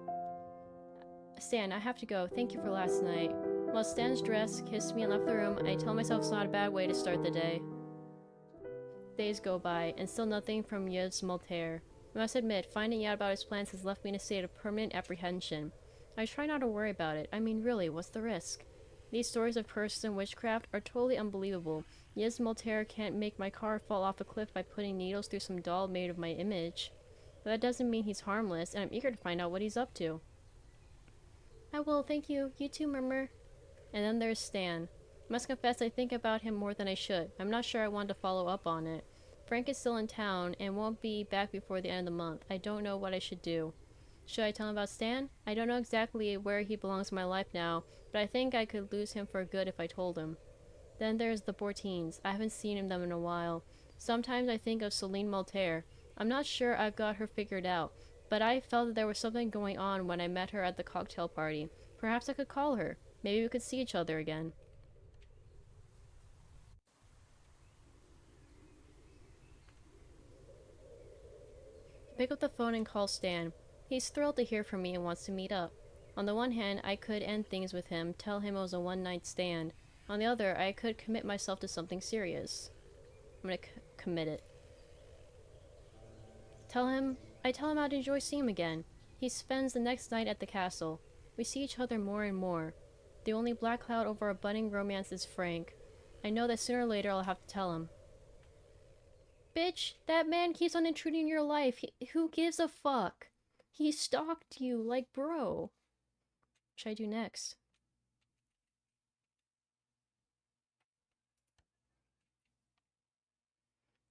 Stan, I have to go. Thank you for last night. While Stan's dressed, kissed me, and left the room, I tell myself it's not a bad way to start the day. Days go by, and still nothing from Yves Moltaire. I must admit, finding out about his plans has left me in a state of permanent apprehension. I try not to worry about it. I mean, really, what's the risk? These stories of curses and witchcraft are totally unbelievable. Yves Moltaire can't make my car fall off a cliff by putting needles through some doll made of my image. But that doesn't mean he's harmless, and I'm eager to find out what he's up to. I will, thank you. You too, Murmur. And then there's Stan. I must confess I think about him more than I should. I'm not sure I want to follow up on it. Frank is still in town and won't be back before the end of the month. I don't know what I should do. Should I tell him about Stan? I don't know exactly where he belongs in my life now, but I think I could lose him for good if I told him. Then there's the Bortines. I haven't seen them in a while. Sometimes I think of Celine Moltaire. I'm not sure I've got her figured out, but I felt that there was something going on when I met her at the cocktail party. Perhaps I could call her. Maybe we could see each other again. I pick up the phone and call Stan. He's thrilled to hear from me and wants to meet up. On the one hand, I could end things with him, tell him it was a one-night stand. On the other, I could commit myself to something serious. I'm gonna commit it. I tell him I'd enjoy seeing him again. He spends the next night at the castle. We see each other more and more. The only black cloud over our budding romance is Frank. I know that sooner or later I'll have to tell him. Bitch, that man keeps on intruding in your life. Who gives a fuck? He stalked you, like, bro. What should I do next?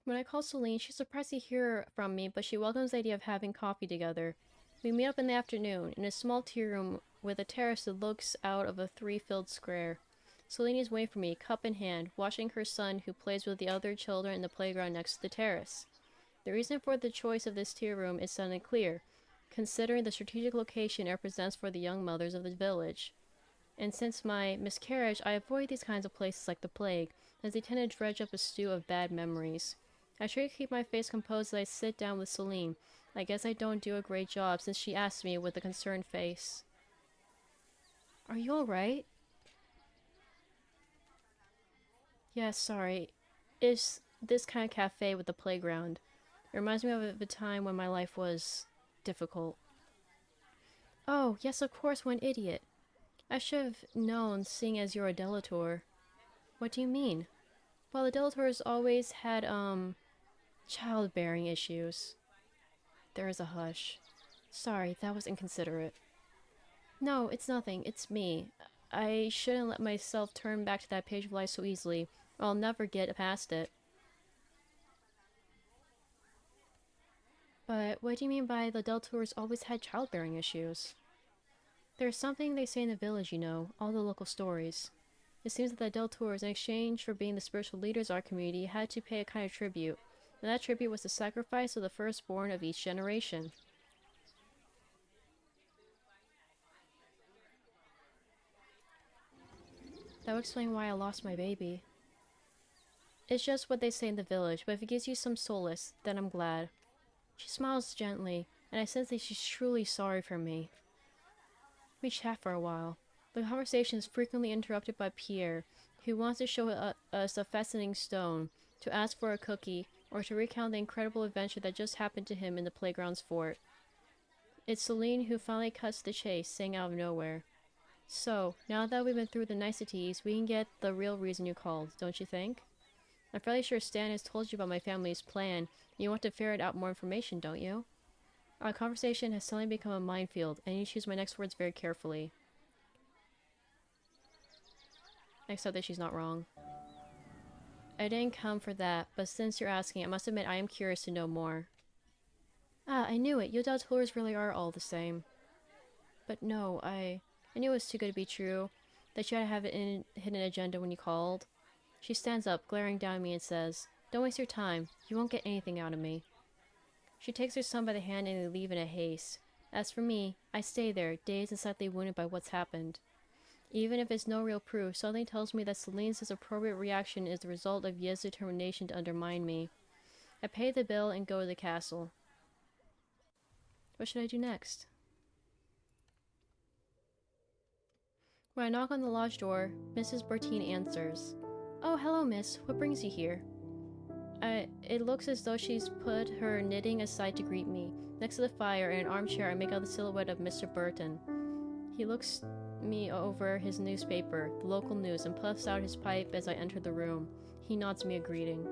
When I call Celine, she's surprised to hear from me, but she welcomes the idea of having coffee together. We meet up in the afternoon, in a small tea room with a terrace that looks out of a 3-filled square. Celine is waiting for me, cup in hand, watching her son who plays with the other children in the playground next to the terrace. The reason for the choice of this tea room is suddenly clear, considering the strategic location it represents for the young mothers of the village. And since my miscarriage, I avoid these kinds of places like the plague, as they tend to dredge up a stew of bad memories. I try to keep my face composed as I sit down with Celine. I guess I don't do a great job since she asks me with a concerned face. Are you alright? Yeah, sorry. It's this kind of cafe with the playground. It reminds me of a time when my life was difficult. Oh, yes, of course, what an idiot. I should have known, seeing as you're a delator. What do you mean? Well, the delators always had, childbearing issues. There is a hush. Sorry, that was inconsiderate. No, it's nothing. It's me. I shouldn't let myself turn back to that page of life so easily, or I'll never get past it. But what do you mean by the delators always had childbearing issues? There's something they say in the village, you know, all the local stories. It seems that the delators, in exchange for being the spiritual leaders of our community, had to pay a kind of tribute. And that tribute was the sacrifice of the firstborn of each generation. That would explain why I lost my baby. It's just what they say in the village, but if it gives you some solace, then I'm glad. She smiles gently, and I sense that she's truly sorry for me. We chat for a while. The conversation is frequently interrupted by Pierre, who wants to show us a fascinating stone, to ask for a cookie, or to recount the incredible adventure that just happened to him in the playground's fort. It's Celine who finally cuts the chase, saying out of nowhere, "So, now that we've been through the niceties, we can get the real reason you called, don't you think? I'm fairly sure Stan has told you about my family's plan, and you want to ferret out more information, don't you?" Our conversation has suddenly become a minefield, and I need to choose my next words very carefully. Except that she's not wrong. I didn't come for that, but since you're asking, I must admit I am curious to know more. Ah, I knew it. You Deltours really are all the same. But no, I knew it was too good to be true, that you had to have an hidden agenda when you called. She stands up, glaring down at me and says, "Don't waste your time. You won't get anything out of me." She takes her son by the hand and they leave in a haste. As for me, I stay there, dazed and slightly wounded by what's happened. Even if it's no real proof, something tells me that Celine's appropriate reaction is the result of Ye's determination to undermine me. I pay the bill and go to the castle. What should I do next? When I knock on the lodge door, Mrs. Bertine answers. "Oh, hello, miss. What brings you here?" It looks as though she's put her knitting aside to greet me. Next to the fire, in an armchair, I make out the silhouette of Mr. Burton. He looks me over his newspaper, the local news, and puffs out his pipe as I enter the room. He nods me a greeting.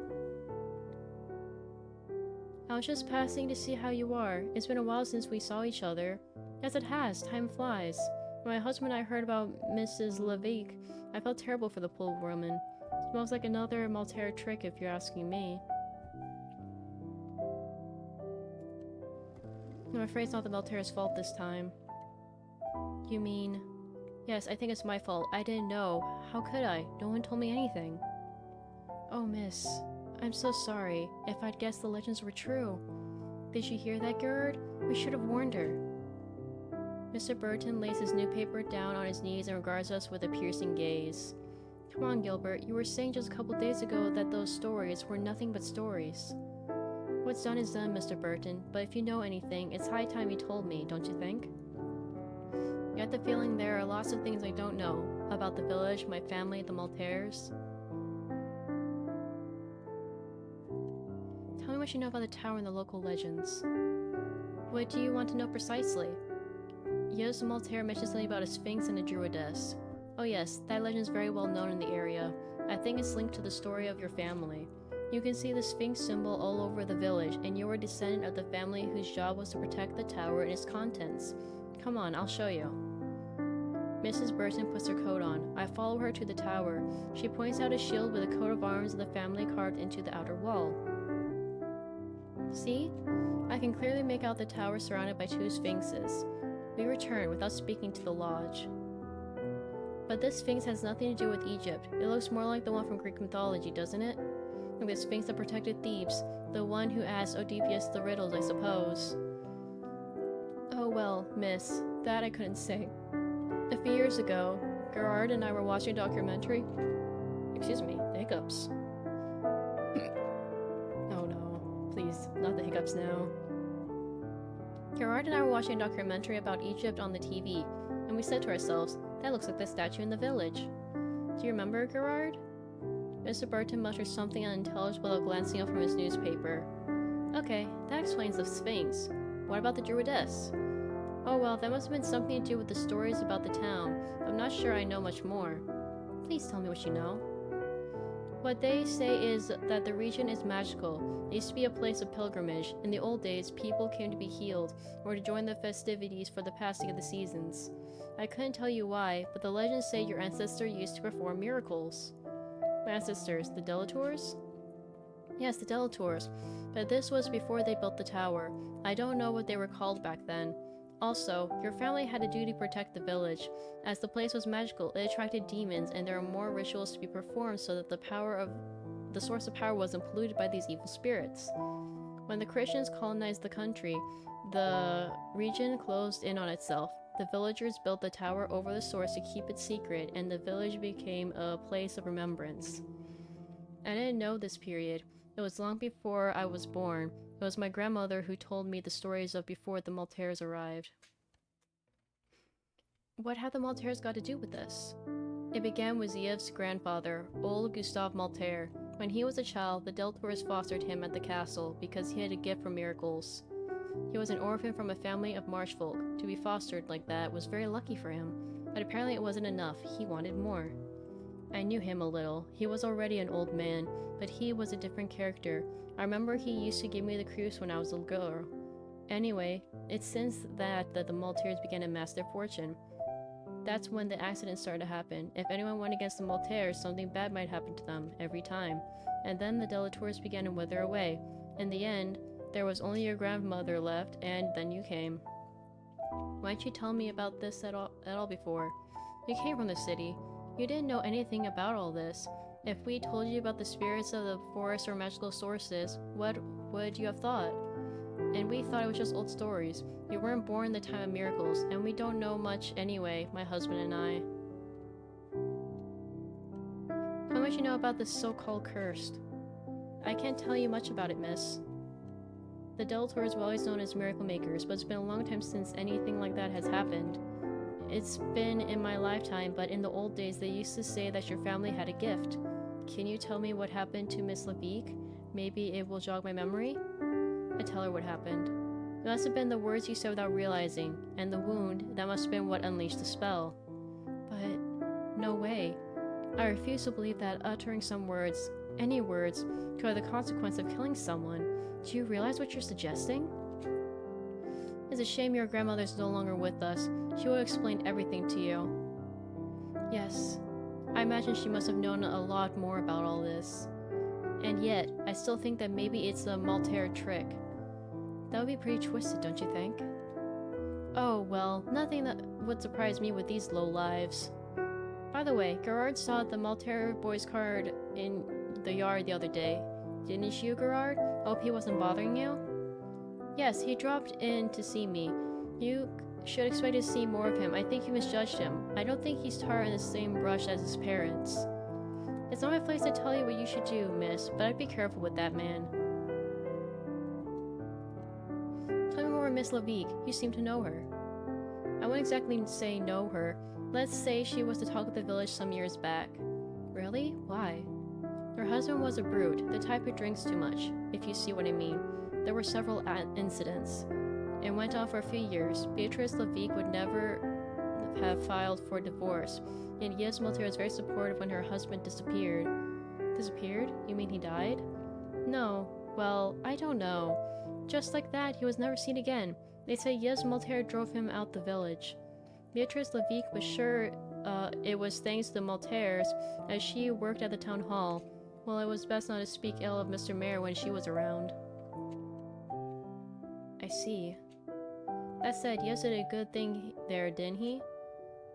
"I was just passing to see how you are. It's been a while since we saw each other." "Yes, it has. Time flies. When my husband and I heard about Mrs. Levique, I felt terrible for the poor woman. Smells like another Maltaire trick if you're asking me." I'm afraid it's not the Maltaire's fault this time. "You mean..." "Yes, I think it's my fault. I didn't know. How could I? No one told me anything." "Oh, miss. I'm so sorry. If I'd guessed the legends were true." "Did you hear that, Gerard? We should have warned her." Mr. Burton lays his newspaper down on his knees and regards us with a piercing gaze. "Come on, Gilbert. You were saying just a couple days ago that those stories were nothing but stories." "What's done is done, Mr. Burton, but if you know anything, it's high time you told me, don't you think?" "I get the feeling there are lots of things I don't know. About the village, my family, the Maltaires. Tell me what you know about the tower and the local legends. What do you want to know precisely? Yes, the Maltaire mentioned something about a sphinx and a druidess. Oh yes, that legend is very well known in the area. I think it's linked to the story of your family. You can see the sphinx symbol all over the village, and you are a descendant of the family whose job was to protect the tower and its contents. Come on, I'll show you. Mrs. Burton puts her coat on. I follow her to the tower. She points out a shield with a coat of arms of the family carved into the outer wall. See? I can clearly make out the tower surrounded by two sphinxes. We return without speaking to the lodge. But this sphinx has nothing to do with Egypt. It looks more like the one from Greek mythology, doesn't it? Like the sphinx that protected Thebes, the one who asked Oedipus the riddles, I suppose. Oh well, miss, that I couldn't say. A few years ago, Gerard and I were watching a documentary. Excuse me, the hiccups. Oh no, please, not the hiccups now. Gerard and I were watching a documentary about Egypt on the TV, and we said to ourselves, that looks like the statue in the village. Do you remember, Gerard? Mr. Burton muttered something unintelligible while glancing up from his newspaper. Okay, that explains the Sphinx. What about the druidess? Oh well, that must have been something to do with the stories about the town. I'm not sure I know much more. Please tell me what you know. What they say is that the region is magical. It used to be a place of pilgrimage. In the old days, people came to be healed, or to join the festivities for the passing of the seasons. I couldn't tell you why, but the legends say your ancestor used to perform miracles. My ancestors, the Delatours? Yes, the Delatours. But this was before they built the tower. I don't know what they were called back then. Also, your family had a duty to protect the village. As the place was magical, it attracted demons, and there are more rituals to be performed so that the source of power wasn't polluted by these evil spirits. When the Christians colonized the country, the region closed in on itself. The villagers built the tower over the source to keep it secret, and the village became a place of remembrance. I didn't know this period. It was long before I was born. It was my grandmother who told me the stories of before the Maltaires arrived. What had the Maltaires got to do with this? It began with Ziev's grandfather, old Gustave Maltaire. When he was a child, the Delatours fostered him at the castle because he had a gift for miracles. He was an orphan from a family of marsh folk. To be fostered like that was very lucky for him, but apparently it wasn't enough. He wanted more. I knew him a little. He was already an old man, but he was a different character. I remember he used to give me the cruise when I was a little girl. Anyway, it's since that the Maltaires began to amass their fortune. That's when the accidents started to happen. If anyone went against the Maltaires, something bad might happen to them, every time. And then the Delatours began to wither away. In the end, there was only your grandmother left, and then you came. Why didn't you tell me about this at all before? You came from the city. You didn't know anything about all this. If we told you about the spirits of the forest or magical sources, what would you have thought? And we thought it was just old stories. You weren't born in the time of miracles, and we don't know much anyway, my husband and I. Tell me what you know about this so-called cursed. I can't tell you much about it, miss. The Delatours were always known as miracle makers, but it's been a long time since anything like that has happened. It's been in my lifetime, but in the old days they used to say that your family had a gift. Can you tell me what happened to Miss Levique? Maybe it will jog my memory? I tell her what happened. It must have been the words you said without realizing, and the wound, that must have been what unleashed the spell. But no way. I refuse to believe that uttering some words, any words, could have the consequence of killing someone. Do you realize what you're suggesting? It's a shame your grandmother's no longer with us. She would explain everything to you. Yes, I imagine she must have known a lot more about all this. And yet, I still think that maybe it's a Maltaire trick. That would be pretty twisted, don't you think? Oh, well, nothing that would surprise me with these lowlives. By the way, Gerard saw the Maltaire boy's card in the yard the other day. Didn't you, Gerard? Hope he wasn't bothering you? Yes, he dropped in to see me. You should expect to see more of him. I think you misjudged him. I don't think he's tarred in the same brush as his parents. It's not my place to tell you what you should do, miss, but I'd be careful with that man. Tell me more of Miss Levique. You seem to know her. I wouldn't exactly say know her. Let's say she was the talk of the village some years back. Really? Why? Her husband was a brute, the type who drinks too much, if you see what I mean. There were several incidents. It went on for a few years. Beatrice Levique would never have filed for divorce, and Yves Multier was very supportive when her husband disappeared. Disappeared? You mean he died? No. Well, I don't know. Just like that, he was never seen again. They say Yves Multier drove him out the village. Beatrice Levique was sure it was thanks to the Multiers, as she worked at the town hall. Well, it was best not to speak ill of Mr. Mayor when she was around. I see. That said, Yves did a good thing there, didn't he?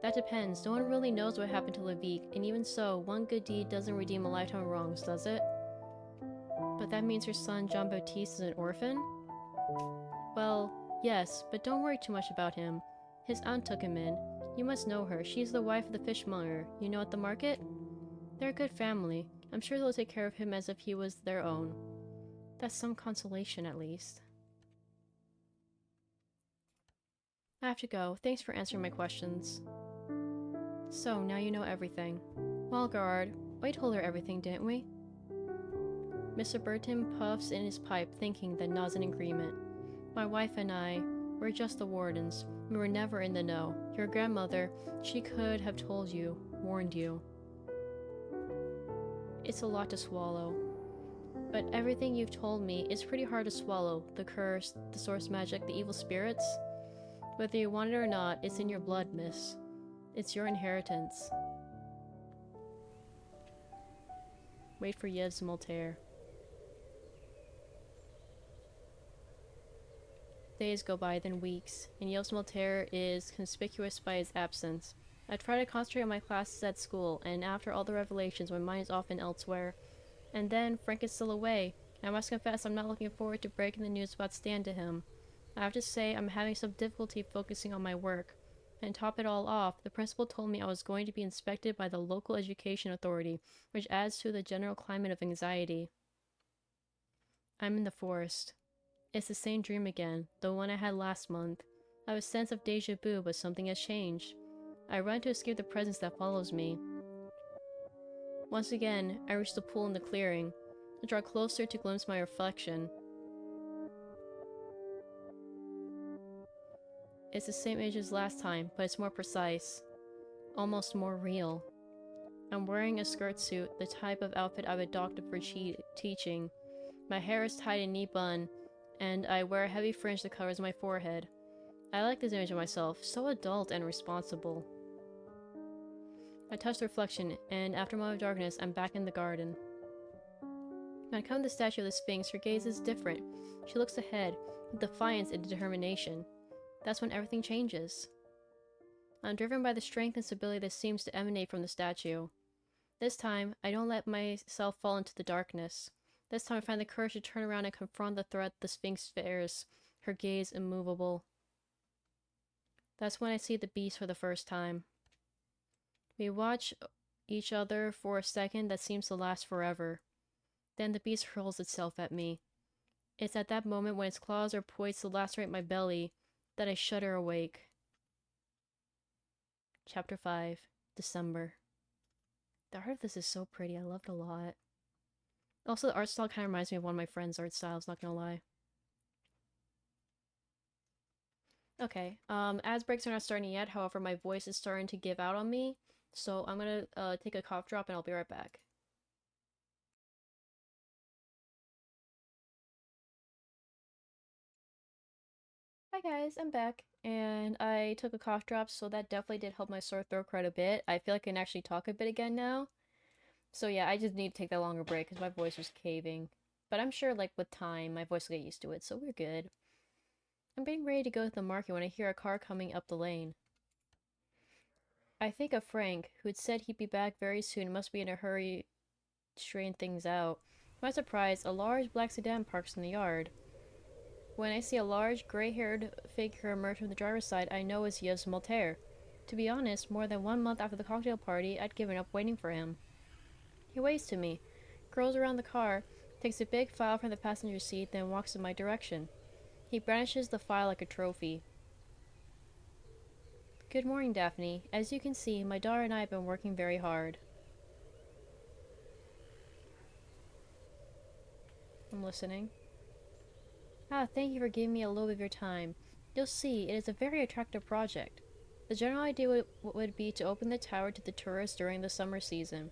That depends. No one really knows what happened to Levique, and even so, one good deed doesn't redeem a lifetime of wrongs, does it? But that means her son, Jean-Baptiste, is an orphan? Well, yes, but don't worry too much about him. His aunt took him in. You must know her. She's the wife of the fishmonger, you know, at the market? They're a good family. I'm sure they'll take care of him as if he was their own. That's some consolation, at least. I have to go. Thanks for answering my questions. So, now you know everything. Well, Gerard, we told her everything, didn't we? Mr. Burton puffs in his pipe, thinking, then nods in agreement. My wife and I, we're just the wardens. We were never in the know. Your grandmother, she could have told you, warned you. It's a lot to swallow. But everything you've told me is pretty hard to swallow. The curse, the source magic, the evil spirits. Whether you want it or not, it's in your blood, miss. It's your inheritance. Wait for Yves Multier. Days go by, then weeks, and Yves Multier is conspicuous by his absence. I try to concentrate on my classes at school, and after all the revelations, my mind is often elsewhere. And then, Frank is still away. I must confess I'm not looking forward to breaking the news about Stan to him. I have to say I'm having some difficulty focusing on my work. And to top it all off, the principal told me I was going to be inspected by the local education authority, which adds to the general climate of anxiety. I'm in the forest. It's the same dream again, the one I had last month. I have a sense of deja vu, but something has changed. I run to escape the presence that follows me. Once again, I reach the pool in the clearing. I draw closer to glimpse my reflection. It's the same image as last time, but it's more precise. Almost more real. I'm wearing a skirt suit, the type of outfit I've adopted for teaching. My hair is tied in a knee bun, and I wear a heavy fringe that covers my forehead. I like this image of myself, so adult and responsible. I touch the reflection, and after a moment of darkness, I'm back in the garden. When I come to the statue of the Sphinx, her gaze is different. She looks ahead, with defiance and determination. That's when everything changes. I'm driven by the strength and stability that seems to emanate from the statue. This time, I don't let myself fall into the darkness. This time I find the courage to turn around and confront the threat the Sphinx bears, her gaze immovable. That's when I see the beast for the first time. We watch each other for a second that seems to last forever. Then the beast hurls itself at me. It's at that moment when its claws are poised to lacerate my belly that I shudder awake. Chapter 5, December. The art of this is so pretty, I love it a lot. Also, the art style kind of reminds me of one of my friend's art styles, not gonna lie. Okay, ads breaks are not starting yet, however my voice is starting to give out on me, so I'm gonna take a cough drop and I'll be right back. Hi guys, I'm back, and I took a cough drop, so that definitely did help my sore throat quite a bit. I feel like I can actually talk a bit again now. So yeah, I just need to take that longer break because my voice was caving. But I'm sure like with time, my voice will get used to it, so we're good. I'm getting ready to go to the market when I hear a car coming up the lane. I think of Frank, who'd said he'd be back very soon and must be in a hurry to straighten things out. To my surprise, a large black sedan parks in the yard. When I see a large, gray-haired figure emerge from the driver's side, I know it's Yves Multier. To be honest, more than 1 month after the cocktail party, I'd given up waiting for him. He waves to me, curls around the car, takes a big file from the passenger seat, then walks in my direction. He brandishes the file like a trophy. Good morning, Daphne. As you can see, my daughter and I have been working very hard. I'm listening. Thank you for giving me a little bit of your time. You'll see, it is a very attractive project. The general idea would be to open the tower to the tourists during the summer season.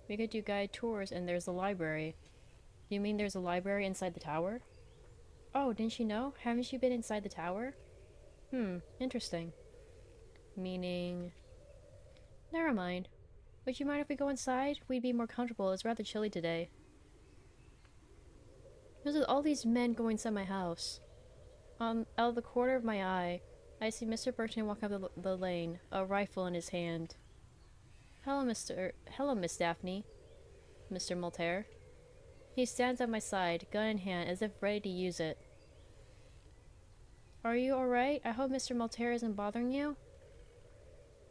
We could do guided tours, and there's the library. Do you mean there's a library inside the tower? Oh, didn't you know? Haven't you been inside the tower? Interesting. Meaning... Never mind. Would you mind if we go inside? We'd be more comfortable. It's rather chilly today. There's all these men going inside my house. Out of the corner of my eye, I see Mr. Burton walk up the lane, a rifle in his hand. Hello, Miss Daphne. Mr. Maltaire. He stands at my side, gun in hand, as if ready to use it. Are you alright? I hope Mr. Maltaire isn't bothering you?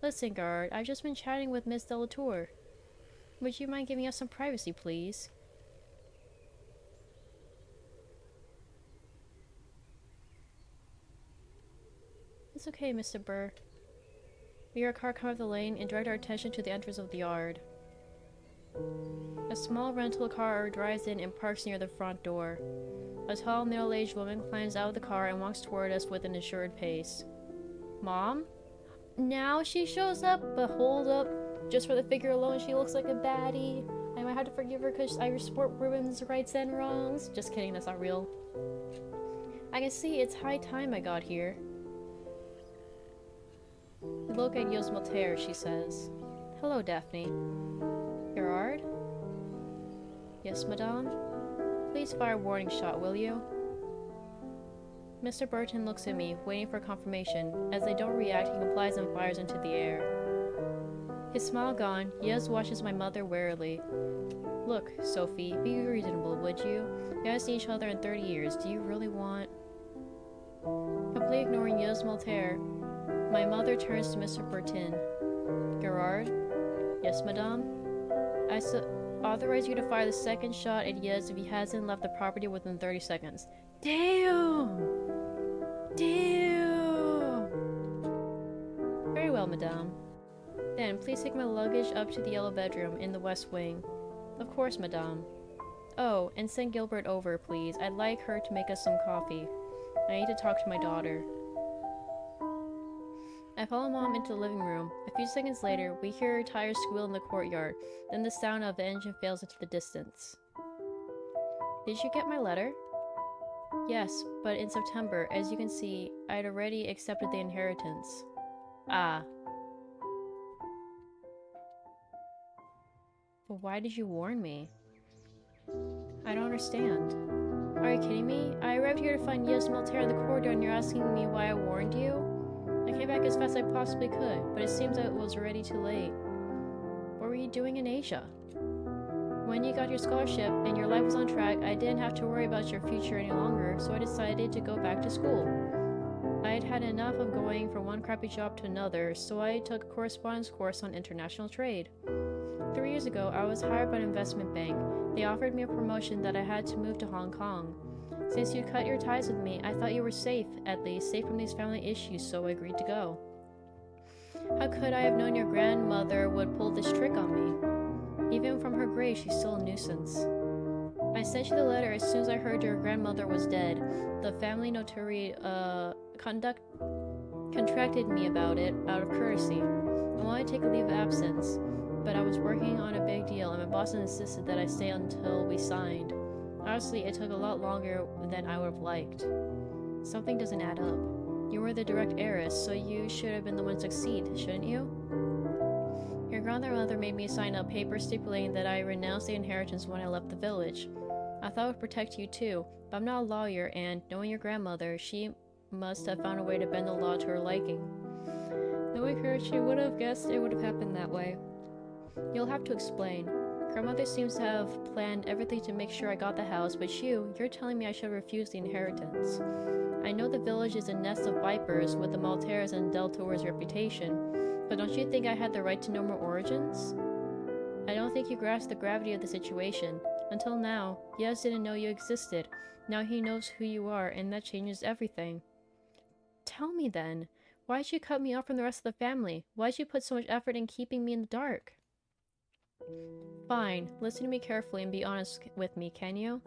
Listen, guard, I've just been chatting with Miss Delatour. Would you mind giving us some privacy, please? It's okay, Mr. Burr. We hear a car come up the lane and direct our attention to the entrance of the yard. A small rental car drives in and parks near the front door. A tall, middle-aged woman climbs out of the car and walks toward us with an assured pace. Mom? Now she shows up, but hold up. Just for the figure alone, she looks like a baddie. I might have to forgive her because I support women's rights and wrongs. Just kidding, that's not real. I can see it's high time I got here. We look at Yos Maltaire, she says. Hello, Daphne. Gerard? Yes, madame? Please fire a warning shot, will you? Mr. Burton looks at me, waiting for confirmation. As I don't react, he complies and fires into the air. His smile gone, Yos watches my mother warily. Look, Sophie, be reasonable, would you? We haven't seen each other in 30 years. Do you really want... Completely ignoring Yos Maltaire, my mother turns to Mr. Burton. Gerard? Yes, madame? I authorize you to fire the second shot at Yos if he hasn't left the property within 30 seconds. Damn! Damn! Very well, madame. Then, please take my luggage up to the yellow bedroom in the west wing. Of course, madame. Oh, and send Gilbert over, please. I'd like her to make us some coffee. I need to talk to my daughter. I follow Mom into the living room. A few seconds later, we hear her tires squeal in the courtyard, then the sound of the engine fails into the distance. Did you get my letter? Yes, but in September, as you can see, I had already accepted the inheritance. Ah. But why did you warn me? I don't understand. Are you kidding me? I arrived here to find Yos Maltaire in the corridor and you're asking me why I warned you? I came back as fast as I possibly could, but it seems that it was already too late. What were you doing in Asia? When you got your scholarship and your life was on track, I didn't have to worry about your future any longer, so I decided to go back to school. I had had enough of going from one crappy job to another, so I took a correspondence course on international trade. 3 years ago, I was hired by an investment bank. They offered me a promotion that I had to move to Hong Kong. Since you cut your ties with me, I thought you were safe, at least, safe from these family issues, so I agreed to go. How could I have known your grandmother would pull this trick on me? Even from her grave, she's still a nuisance. I sent you the letter as soon as I heard your grandmother was dead. The family notary, contracted me about it out of courtesy. I wanted to take a leave of absence, but I was working on a big deal and my boss insisted that I stay until we signed. Honestly, it took a lot longer than I would have liked. Something doesn't add up. You were the direct heiress, so you should have been the one to succeed, shouldn't you? Your grandmother made me sign a paper stipulating that I renounce the inheritance when I left the village. I thought it would protect you too, but I'm not a lawyer and, knowing your grandmother, she must have found a way to bend the law to her liking. Knowing her, she would have guessed it would have happened that way. You'll have to explain. Grandmother seems to have planned everything to make sure I got the house, but you're telling me I should refuse the inheritance. I know the village is a nest of vipers with the Maltaires and Deltour's reputation, but don't you think I had the right to know my origins? I don't think you grasp the gravity of the situation. Until now, Yos didn't know you existed. Now he knows who you are, and that changes everything. Tell me then, Why'd you cut me off from the rest of the family? Why'd you put so much effort in keeping me in the dark? Fine, listen to me carefully and be honest with me, can you?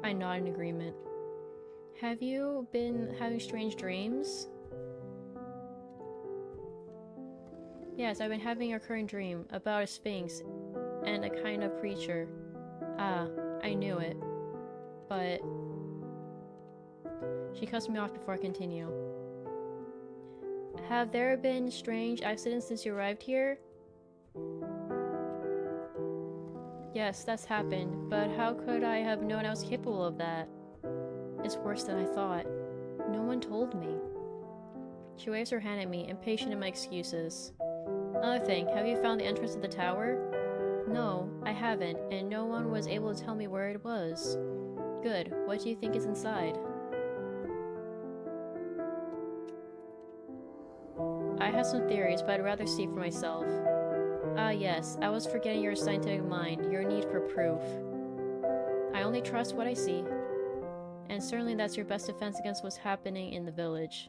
I nod in agreement. Have you been having strange dreams? Yes, I've been having a recurring dream about a sphinx and a kind of creature. Ah, I knew it. But... She cuts me off before I continue. Have there been strange accidents since you arrived here? Yes, that's happened, but how could I have known I was capable of that? It's worse than I thought. No one told me. She waves her hand at me, impatient in my excuses. Another thing, have you found the entrance to the tower? No, I haven't, and no one was able to tell me where it was. Good, what do you think is inside? I have some theories, but I'd rather see for myself. Ah yes, I was forgetting your scientific mind, your need for proof. I only trust what I see. And certainly that's your best defense against what's happening in the village.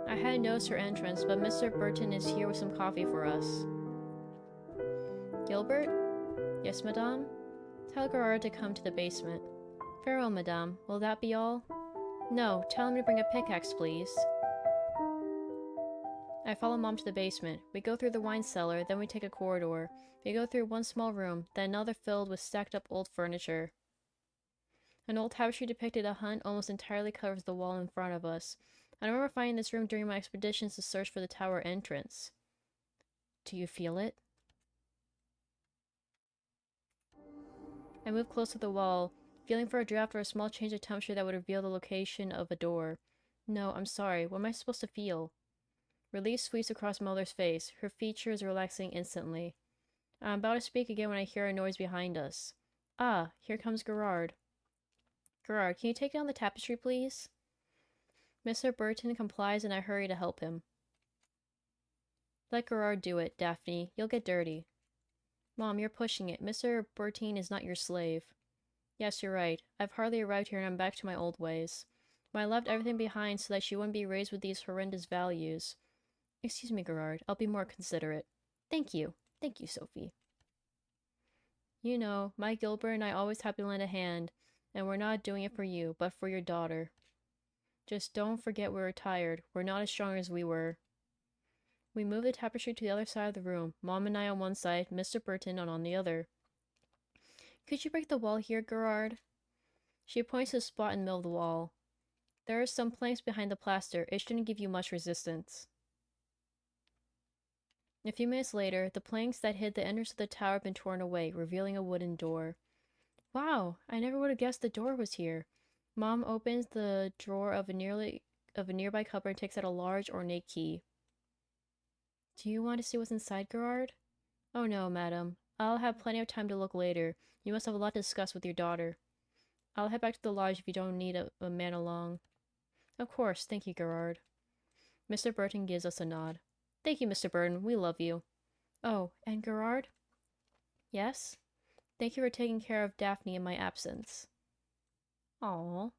I hadn't noticed her entrance, but Mr. Burton is here with some coffee for us. Gilbert? Yes, madame? Tell Gerard to come to the basement. Farewell, madame. Will that be all? No, tell him to bring a pickaxe, please. I follow Mom to the basement. We go through the wine cellar, then we take a corridor. We go through one small room, then another filled with stacked up old furniture. An old tapestry depicted a hunt almost entirely covers the wall in front of us. I remember finding this room during my expeditions to search for the tower entrance. Do you feel it? I move close to the wall, feeling for a draft or a small change of temperature that would reveal the location of a door. No, I'm sorry. What am I supposed to feel? Relief sweeps across Mulder's face, her features relaxing instantly. I'm about to speak again when I hear a noise behind us. Ah, here comes Gerard. Gerard, can you take down the tapestry, please? Mr. Burton complies and I hurry to help him. Let Gerard do it, Daphne. You'll get dirty. Mom, you're pushing it. Mr. Burton is not your slave. Yes, you're right. I've hardly arrived here and I'm back to my old ways. But I left everything behind so that she wouldn't be raised with these horrendous values. Excuse me, Gerard. I'll be more considerate. Thank you. Thank you, Sophie. You know, Mike Gilbert and I always happy to lend a hand, and we're not doing it for you, but for your daughter. Just don't forget we're tired. We're not as strong as we were. We move the tapestry to the other side of the room, Mom and I on one side, Mr. Burton on the other. Could you break the wall here, Gerard? She points to a spot in the middle of the wall. There are some planks behind the plaster. It shouldn't give you much resistance. A few minutes later, the planks that hid the entrance of the tower have been torn away, revealing a wooden door. Wow, I never would have guessed the door was here. Mom opens the drawer of a nearby cupboard and takes out a large, ornate key. Do you want to see what's inside, Gerard? Oh no, madam. I'll have plenty of time to look later. You must have a lot to discuss with your daughter. I'll head back to the lodge if you don't need a man along. Of course, thank you, Gerard. Mr. Burton gives us a nod. Thank you, Mr. Burton. We love you. Oh, and Gerard? Yes? Thank you for taking care of Daphne in my absence. Aww.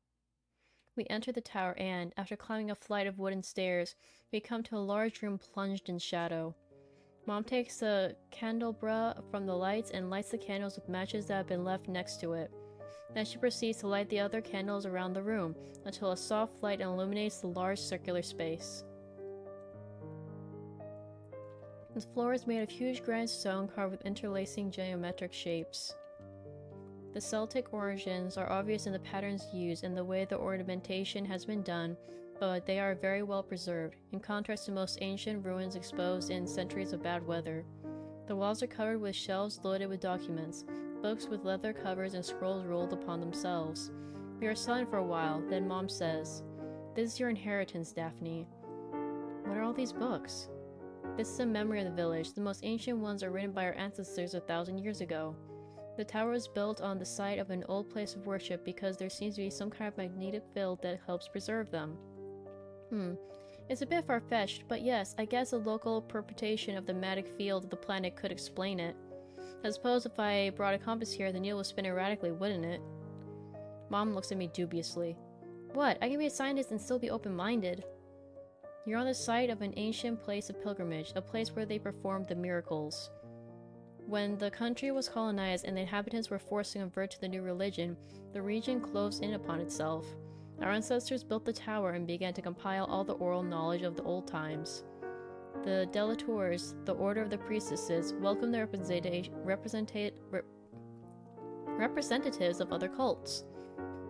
We enter the tower and, after climbing a flight of wooden stairs, we come to a large room plunged in shadow. Mom takes a candelabra from the lights and lights the candles with matches that have been left next to it. Then she proceeds to light the other candles around the room until a soft light illuminates the large circular space. The floor is made of huge granite stone carved with interlacing geometric shapes. The Celtic origins are obvious in the patterns used and the way the ornamentation has been done, but they are very well preserved, in contrast to most ancient ruins exposed in centuries of bad weather. The walls are covered with shelves loaded with documents, books with leather covers and scrolls rolled upon themselves. We are silent for a while, then Mom says, "This is your inheritance, Daphne." What are all these books? This is a memory of the village. The most ancient ones are written by our ancestors 1,000 years ago. The tower was built on the site of an old place of worship because there seems to be some kind of magnetic field that helps preserve them. It's a bit far-fetched, but yes, I guess a local perturbation of the magnetic field of the planet could explain it. I suppose if I brought a compass here, the needle would spin erratically, wouldn't it? Mom looks at me dubiously. What? I can be a scientist and still be open-minded. You're on the site of an ancient place of pilgrimage, a place where they performed the miracles. When the country was colonized and the inhabitants were forced to convert to the new religion, the region closed in upon itself. Our ancestors built the tower and began to compile all the oral knowledge of the old times. The Delators, the Order of the Priestesses, welcomed the representatives of other cults.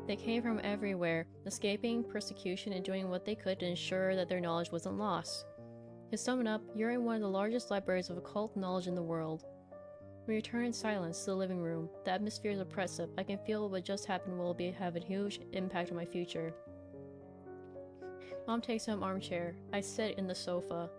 They came from everywhere, escaping persecution and doing what they could to ensure that their knowledge wasn't lost. To sum it up, you're in one of the largest libraries of occult knowledge in the world. We return in silence to the living room. The atmosphere is oppressive. I can feel what just happened will have a huge impact on my future. Mom takes an armchair. I sit in the sofa.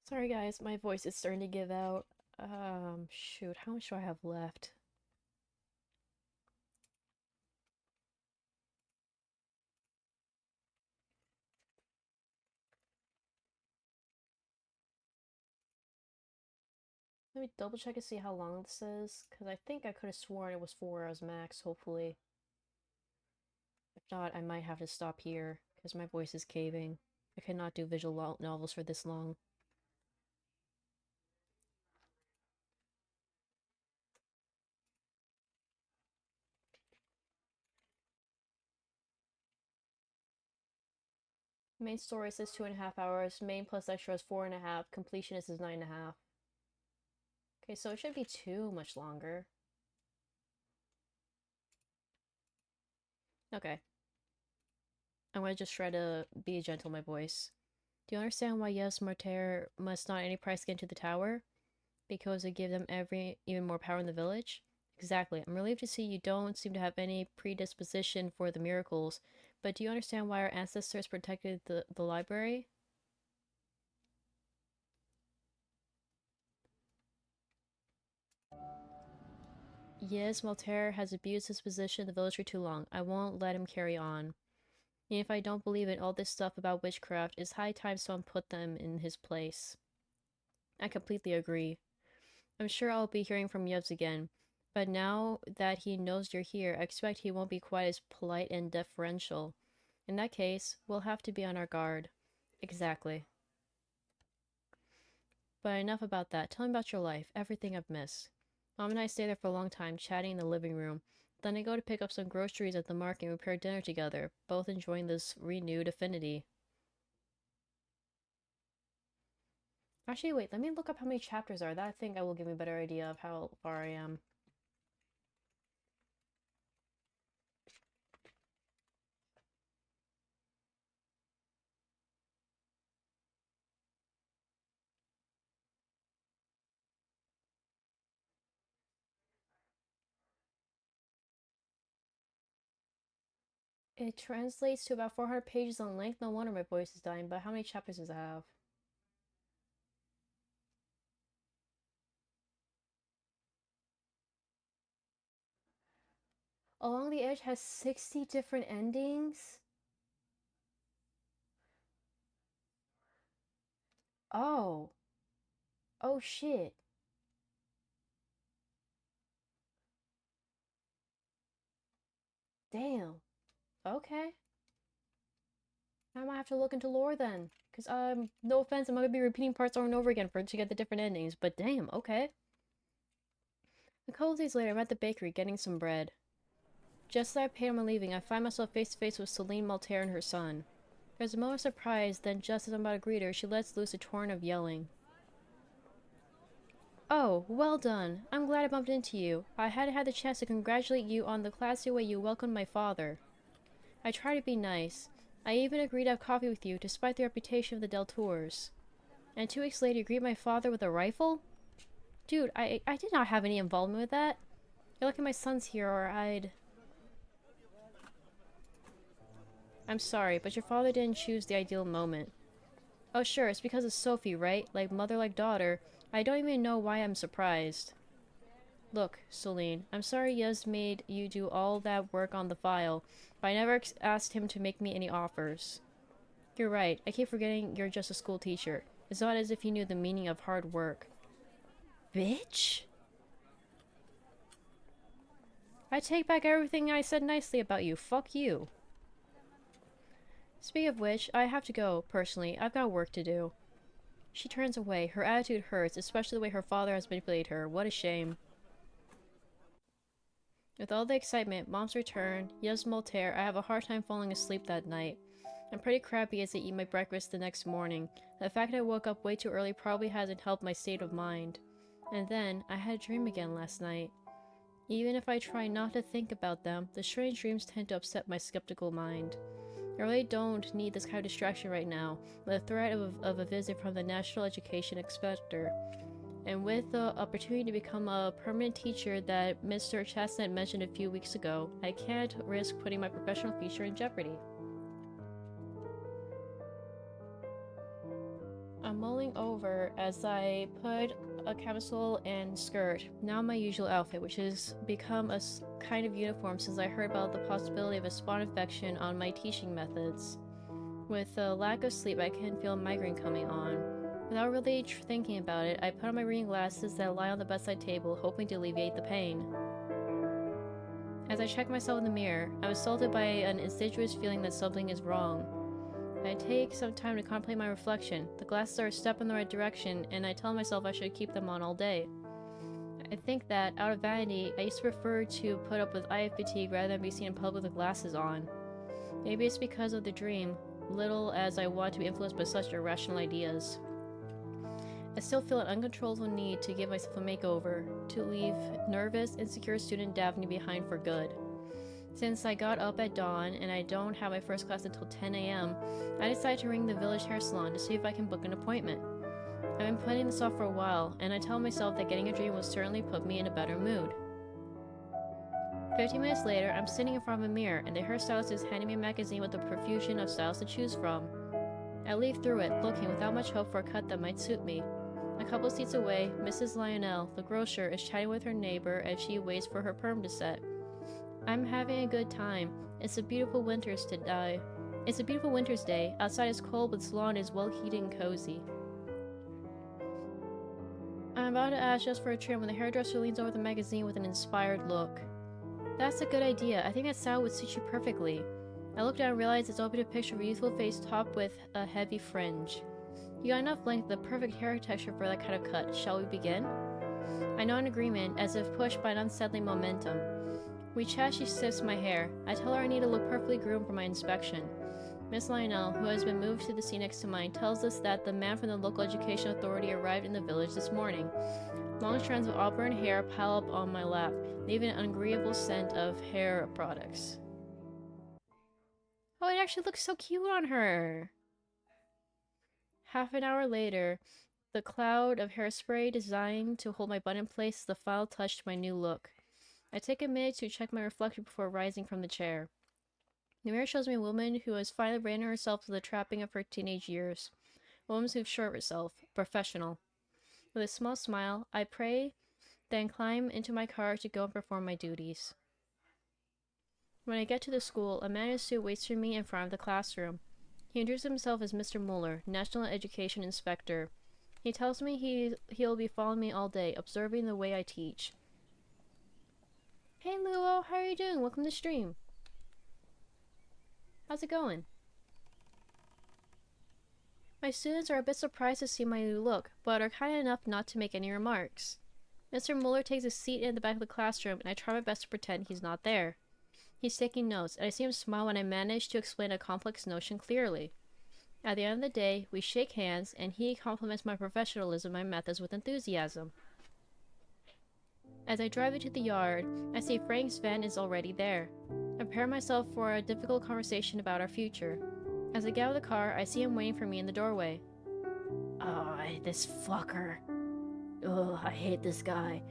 Sorry guys, my voice is starting to give out. Shoot, how much do I have left? Let me double check and see how long this is, because I think I could have sworn it was 4 hours max, hopefully. If not, I might have to stop here, because my voice is caving. I cannot do visual novels for this long. Main story says 2.5 hours, main plus extra is 4.5, completionist is 9.5. Okay, so it should be too much longer. Okay. I'm gonna just try to be gentle with my voice. Do you understand why yes, Martyr must not at any price get into the tower? Because it gives them even more power in the village? Exactly. I'm relieved to see you don't seem to have any predisposition for the miracles, but do you understand why our ancestors protected the library? Yes, Maltaire has abused his position in the village for too long. I won't let him carry on. And if I don't believe in all this stuff about witchcraft, it's high time someone put them in his place. I completely agree. I'm sure I'll be hearing from Yevs again, but now that he knows you're here, I expect he won't be quite as polite and deferential. In that case, we'll have to be on our guard. Exactly. But enough about that. Tell me about your life, everything I've missed. Mom and I stay there for a long time, chatting in the living room. Then I go to pick up some groceries at the market and prepare dinner together, both enjoying this renewed affinity. Actually, wait, let me look up how many chapters are. That I think I will give me a better idea of how far I am. It translates to about 400 pages in length. No wonder my voice is dying, but how many chapters does it have? Along the Edge has 60 different endings? Oh. Oh shit. Damn. Okay. I might have to look into lore then. Because, no offense, I'm gonna be repeating parts over and over again to get the different endings, but damn, okay. A couple days later, I'm at the bakery getting some bread. Just as I paid on leaving, I find myself face to face with Celine Maltaire and her son. There's a moment of surprise, then just as I'm about to greet her, she lets loose a torrent of yelling. Oh, well done. I'm glad I bumped into you. I hadn't had the chance to congratulate you on the classy way you welcomed my father. I try to be nice. I even agreed to have coffee with you, despite the reputation of the Del Tours. And 2 weeks later, you greet my father with a rifle? Dude, I did not have any involvement with that. You're lucky my son's here, or I'd... I'm sorry, but your father didn't choose the ideal moment. Oh sure, it's because of Sophie, right? Like mother like daughter. I don't even know why I'm surprised. Look, Celine, I'm sorry Yuz made you do all that work on the file, but I never asked him to make me any offers. You're right, I keep forgetting you're just a school teacher. It's not as if you knew the meaning of hard work. Bitch? I take back everything I said nicely about you. Fuck you. Speaking of which, I have to go, personally. I've got work to do. She turns away. Her attitude hurts, especially the way her father has manipulated her. What a shame. With all the excitement, Mom's return, Yes Moltaire, I have a hard time falling asleep that night. I'm pretty crappy as I eat my breakfast the next morning. The fact I woke up way too early probably hasn't helped my state of mind. And then, I had a dream again last night. Even if I try not to think about them, the strange dreams tend to upset my skeptical mind. I really don't need this kind of distraction right now, with the threat of a visit from the National Education Inspector. And with the opportunity to become a permanent teacher that Mr. Chestnut mentioned a few weeks ago, I can't risk putting my professional future in jeopardy. I'm mulling over as I put a camisole and skirt, now my usual outfit, which has become a kind of uniform since I heard about the possibility of a spawn infection on my teaching methods. With a lack of sleep, I can feel a migraine coming on. Without really thinking about it, I put on my reading glasses that lie on the bedside table, hoping to alleviate the pain. As I check myself in the mirror, I'm assaulted by an insidious feeling that something is wrong. I take some time to contemplate my reflection. The glasses are a step in the right direction, and I tell myself I should keep them on all day. I think that, out of vanity, I used to prefer to put up with eye fatigue rather than be seen in public with glasses on. Maybe it's because of the dream, little as I want to be influenced by such irrational ideas. I still feel an uncontrollable need to give myself a makeover, to leave nervous, insecure student Daphne behind for good. Since I got up at dawn and I don't have my first class until 10 a.m., I decided to ring the village hair salon to see if I can book an appointment. I've been putting this off for a while, and I tell myself that getting a dream will certainly put me in a better mood. 15 minutes later, I'm sitting in front of a mirror, and the hairstylist is handing me a magazine with a profusion of styles to choose from. I leaf through it, looking without much hope for a cut that might suit me. A couple seats away, Mrs. Lionel, the grocer, is chatting with her neighbor as she waits for her perm to set. I'm having a good time. It's a beautiful winter's day. Outside is cold, but the salon is well heated and cozy. I'm about to ask just for a trim when the hairdresser leans over the magazine with an inspired look. That's a good idea. I think that style would suit you perfectly. I look down and realize it's open a picture of a youthful face topped with a heavy fringe. You got enough length, the perfect hair texture for that kind of cut. Shall we begin? I nod in agreement, as if pushed by an unsettling momentum. We chat, she sifts my hair. I tell her I need to look perfectly groomed for my inspection. Miss Lionel, who has been moved to the seat next to mine, tells us that the man from the local education authority arrived in the village this morning. Long strands of auburn hair pile up on my lap, leaving an agreeable scent of hair products. Oh, it actually looks so cute on her! Half an hour later, the cloud of hairspray designed to hold my bun in place as the file touched my new look. I take a minute to check my reflection before rising from the chair. The mirror shows me a woman who has finally branded herself to the trapping of her teenage years. A woman who's sure of herself, professional. With a small smile, I pray, then climb into my car to go and perform my duties. When I get to the school, a man in a suit waits for me in front of the classroom. He introduces himself as Mr. Mueller, National Education Inspector. He tells me he'll be following me all day, observing the way I teach. Hey Luo, how are you doing? Welcome to stream. How's it going? My students are a bit surprised to see my new look, but are kind enough not to make any remarks. Mr. Mueller takes a seat in the back of the classroom, and I try my best to pretend he's not there. He's taking notes, and I see him smile when I manage to explain a complex notion clearly. At the end of the day, we shake hands, and he compliments my professionalism and my methods with enthusiasm. As I drive into the yard, I see Frank's van is already there. I prepare myself for a difficult conversation about our future. As I get out of the car, I see him waiting for me in the doorway. This fucker. Ugh, I hate this guy.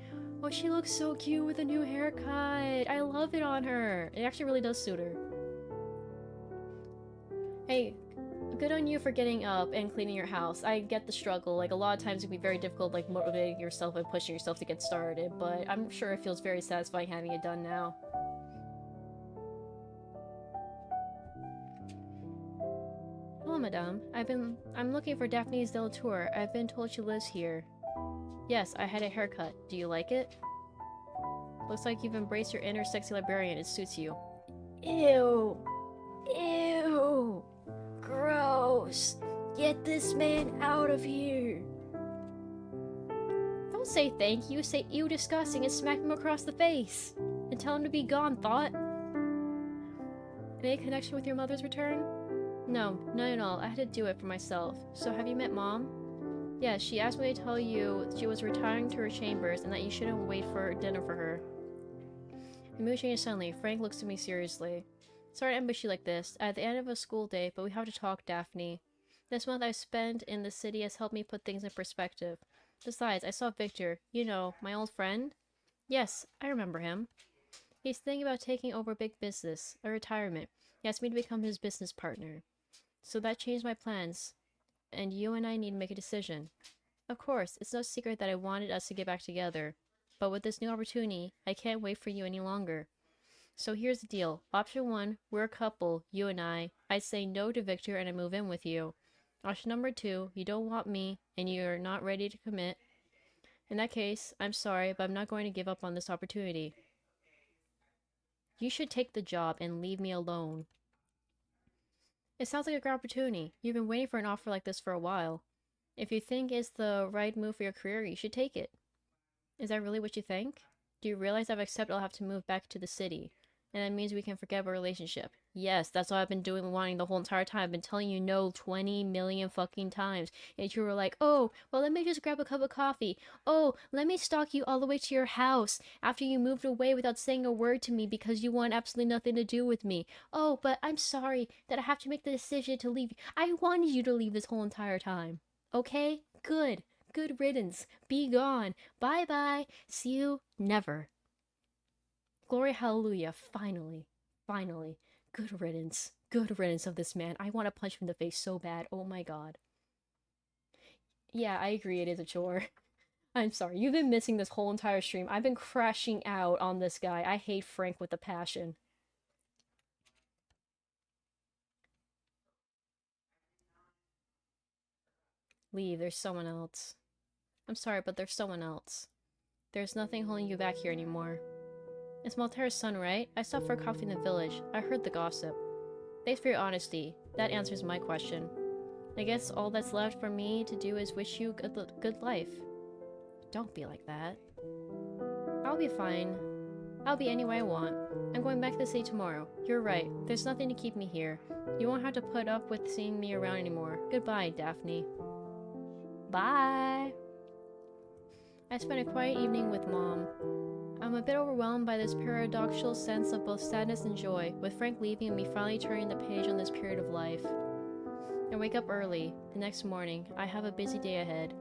Oh, she looks so cute with a new haircut. I love it on her. It actually really does suit her. Hey, Good on you for getting up and cleaning your house. I get the struggle. Like, a lot of times it can be very difficult, like, motivating yourself and pushing yourself to get started, but I'm sure it feels very satisfying having it done now. Hello, madame. I'm looking for Daphne's Delatour. I've been told she lives here. Yes, I had a haircut. Do you like it? Looks like you've embraced your inner sexy librarian. It suits you. Ew. Ew. Gross. Get this man out of here. Don't say thank you. Say ew disgusting and smack him across the face. And tell him to be gone, thought. Any connection with your mother's return? No, none at all. I had to do it for myself. So have you met Mom? Yeah, she asked me to tell you she was retiring to her chambers and that you shouldn't wait for dinner for her. The mood changed suddenly. Frank looks at me seriously. Sorry to ambush you like this. At the end of a school day, but we have to talk, Daphne. This month I've spent in the city has helped me put things in perspective. Besides, I saw Victor. You know, my old friend? Yes, I remember him. He's thinking about taking over big business, a retirement. He asked me to become his business partner. So that changed my plans, and you and I need to make a decision. Of course, it's no secret that I wanted us to get back together, but with this new opportunity, I can't wait for you any longer. So here's the deal. Option 1, we're a couple, you and I say no to Victor and I move in with you. Option number 2, you don't want me and you're not ready to commit. In that case, I'm sorry, but I'm not going to give up on this opportunity. You should take the job and leave me alone. It sounds like a great opportunity. You've been waiting for an offer like this for a while. If you think it's the right move for your career, you should take it. Is that really what you think? Do you realize I've accepted I'll have to move back to the city? And that means we can forget our relationship. Yes, that's what I've been doing, wanting the whole entire time. I've been telling you no 20 million fucking times. And you were like, oh, well, let me just grab a cup of coffee. Oh, let me stalk you all the way to your house after you moved away without saying a word to me because you want absolutely nothing to do with me. Oh, but I'm sorry that I have to make the decision to leave you. I wanted you to leave this whole entire time. Okay? Good. Good riddance. Be gone. Bye-bye. See you never. Glory hallelujah. Finally. Finally. Good riddance. Good riddance of this man. I want to punch him in the face so bad. Oh my god. Yeah, I agree it is a chore. I'm sorry. You've been missing this whole entire stream. I've been crashing out on this guy. I hate Frank with a passion. Leave. There's someone else. I'm sorry, but there's someone else. There's nothing holding you back here anymore. It's Maltera's son, right? I stopped for coffee in the village. I heard the gossip. Thanks for your honesty. That answers my question. I guess all that's left for me to do is wish you good life. Don't be like that. I'll be fine. I'll be any way I want. I'm going back to the city tomorrow. You're right. There's nothing to keep me here. You won't have to put up with seeing me around anymore. Goodbye, Daphne. Bye! I spent a quiet evening with Mom. I'm a bit overwhelmed by this paradoxical sense of both sadness and joy, with Frank leaving and me finally turning the page on this period of life. I wake up early. The next morning, I have a busy day ahead.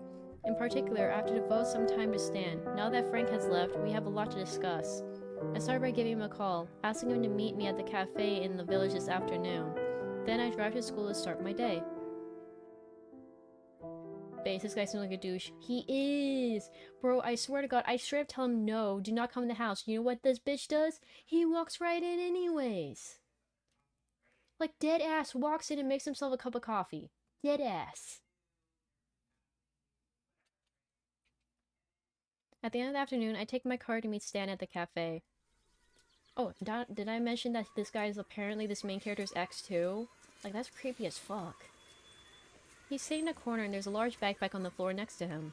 In particular, I have to devote some time to Stan. Now that Frank has left, we have a lot to discuss. I started by giving him a call, asking him to meet me at the cafe in the village this afternoon. Then I drive to school to start my day. Base, this guy seems like a douche. He is! Bro, I swear to God, I straight up tell him no, do not come in the house. You know what this bitch does? He walks right in anyways. Like, dead ass walks in and makes himself a cup of coffee. Dead ass. At the end of the afternoon, I take my car to meet Stan at the cafe. Oh, did I mention that this guy is apparently this main character's ex too? Like, that's creepy as fuck. He's sitting in a corner and there's a large backpack on the floor next to him.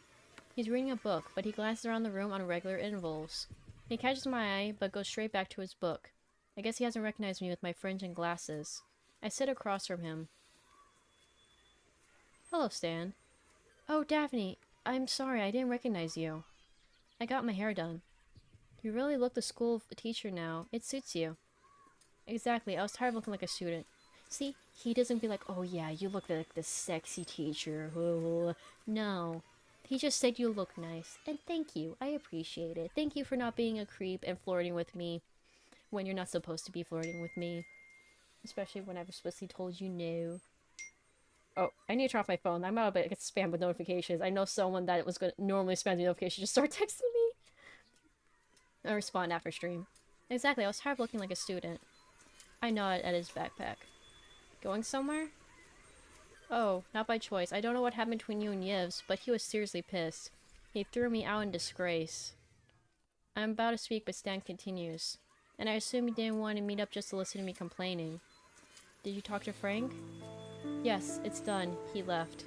He's reading a book, but he glances around the room on regular intervals. He catches my eye, but goes straight back to his book. I guess he hasn't recognized me with my fringe and glasses. I sit across from him. Hello, Stan. Oh, Daphne. I'm sorry, I didn't recognize you. I got my hair done. You really look the school teacher now. It suits you. Exactly, I was tired of looking like a student. See, he doesn't be like, oh yeah, you look like the sexy teacher. Ooh. No. He just said you look nice. And thank you. I appreciate it. Thank you for not being a creep and flirting with me when you're not supposed to be flirting with me. Especially when I've explicitly told you no. Oh, I need to turn off my phone. I'm about to get spammed with notifications. I know someone that was going to normally spam me notifications just start texting me. I'll respond after stream. Exactly, I was tired of looking like a student. I nodded at his backpack. Going somewhere? Oh, not by choice. I don't know what happened between you and Yves, but he was seriously pissed. He threw me out in disgrace. I'm about to speak, but Stan continues. And I assume you didn't want to meet up just to listen to me complaining. Did you talk to Frank? Yes, it's done. He left.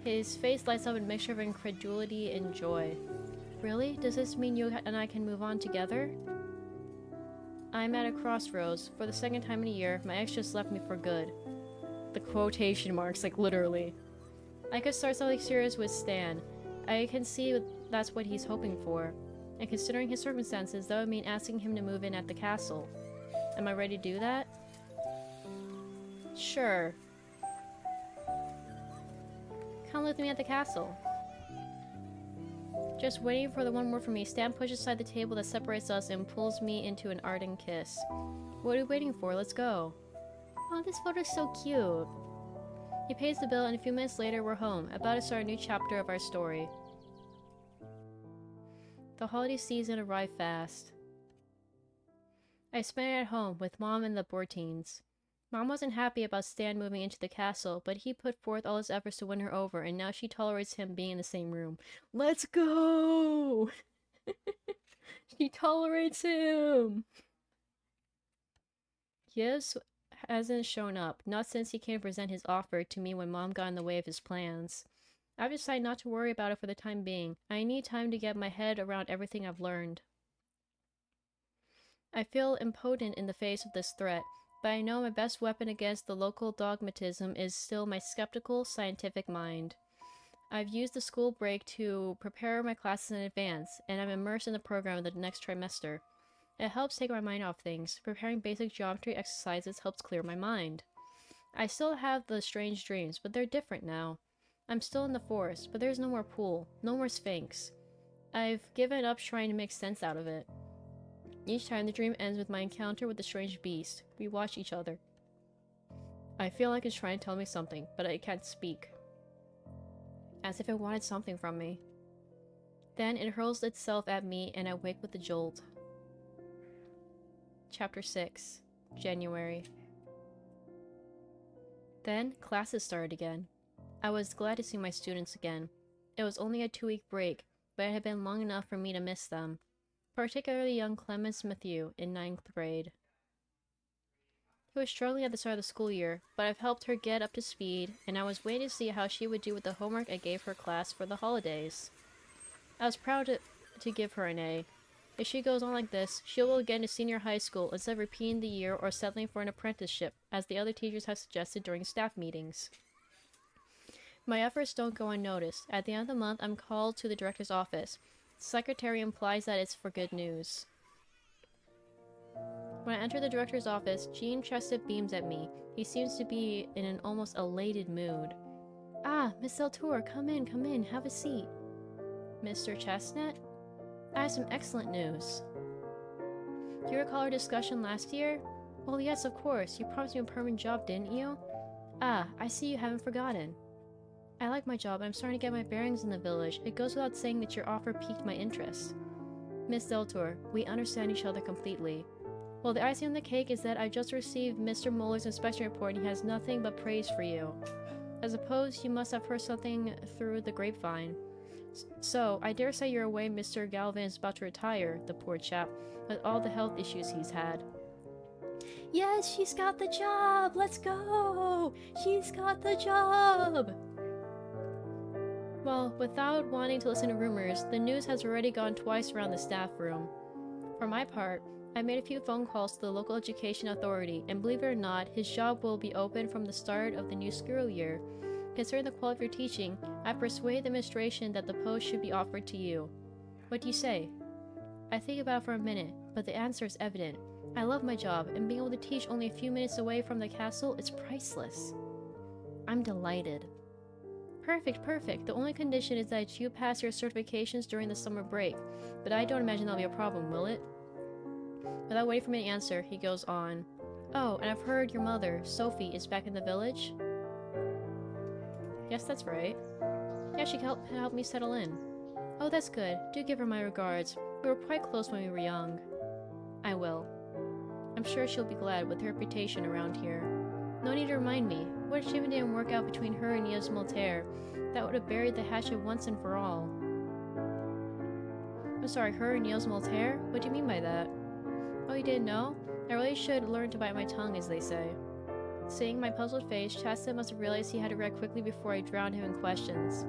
His face lights up in a mixture of incredulity and joy. Really? Does this mean you and I can move on together? I'm at a crossroads. For the second time in a year, my ex just left me for good. The quotation marks, like literally. I could start something serious with Stan. I can see that's what he's hoping for. And considering his circumstances, that would mean asking him to move in at the castle. Am I ready to do that? Sure. Come with me at the castle. Just waiting for the one word from me, Stan pushes aside the table that separates us and pulls me into an ardent kiss. What are we waiting for? Let's go. Oh, this photo's so cute. He pays the bill and a few minutes later we're home, about to start a new chapter of our story. The holiday season arrived fast. I spent it at home with Mom and the Bortines. Mom wasn't happy about Stan moving into the castle, but he put forth all his efforts to win her over, and now she tolerates him being in the same room. Let's go! She tolerates him! Yves hasn't shown up, not since he came to present his offer to me when Mom got in the way of his plans. I've decided not to worry about it for the time being. I need time to get my head around everything I've learned. I feel impotent in the face of this threat, but I know my best weapon against the local dogmatism is still my skeptical, scientific mind. I've used the school break to prepare my classes in advance, and I'm immersed in the program the next trimester. It helps take my mind off things. Preparing basic geometry exercises helps clear my mind. I still have the strange dreams, but they're different now. I'm still in the forest, but there's no more pool, no more Sphinx. I've given up trying to make sense out of it. Each time the dream ends with my encounter with the strange beast. We watch each other. I feel like it's trying to tell me something, but I can't speak. As if it wanted something from me. Then it hurls itself at me and I wake with a jolt. Chapter 6. January. Then classes started again. I was glad to see my students again. It was only a 2-week break, but it had been long enough for me to miss them. Particularly young Clemens Matthew in 9th grade. He was struggling at the start of the school year, but I've helped her get up to speed, and I was waiting to see how she would do with the homework I gave her class for the holidays. I was proud to give her an A. If she goes on like this, she will get into senior high school instead of repeating the year or settling for an apprenticeship, as the other teachers have suggested during staff meetings. My efforts don't go unnoticed. At the end of the month, I'm called to the director's office. The secretary implies that it's for good news. When I enter the director's office, Jean Chestnut beams at me. He seems to be in an almost elated mood. Ah, Miss Deltour, come in, have a seat. Mr. Chestnut? I have some excellent news. Do you recall our discussion last year? Well, yes, of course. You promised me a permanent job, didn't you? Ah, I see you haven't forgotten. I like my job, and I'm starting to get my bearings in the village. It goes without saying that your offer piqued my interest. Miss Deltour, we understand each other completely. Well, the icing on the cake is that I just received Mr. Muller's inspection report and he has nothing but praise for you. I suppose you must have heard something through the grapevine. So, I dare say you're aware Mr. Galvin is about to retire, the poor chap, with all the health issues he's had. Yes, she's got the job! Let's go! She's got the job! Well, without wanting to listen to rumors, the news has already gone twice around the staff room. For my part, I made a few phone calls to the local education authority, and believe it or not, his job will be open from the start of the new school year. Considering the quality of your teaching, I persuaded the administration that the post should be offered to you. What do you say? I think about it for a minute, but the answer is evident. I love my job, and being able to teach only a few minutes away from the castle is priceless. I'm delighted. Perfect. The only condition is that you pass your certifications during the summer break, but I don't imagine that'll be a problem, will it? Without waiting for me to answer, he goes on. Oh, and I've heard your mother, Sophie, is back in the village? Yes, that's right. Yeah, she can help me settle in. Oh, that's good. Do give her my regards. We were quite close when we were young. I will. I'm sure she'll be glad with her reputation around here. No need to remind me. What if Shiva didn't work out between her and Yves Moltaire? That would have buried the hatchet once and for all. I'm sorry, her and Yves Moltaire? What do you mean by that? Oh, you didn't know? I really should learn to bite my tongue, as they say. Seeing my puzzled face, Chastain must have realized he had to react quickly before I drowned him in questions.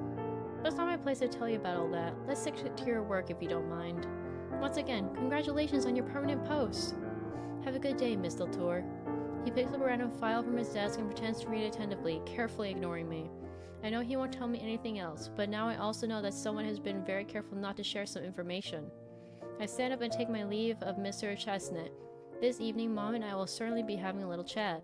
But it's not my place to tell you about all that. Let's stick to your work if you don't mind. Once again, congratulations on your permanent post! Have a good day, Miss Deltour. He picks up a random file from his desk and pretends to read it attentively, carefully ignoring me. I know he won't tell me anything else, but now I also know that someone has been very careful not to share some information. I stand up and take my leave of Mr. Chestnut. This evening, Mom and I will certainly be having a little chat.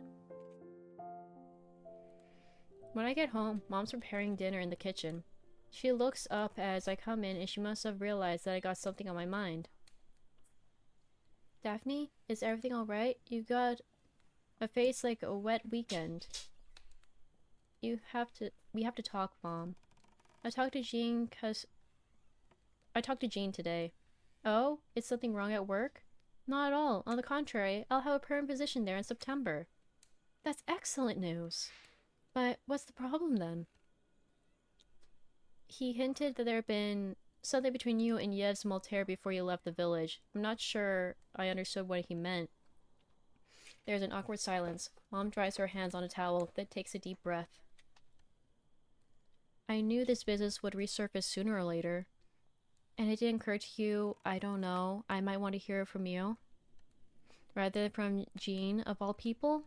When I get home, Mom's preparing dinner in the kitchen. She looks up as I come in and she must have realized that I got something on my mind. Daphne, is everything alright? You got a face like a wet weekend. We have to talk, Mom. I talked to Jean today. Oh? Is something wrong at work? Not at all. On the contrary, I'll have a permanent position there in September. That's excellent news. But what's the problem then? He hinted that there had been something between you and Yves Moltaire before you left the village. I'm not sure I understood what he meant. There's an awkward silence. Mom dries her hands on a towel, then takes a deep breath. I knew this business would resurface sooner or later. And it didn't occur to you, I don't know, I might want to hear it from you? Rather than from Jean, of all people?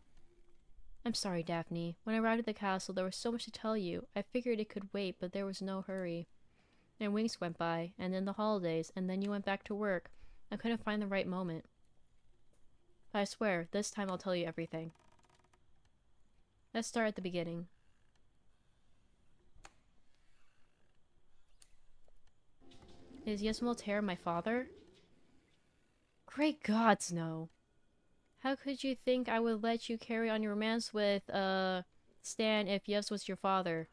I'm sorry, Daphne. When I arrived at the castle, there was so much to tell you. I figured it could wait, but there was no hurry. And weeks went by, and then the holidays, and then you went back to work. I couldn't find the right moment. But I swear, this time I'll tell you everything. Let's start at the beginning. Is Yves Moltaire my father? Great gods, no. How could you think I would let you carry on your romance with, Stan if Yves was your father?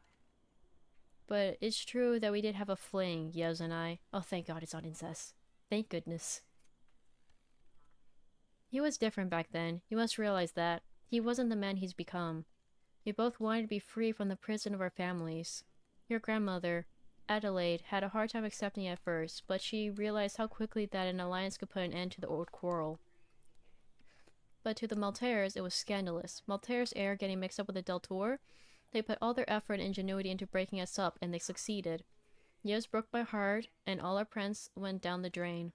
But it's true that we did have a fling, Yves and I. Oh, thank God it's not incest. Thank goodness. He was different back then. You must realize that. He wasn't the man he's become. We both wanted to be free from the prison of our families. Your grandmother, Adelaide, had a hard time accepting it at first, but she realized how quickly that an alliance could put an end to the old quarrel. But to the Maltaires, it was scandalous. Maltaire's heir getting mixed up with the Deltour. They put all their effort and ingenuity into breaking us up, and they succeeded. Yves broke my heart, and all our plans went down the drain.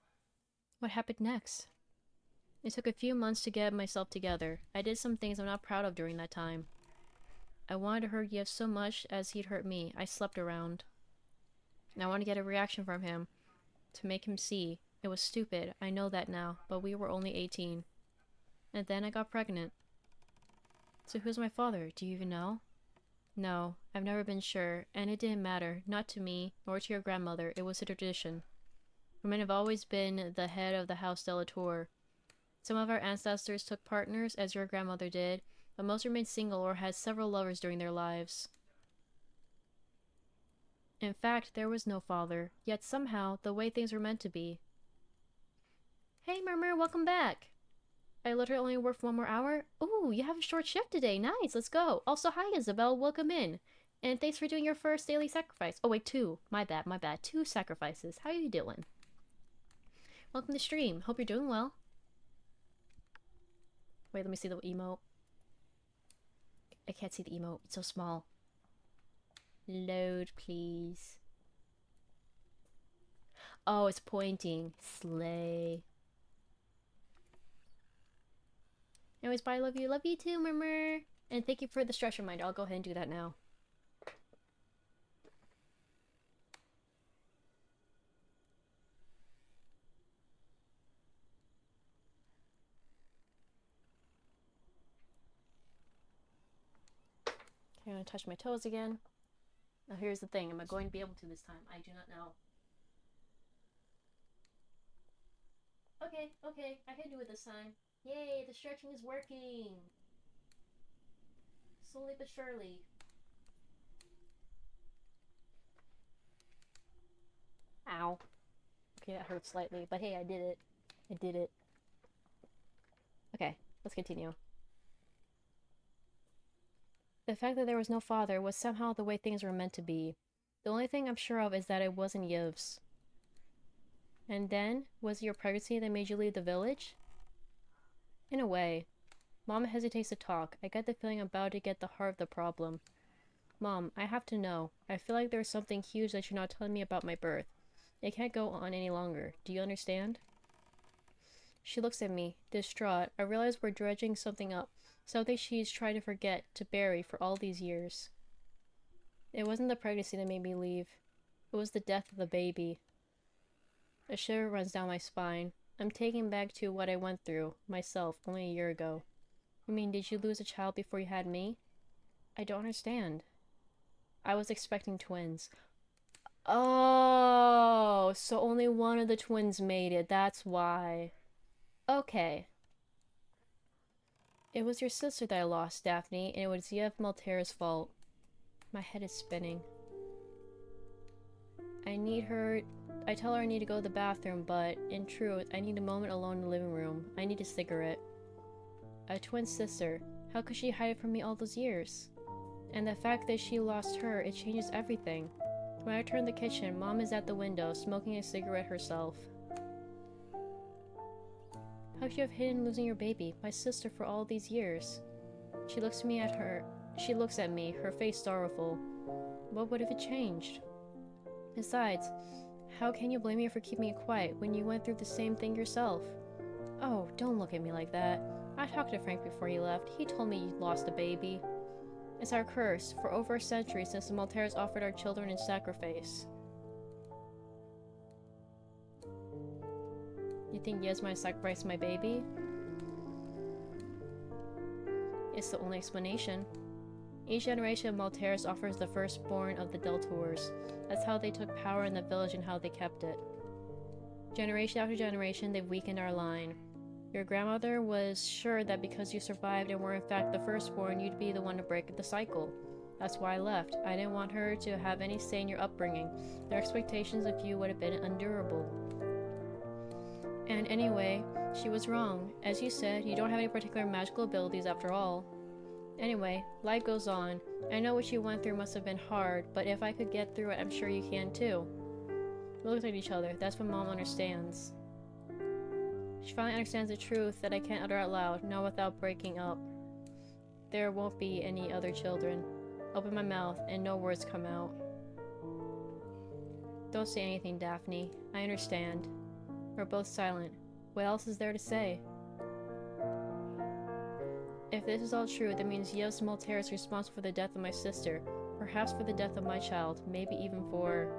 What happened next? It took a few months to get myself together. I did some things I'm not proud of during that time. I wanted to hurt Yves so much as he'd hurt me. I slept around. And I wanted to get a reaction from him, to make him see. It was stupid, I know that now, but we were only 18. And then I got pregnant. So who's my father? Do you even know? No, I've never been sure, and it didn't matter. Not to me, nor to your grandmother. It was a tradition. Women have always been the head of the House de la Tour. Some of our ancestors took partners, as your grandmother did, but most remained single or had several lovers during their lives. In fact, there was no father, yet somehow, the way things were meant to be. Hey, Murmur, welcome back! I literally only work for 1 more hour? Ooh, you have a short shift today. Nice, let's go. Also, hi, Isabel. Welcome in. And thanks for doing your first daily sacrifice. Oh, wait, 2. My bad. 2 sacrifices. How you doing? Welcome to the stream. Hope you're doing well. Wait, let me see the emote. I can't see the emote. It's so small. Load, please. Oh, it's pointing. Slay. Anyways, bye, love you. Love you too, Murmur. And thank you for the stretch reminder. I'll go ahead and do that now. Okay, I'm gonna touch my toes again. Now here's the thing. Am I going to be able to this time? I do not know. Okay, I can do it this time. Yay, the stretching is working! Slowly but surely. Ow. Okay, that hurts slightly, but hey, I did it. I did it. Okay, let's continue. The fact that there was no father was somehow the way things were meant to be. The only thing I'm sure of is that it wasn't Yves. And then, was it your pregnancy that made you leave the village? In a way. Mom hesitates to talk. I get the feeling I'm about to get the heart of the problem. Mom, I have to know. I feel like there's something huge that you're not telling me about my birth. It can't go on any longer. Do you understand? She looks at me, distraught. I realize we're dredging something up. Something she's tried to forget, to bury for all these years. It wasn't the pregnancy that made me leave. It was the death of the baby. A shiver runs down my spine. I'm taken back to what I went through, myself, only a year ago. You mean, did you lose a child before you had me? I don't understand. I was expecting twins. Oh, so only one of the twins made it. That's why. Okay. It was your sister that I lost, Daphne, and it was Yev Maltera's fault. My head is spinning. I tell her I need to go to the bathroom, but in truth, I need a moment alone in the living room. I need a cigarette. A twin sister. How could she hide it from me all those years? And the fact that she lost her, it changes everything. When I turn to the kitchen, Mom is at the window, smoking a cigarette herself. How could you have hidden losing your baby, my sister, for all these years? She looks at me, her face sorrowful. What would have it changed? Besides, how can you blame me for keeping it quiet when you went through the same thing yourself? Oh, don't look at me like that. I talked to Frank before he left. He told me you lost a baby. It's our curse, for over a century since the Malteras offered our children in sacrifice. You think Yez might sacrifice my baby? It's the only explanation. Each generation of Malteras offers the firstborn of the Deltours. That's how they took power in the village and how they kept it. Generation after generation, they've weakened our line. Your grandmother was sure that because you survived and were in fact the firstborn, you'd be the one to break the cycle. That's why I left. I didn't want her to have any say in your upbringing. Their expectations of you would have been unendurable. And anyway, she was wrong. As you said, you don't have any particular magical abilities after all. Anyway, life goes on. I know what you went through must have been hard, but if I could get through it, I'm sure you can too. We look at each other. That's when Mom understands. She finally understands the truth that I can't utter out loud, not without breaking up. There won't be any other children. Open my mouth, and no words come out. Don't say anything, Daphne. I understand. We're both silent. What else is there to say? If this is all true, that means Yves Maltera is responsible for the death of my sister. Perhaps for the death of my child. Maybe even for...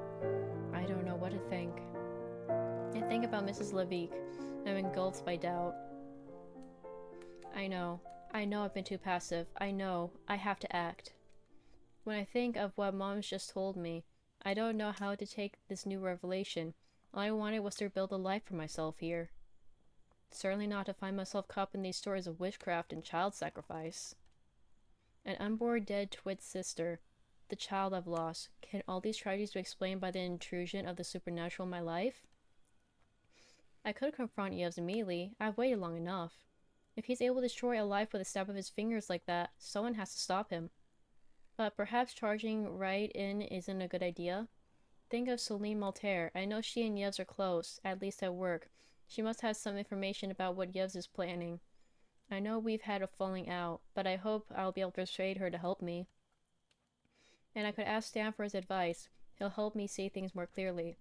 I don't know what to think. I think about Mrs. Levique. I'm engulfed by doubt. I know I've been too passive. I know, I have to act. When I think of what Mom's just told me, I don't know how to take this new revelation. All I wanted was to build a life for myself here. Certainly not to find myself caught up in these stories of witchcraft and child sacrifice. An unborn dead twin sister, the child I've lost. Can all these tragedies be explained by the intrusion of the supernatural in my life? I could confront Yves immediately. I've waited long enough. If he's able to destroy a life with a snap of his fingers like that, someone has to stop him. But perhaps charging right in isn't a good idea. Think of Celine Malter. I know she and Yves are close, at least at work. She must have some information about what Yves is planning. I know we've had a falling out, but I hope I'll be able to persuade her to help me. And I could ask Stan for his advice. He'll help me see things more clearly.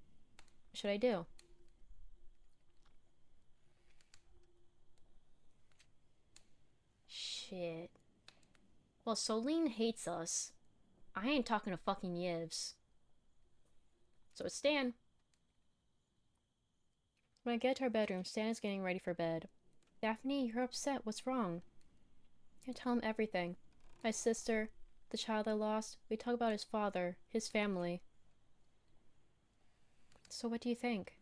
What should I do? Shit. Well, Celine hates us. I ain't talking to fucking Yves. So it's Stan. When I get to our bedroom, Stan is getting ready for bed. Daphne, you're upset. What's wrong? I tell him everything. My sister, the child I lost. We talk about his father, his family. So what do you think?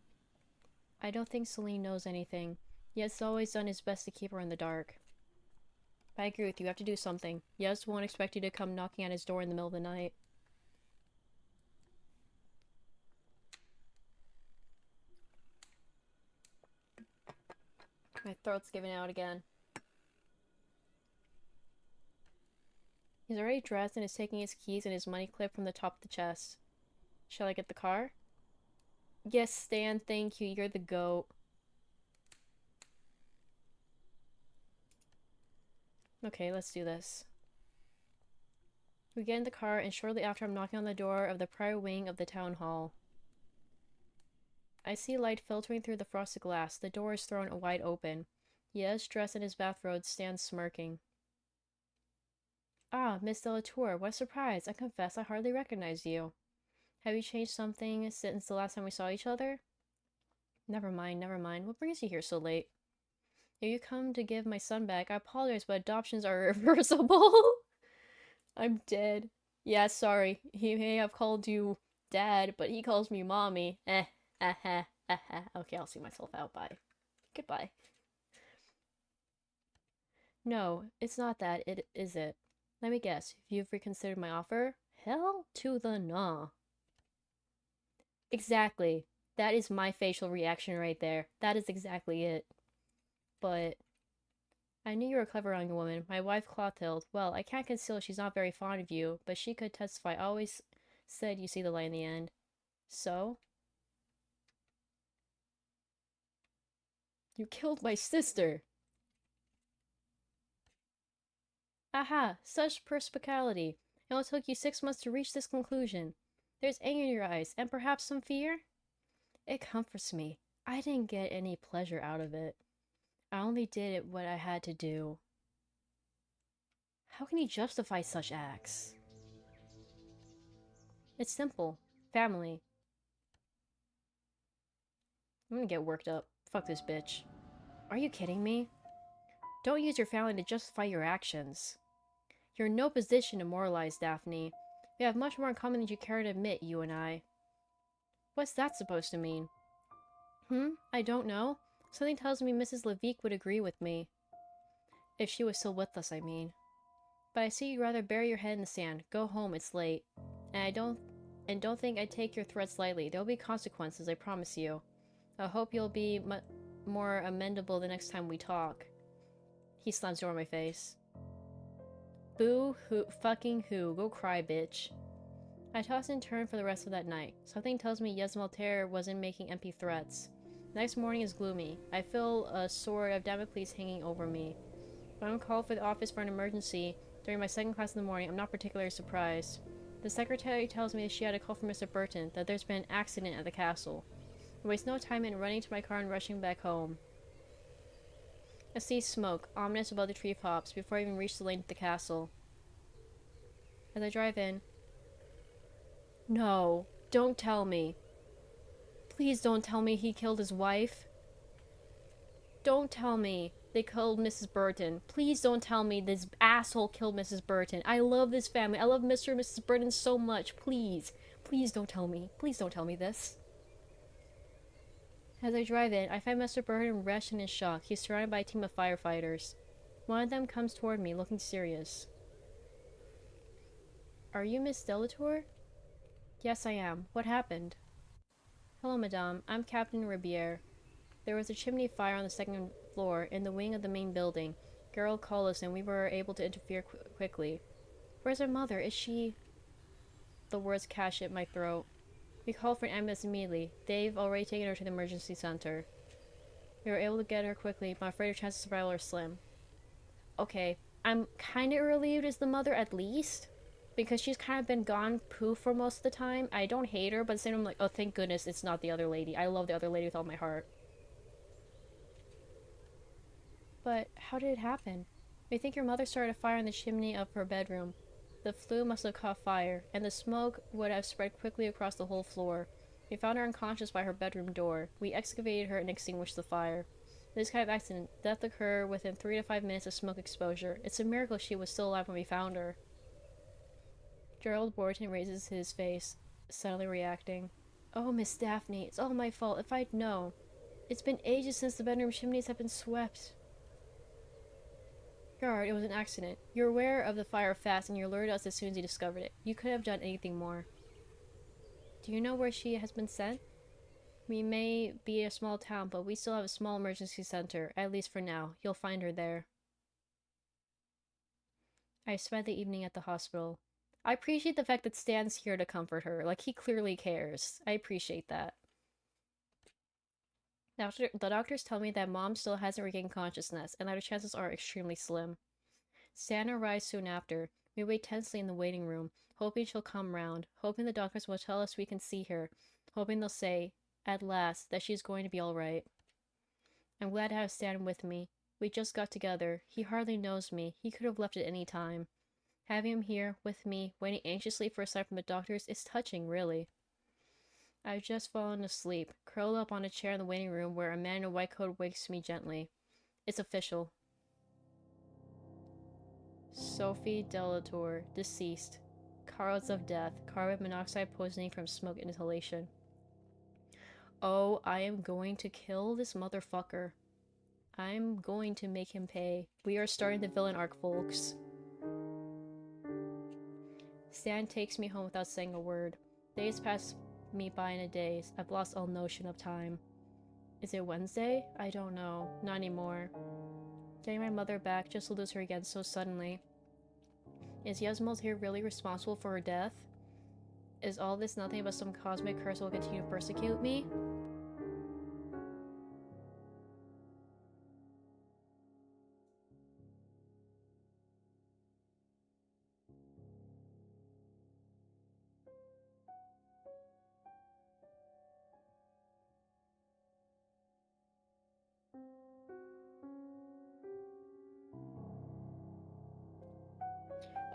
I don't think Celine knows anything. Yet he's always done his best to keep her in the dark. But I agree with you. You have to do something. Yves won't expect you to come knocking at his door in the middle of the night. My throat's giving out again. He's already dressed and is taking his keys and his money clip from the top of the chest. Shall I get the car? Yes, Stan, thank you. You're the goat. Okay, let's do this. We get in the car, and shortly after I'm knocking on the door of the prior wing of the town hall. I see light filtering through the frosted glass. The door is thrown wide open. Yes, dressed in his bathrobe, stands smirking. Ah, Miss Delatour, what a surprise. I confess I hardly recognize you. Have you changed something since the last time we saw each other? Never mind, never mind. What brings you here so late? If you come to give my son back, I apologize, but adoptions are irreversible. I'm dead. Yeah, sorry. He may have called you dad, but he calls me mommy. Okay, I'll see myself out. Bye. Goodbye. No, it's not that, is it? Let me guess. You've reconsidered my offer? Hell to the nah. Exactly. That is my facial reaction right there. That is exactly it. But I knew you were a clever young woman. My wife, Clotilde. Well, I can't conceal she's not very fond of you, but she could testify. I always said you see the light in the end. So? You killed my sister! Aha! Such perspicacity! It only took you 6 months to reach this conclusion. There's anger in your eyes, and perhaps some fear? It comforts me. I didn't get any pleasure out of it. I only did what I had to do. How can you justify such acts? It's simple. Family. I'm gonna get worked up. Fuck this bitch. Are you kidding me? Don't use your family to justify your actions. You're in no position to moralize, Daphne. We have much more in common than you care to admit, you and I. What's that supposed to mean? I don't know. Something tells me Mrs. Levique would agree with me. If she was still with us, I mean. But I see you'd rather bury your head in the sand. Go home, it's late. And don't think I take your threats lightly. There'll be consequences, I promise you. I hope you'll be more amendable the next time we talk. He slams door in my face. Boo hoo fucking who. Go cry, bitch. I toss and turn for the rest of that night. Something tells me Yasmalter wasn't making empty threats. The next morning is gloomy. I feel a sword of Damocles hanging over me. When I'm called for the office for an emergency during my second class in the morning, I'm not particularly surprised. The secretary tells me that she had a call from Mr. Burton, that there's been an accident at the castle. I waste no time in running to my car and rushing back home. I see smoke, ominous above the tree tops, before I even reach the lane to the castle. As I drive in... No, don't tell me. Please don't tell me he killed his wife. Don't tell me they killed Mrs. Burton. Please don't tell me this asshole killed Mrs. Burton. I love this family. I love Mr. and Mrs. Burton so much. Please. Please don't tell me. Please don't tell me this. As I drive in, I find Mr. Burton wretched and in shock. He's surrounded by a team of firefighters. One of them comes toward me, looking serious. Are you Miss Delatour? Yes, I am. What happened? Hello, madame. I'm Captain Ribier. There was a chimney fire on the second floor, in the wing of the main building. Gerald called us, and we were able to interfere quickly. Where's her mother? Is she... The words catch at my throat. We called for an ambulance immediately. They've already taken her to the emergency center. We were able to get her quickly, but I'm afraid her chances of survival are slim. Okay, I'm kind of relieved as the mother, at least. Because she's kind of been gone poof for most of the time. I don't hate her, but at the same time I'm like, oh, thank goodness it's not the other lady. I love the other lady with all my heart. But how did it happen? We think your mother started a fire in the chimney of her bedroom. The flue must have caught fire, and the smoke would have spread quickly across the whole floor. We found her unconscious by her bedroom door. We excavated her and extinguished the fire. This kind of accident, death occurred within 3 to 5 minutes of smoke exposure. It's a miracle she was still alive when we found her. Gerald Borton raises his face, suddenly reacting. Oh, Miss Daphne, it's all my fault. If I'd known. It's been ages since the bedroom chimneys have been swept. Guard, it was an accident. You were aware of the fire fast, and you alerted us as soon as you discovered it. You could have done anything more. Do you know where she has been sent? We may be a small town, but we still have a small emergency center, at least for now. You'll find her there. I spent the evening at the hospital. I appreciate the fact that Stan's here to comfort her. Like, he clearly cares. I appreciate that. The doctors tell me that Mom still hasn't regained consciousness, and that her chances are extremely slim. Stan arrives soon after. We wait tensely in the waiting room, hoping she'll come round, hoping the doctors will tell us we can see her, hoping they'll say, at last, that she's going to be alright. I'm glad to have Stan with me. We just got together. He hardly knows me. He could have left at any time. Having him here, with me, waiting anxiously for a sign from the doctors, is touching, really. I've just fallen asleep, curled up on a chair in the waiting room where a man in a white coat wakes me gently. It's official. Sophie Delatour, deceased. Cause of death, carbon monoxide poisoning from smoke inhalation. Oh, I am going to kill this motherfucker. I'm going to make him pay. We are starting the villain arc, folks. Stan takes me home without saying a word. Days pass me by in a daze. I've lost all notion of time. Is it Wednesday? I don't know. Not anymore. Getting my mother back just to lose her again so suddenly. Is Yasmil's here really responsible for her death? Is all this nothing but some cosmic curse that will continue to persecute me?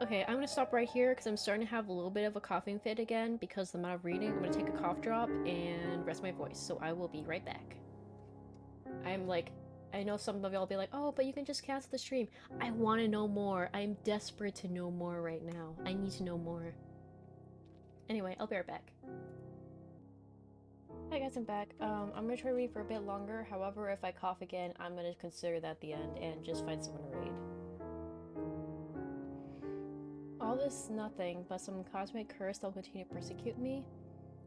Okay, I'm gonna stop right here because I'm starting to have a little bit of a coughing fit again because of the amount of reading. I'm gonna take a cough drop and rest my voice, so I will be right back. I'm like, I know some of y'all will be like, oh, but you can just cancel the stream. I want to know more. I'm desperate to know more right now. I need to know more. Anyway, I'll be right back. Hi guys, I'm back. I'm gonna try to read for a bit longer. However, if I cough again, I'm gonna consider that the end and just find someone to read. All this nothing but some cosmic curse that will continue to persecute me.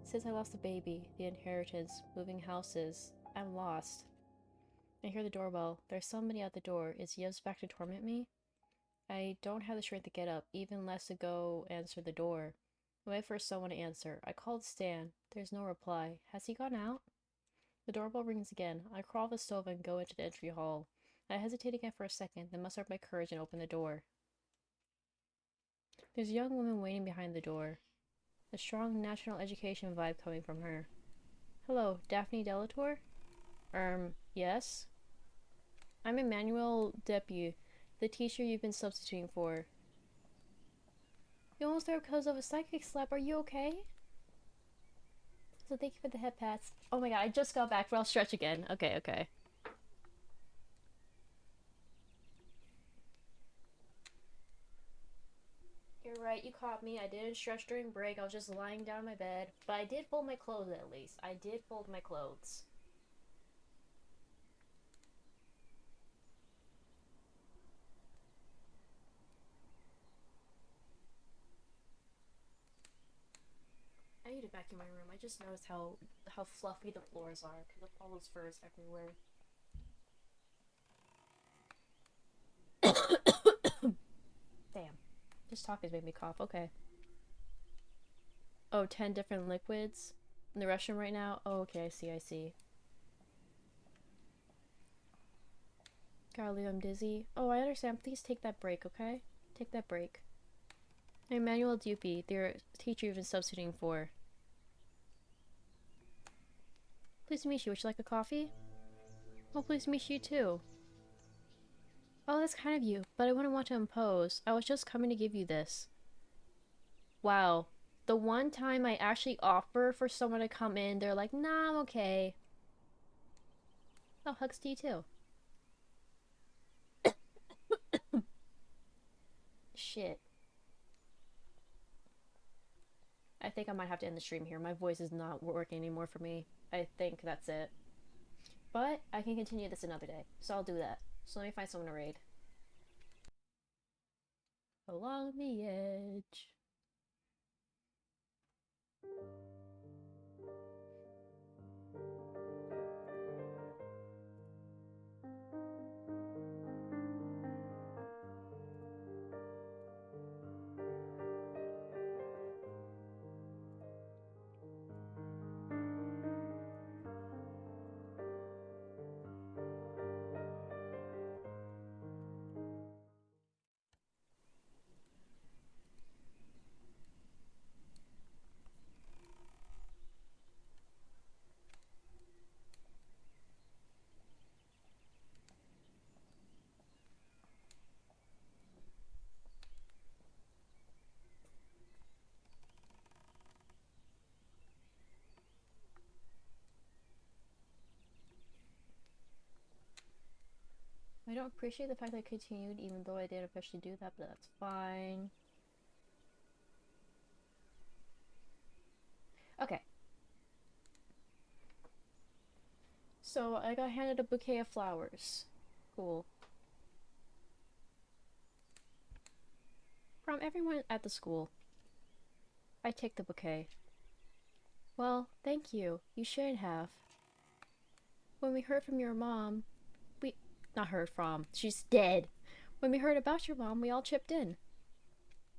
Since I lost the baby, the inheritance, moving houses, I'm lost. I hear the doorbell. There's somebody at the door. Is Yevs back to torment me? I don't have the strength to get up, even less to go answer the door. I wait for someone to answer. I called Stan. There's no reply. Has he gone out? The doorbell rings again. I crawl off the stove and go into the entry hall. I hesitate again for a second, then muster up my courage and open the door. There's a young woman waiting behind the door. A strong national education vibe coming from her. Hello, Daphne Delatour? Yes? I'm Emmanuel Depew, the teacher you've been substituting for. You almost there because of a psychic slap. Are you okay? So thank you for the head pats. Oh my god, I just got back, but I'll stretch again. Okay. You're right, you caught me. I didn't stretch during break. I was just lying down in my bed. But I did fold my clothes at least. I did fold my clothes. I need to vacuum my room. I just noticed how fluffy the floors are because of all those furs everywhere. Damn. Just talk has made me cough. Okay. Oh, 10 different liquids in the restroom right now? Oh, okay, I see. Golly, I'm dizzy. Oh, I understand. Please take that break, okay? Take that break. I'm Emmanuel Dupy, the teacher you've been substituting for. Pleased to meet you. Would you like a coffee? Oh, pleased to meet you too. Oh, that's kind of you, but I wouldn't want to impose. I was just coming to give you this. Wow. The one time I actually offer for someone to come in, they're like, nah, I'm okay. Oh, hugs to you too. Shit. I think I might have to end the stream here. My voice is not working anymore for me. I think that's it. But I can continue this another day, so I'll do that. So let me find someone to raid. Along the edge. don't appreciate the fact that I continued even though I didn't officially do that, but that's fine. Okay. So I got handed a bouquet of flowers. Cool. From everyone at the school. I take the bouquet. Well, thank you. You shouldn't have. When we heard from your mom, not heard from, she's dead. When we heard about your mom, we all chipped in.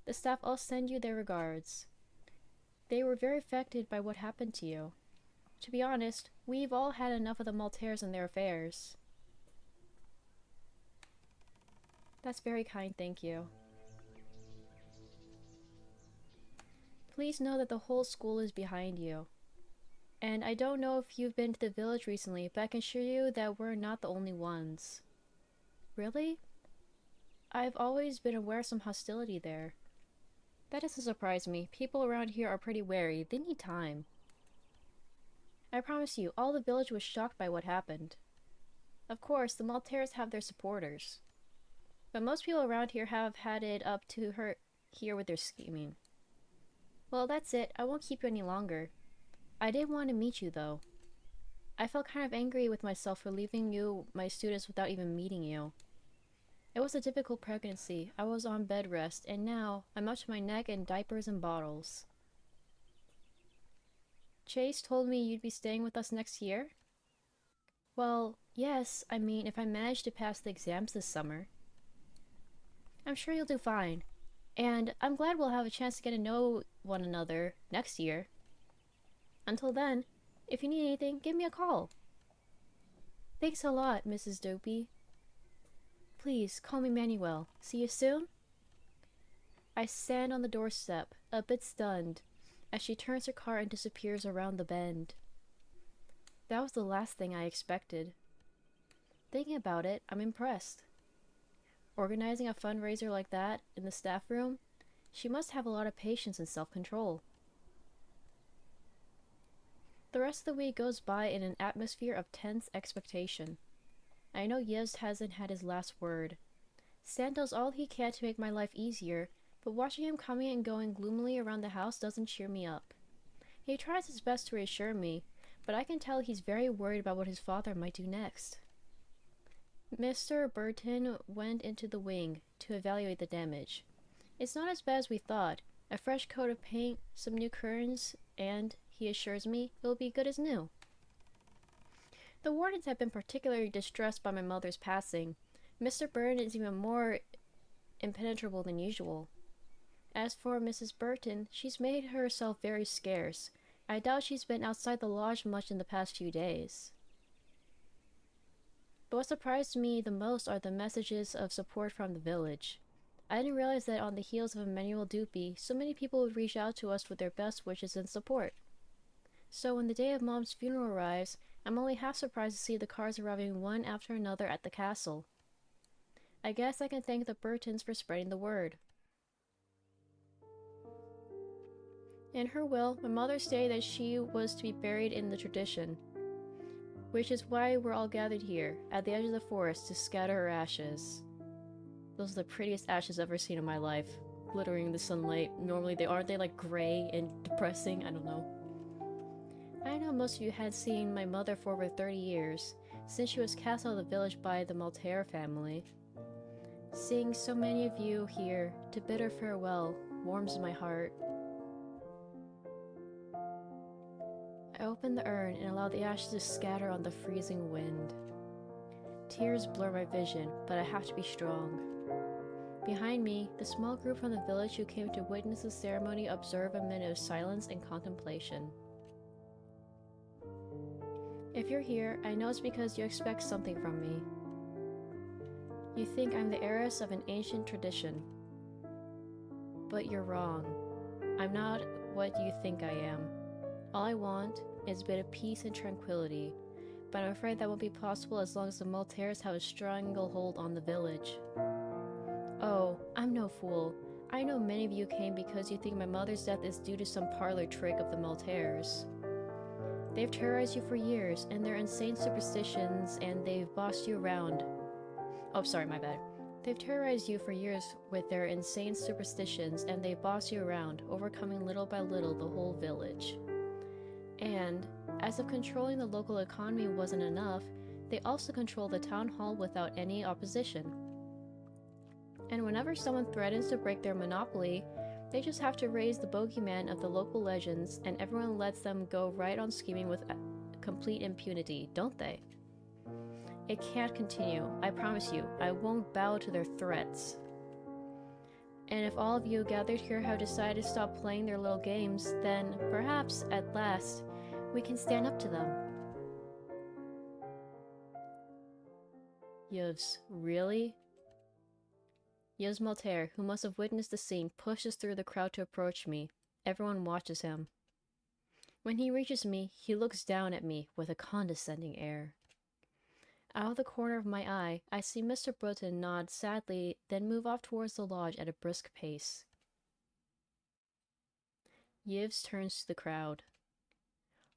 The staff all send you their regards. They were very affected by what happened to you. To be honest, we've all had enough of the Malters and their affairs. That's very kind, thank you. Please know that the whole school is behind you. And I don't know if you've been to the village recently, but I can assure you that we're not the only ones. Really? I've always been aware of some hostility there. That doesn't surprise me. People around here are pretty wary. They need time. I promise you, all the village was shocked by what happened. Of course, the Malters have their supporters. But most people around here have had it up to her here with their scheming. Well, that's it. I won't keep you any longer. I did want to meet you, though. I felt kind of angry with myself for leaving you, my students, without even meeting you. It was a difficult pregnancy. I was on bed rest, and now I'm up to my neck in diapers and bottles. Chase told me you'd be staying with us next year? Well, yes, I mean, if I manage to pass the exams this summer. I'm sure you'll do fine. And I'm glad we'll have a chance to get to know one another next year. Until then, if you need anything, give me a call. Thanks a lot, Mrs. Dopey. Please, call me Manuel. See you soon? I stand on the doorstep, a bit stunned, as she turns her car and disappears around the bend. That was the last thing I expected. Thinking about it, I'm impressed. Organizing a fundraiser like that in the staff room, she must have a lot of patience and self-control. The rest of the week goes by in an atmosphere of tense expectation. I know Yez hasn't had his last word. Stan does all he can to make my life easier, but watching him coming and going gloomily around the house doesn't cheer me up. He tries his best to reassure me, but I can tell he's very worried about what his father might do next. Mr. Burton went into the wing to evaluate the damage. It's not as bad as we thought. A fresh coat of paint, some new curtains, and, he assures me, it will be good as new. The wardens have been particularly distressed by my mother's passing. Mr. Burton is even more impenetrable than usual. As for Mrs. Burton, she's made herself very scarce. I doubt she's been outside the lodge much in the past few days. But what surprised me the most are the messages of support from the village. I didn't realize that on the heels of Emmanuel Dupy, so many people would reach out to us with their best wishes and support. So when the day of Mom's funeral arrives, I'm only half surprised to see the cars arriving one after another at the castle. I guess I can thank the Burtons for spreading the word. In her will, my mother stated that she was to be buried in the tradition, which is why we're all gathered here, at the edge of the forest, to scatter her ashes. Those are the prettiest ashes I've ever seen in my life, glittering in the sunlight. Normally aren't they like gray and depressing? I don't know. I know most of you had seen my mother for over 30 years, since she was cast out of the village by the Malter family. Seeing so many of you here to bid her farewell warms my heart. I open the urn and allow the ashes to scatter on the freezing wind. Tears blur my vision, but I have to be strong. Behind me, the small group from the village who came to witness the ceremony observe a minute of silence and contemplation. If you're here, I know it's because you expect something from me. You think I'm the heiress of an ancient tradition. But you're wrong. I'm not what you think I am. All I want is a bit of peace and tranquility, but I'm afraid that won't be possible as long as the Malters have a stranglehold on the village. Oh, I'm no fool. I know many of you came because you think my mother's death is due to some parlor trick of the Malters. They've terrorized you for years, and their insane superstitions, and they've bossed you around. Oh, sorry, my bad. They've terrorized you for years with their insane superstitions, and they boss you around, overcoming little by little the whole village. And, as if controlling the local economy wasn't enough, they also control the town hall without any opposition. And whenever someone threatens to break their monopoly, they just have to raise the bogeyman of the local legends, and everyone lets them go right on scheming with complete impunity, don't they? It can't continue. I promise you, I won't bow to their threats. And if all of you gathered here have decided to stop playing their little games, then perhaps, at last, we can stand up to them. Yves, really? Yves Maltaire, who must have witnessed the scene, pushes through the crowd to approach me. Everyone watches him. When he reaches me, he looks down at me with a condescending air. Out of the corner of my eye, I see Mr. Broughton nod sadly, then move off towards the lodge at a brisk pace. Yves turns to the crowd.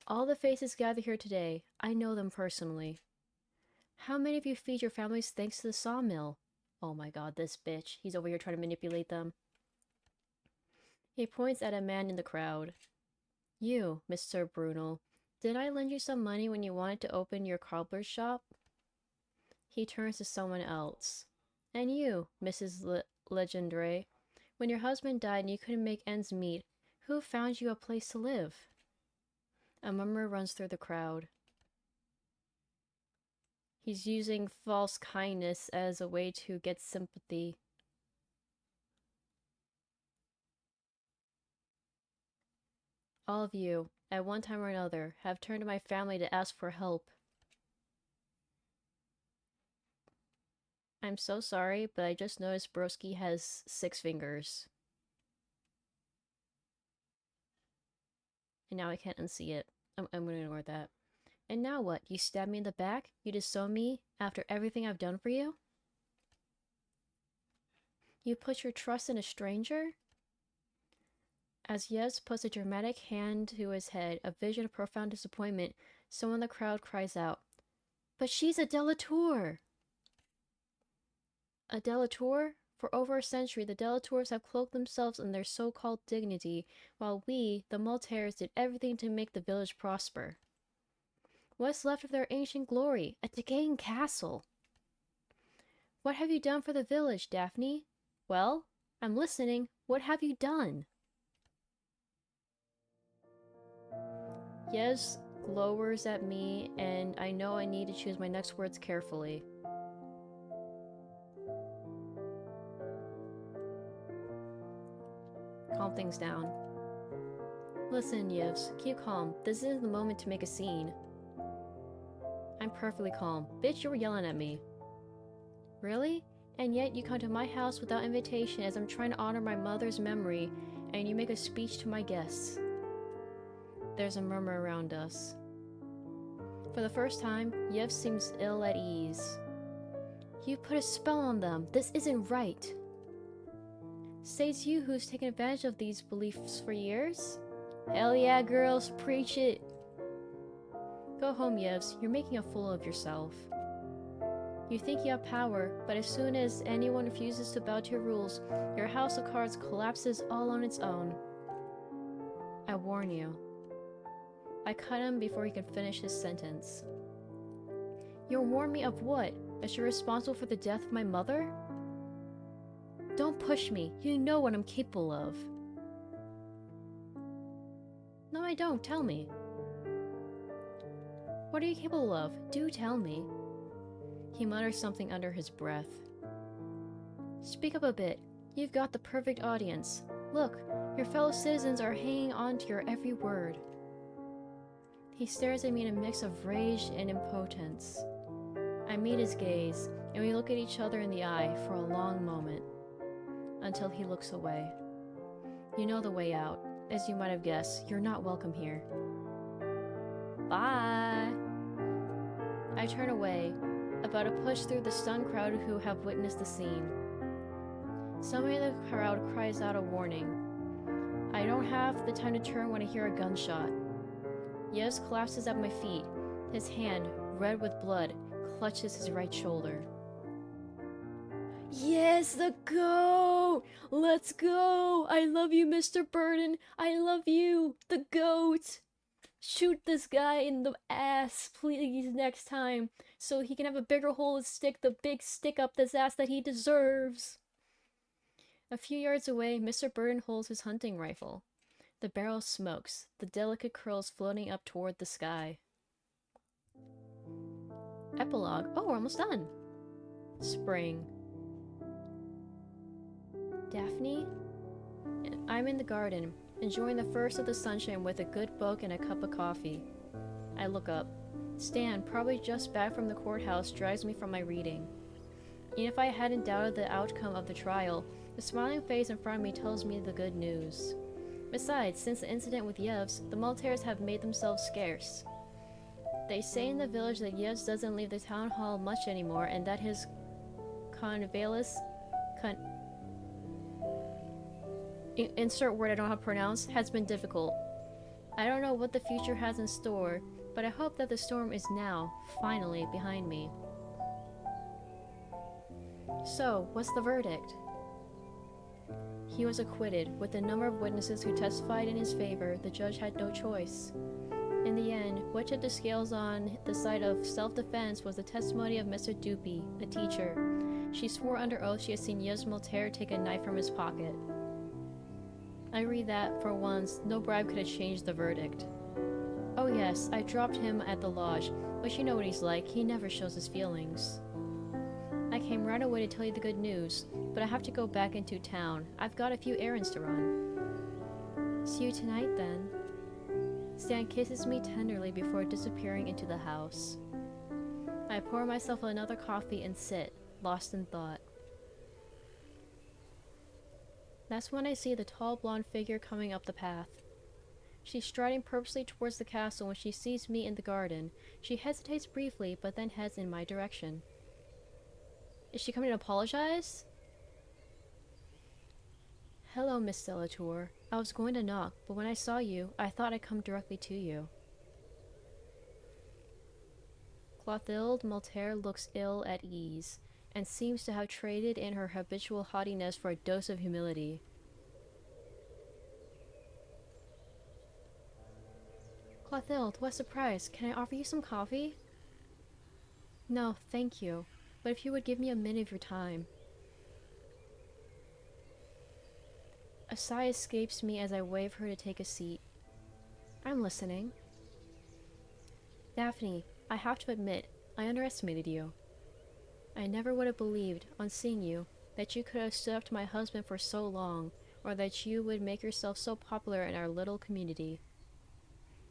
All the faces gathered here today, I know them personally. How many of you feed your families thanks to the sawmill? Oh my god, this bitch. He's over here trying to manipulate them. He points at a man in the crowd. You, Mr. Bruno, did I lend you some money when you wanted to open your cobbler's shop? He turns to someone else. And you, Mrs. Legendre, when your husband died and you couldn't make ends meet, who found you a place to live? A murmur runs through the crowd. He's using false kindness as a way to get sympathy. All of you, at one time or another, have turned to my family to ask for help. I'm so sorry, but I just noticed Broski has 6 fingers. And now I can't unsee it. I'm gonna ignore that. And now what? You stab me in the back? You disown me after everything I've done for you? You put your trust in a stranger? As Yves puts a dramatic hand to his head, a vision of profound disappointment, someone in the crowd cries out, "But she's a Delatour!" A Delatour? For over a century, the Delatours have cloaked themselves in their so-called dignity, while we, the Maltaires, did everything to make the village prosper. What's left of their ancient glory? A decaying castle. What have you done for the village, Daphne? Well, I'm listening. What have you done? Yes glowers at me, and I know I need to choose my next words carefully. Calm things down. Listen, Yves, keep calm. This isn't the moment to make a scene. I'm perfectly calm. Bitch, you were yelling at me. Really? And yet you come to my house without invitation as I'm trying to honor my mother's memory, and you make a speech to my guests. There's a murmur around us. For the first time, Yves seems ill at ease. You put a spell on them. This isn't right. Says you who's taken advantage of these beliefs for years? Hell yeah, girls, preach it. Go home, Yves. You're making a fool of yourself. You think you have power, but as soon as anyone refuses to bow to your rules, your house of cards collapses all on its own. I warn you. I cut him before he could finish his sentence. You'll warn me of what? That you're responsible for the death of my mother? Don't push me. You know what I'm capable of. No, I don't. Tell me. What are you capable of? Do tell me. He mutters something under his breath. Speak up a bit. You've got the perfect audience. Look, your fellow citizens are hanging on to your every word. He stares at me in a mix of rage and impotence. I meet his gaze, and we look at each other in the eye for a long moment, until he looks away. You know the way out. As you might have guessed, you're not welcome here. Bye! I turn away, about to push through the stunned crowd who have witnessed the scene. Somebody in the crowd cries out a warning. I don't have the time to turn when I hear a gunshot. Yves collapses at my feet. His hand, red with blood, clutches his right shoulder. Yes, the goat! Let's go! I love you, Mr. Burden! I love you! The goat! Shoot this guy in the ass, please, next time, so he can have a bigger hole to stick the big stick up this ass that he deserves. A few yards away, Mr. Burden holds his hunting rifle. The barrel smokes, the delicate curls floating up toward the sky. Epilogue. Oh, we're almost done. Spring. Daphne? I'm in the garden, enjoying the first of the sunshine with a good book and a cup of coffee. I look up. Stan, probably just back from the courthouse, drives me from my reading. Even if I hadn't doubted the outcome of the trial, the smiling face in front of me tells me the good news. Besides, since the incident with Yevs, the Maltairs have made themselves scarce. They say in the village that Yevs doesn't leave the town hall much anymore, and that his convalescence insert word I don't know how to pronounce, has been difficult. I don't know what the future has in store, but I hope that the storm is now, finally, behind me. So, what's the verdict? He was acquitted. With the number of witnesses who testified in his favor, the judge had no choice. In the end, what tipped the scales on the side of self-defense was the testimony of Mr. Dupy, the teacher. She swore under oath she had seen Yves Maltaire take a knife from his pocket. I read that, for once, no bribe could have changed the verdict. Oh yes, I dropped him at the lodge, but you know what he's like, he never shows his feelings. I came right away to tell you the good news, but I have to go back into town. I've got a few errands to run. See you tonight, then. Stan kisses me tenderly before disappearing into the house. I pour myself another coffee and sit, lost in thought. That's when I see the tall blonde figure coming up the path. She's striding purposely towards the castle. When she sees me in the garden, she hesitates briefly, but then heads in my direction. Is she coming to apologize? Hello, Miss Delatour. I was going to knock, but when I saw you, I thought I'd come directly to you. Clothilde Maltaire looks ill at ease, and seems to have traded in her habitual haughtiness for a dose of humility. Clothilde, what surprise! Can I offer you some coffee? No, thank you, but if you would give me a minute of your time. A sigh escapes me as I wave her to take a seat. I'm listening. Daphne, I have to admit, I underestimated you. I never would have believed, on seeing you, that you could have stood up to my husband for so long, or that you would make yourself so popular in our little community.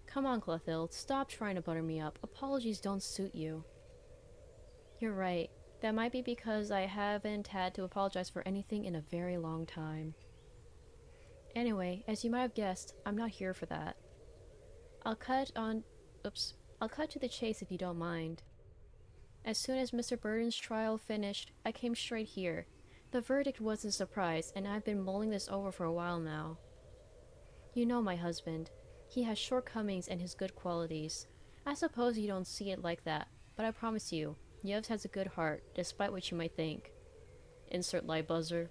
Come on, Clothilde, stop trying to butter me up. Apologies don't suit you. You're right. That might be because I haven't had to apologize for anything in a very long time. Anyway, as you might have guessed, I'm not here for that. I'll cut to the chase if you don't mind. As soon as Mr. Burden's trial finished, I came straight here. The verdict was a surprise, and I've been mulling this over for a while now. You know my husband. He has shortcomings and his good qualities. I suppose you don't see it like that, but I promise you, Yevs has a good heart, despite what you might think. Insert light buzzer.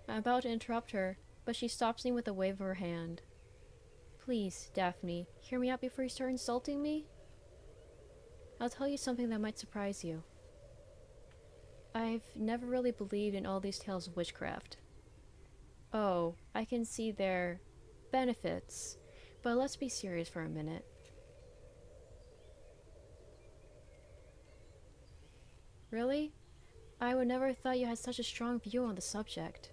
I'm about to interrupt her, but she stops me with a wave of her hand. Please, Daphne, hear me out before you start insulting me? I'll tell you something that might surprise you. I've never really believed in all these tales of witchcraft. Oh, I can see their benefits, but let's be serious for a minute. Really? I would never have thought you had such a strong view on the subject.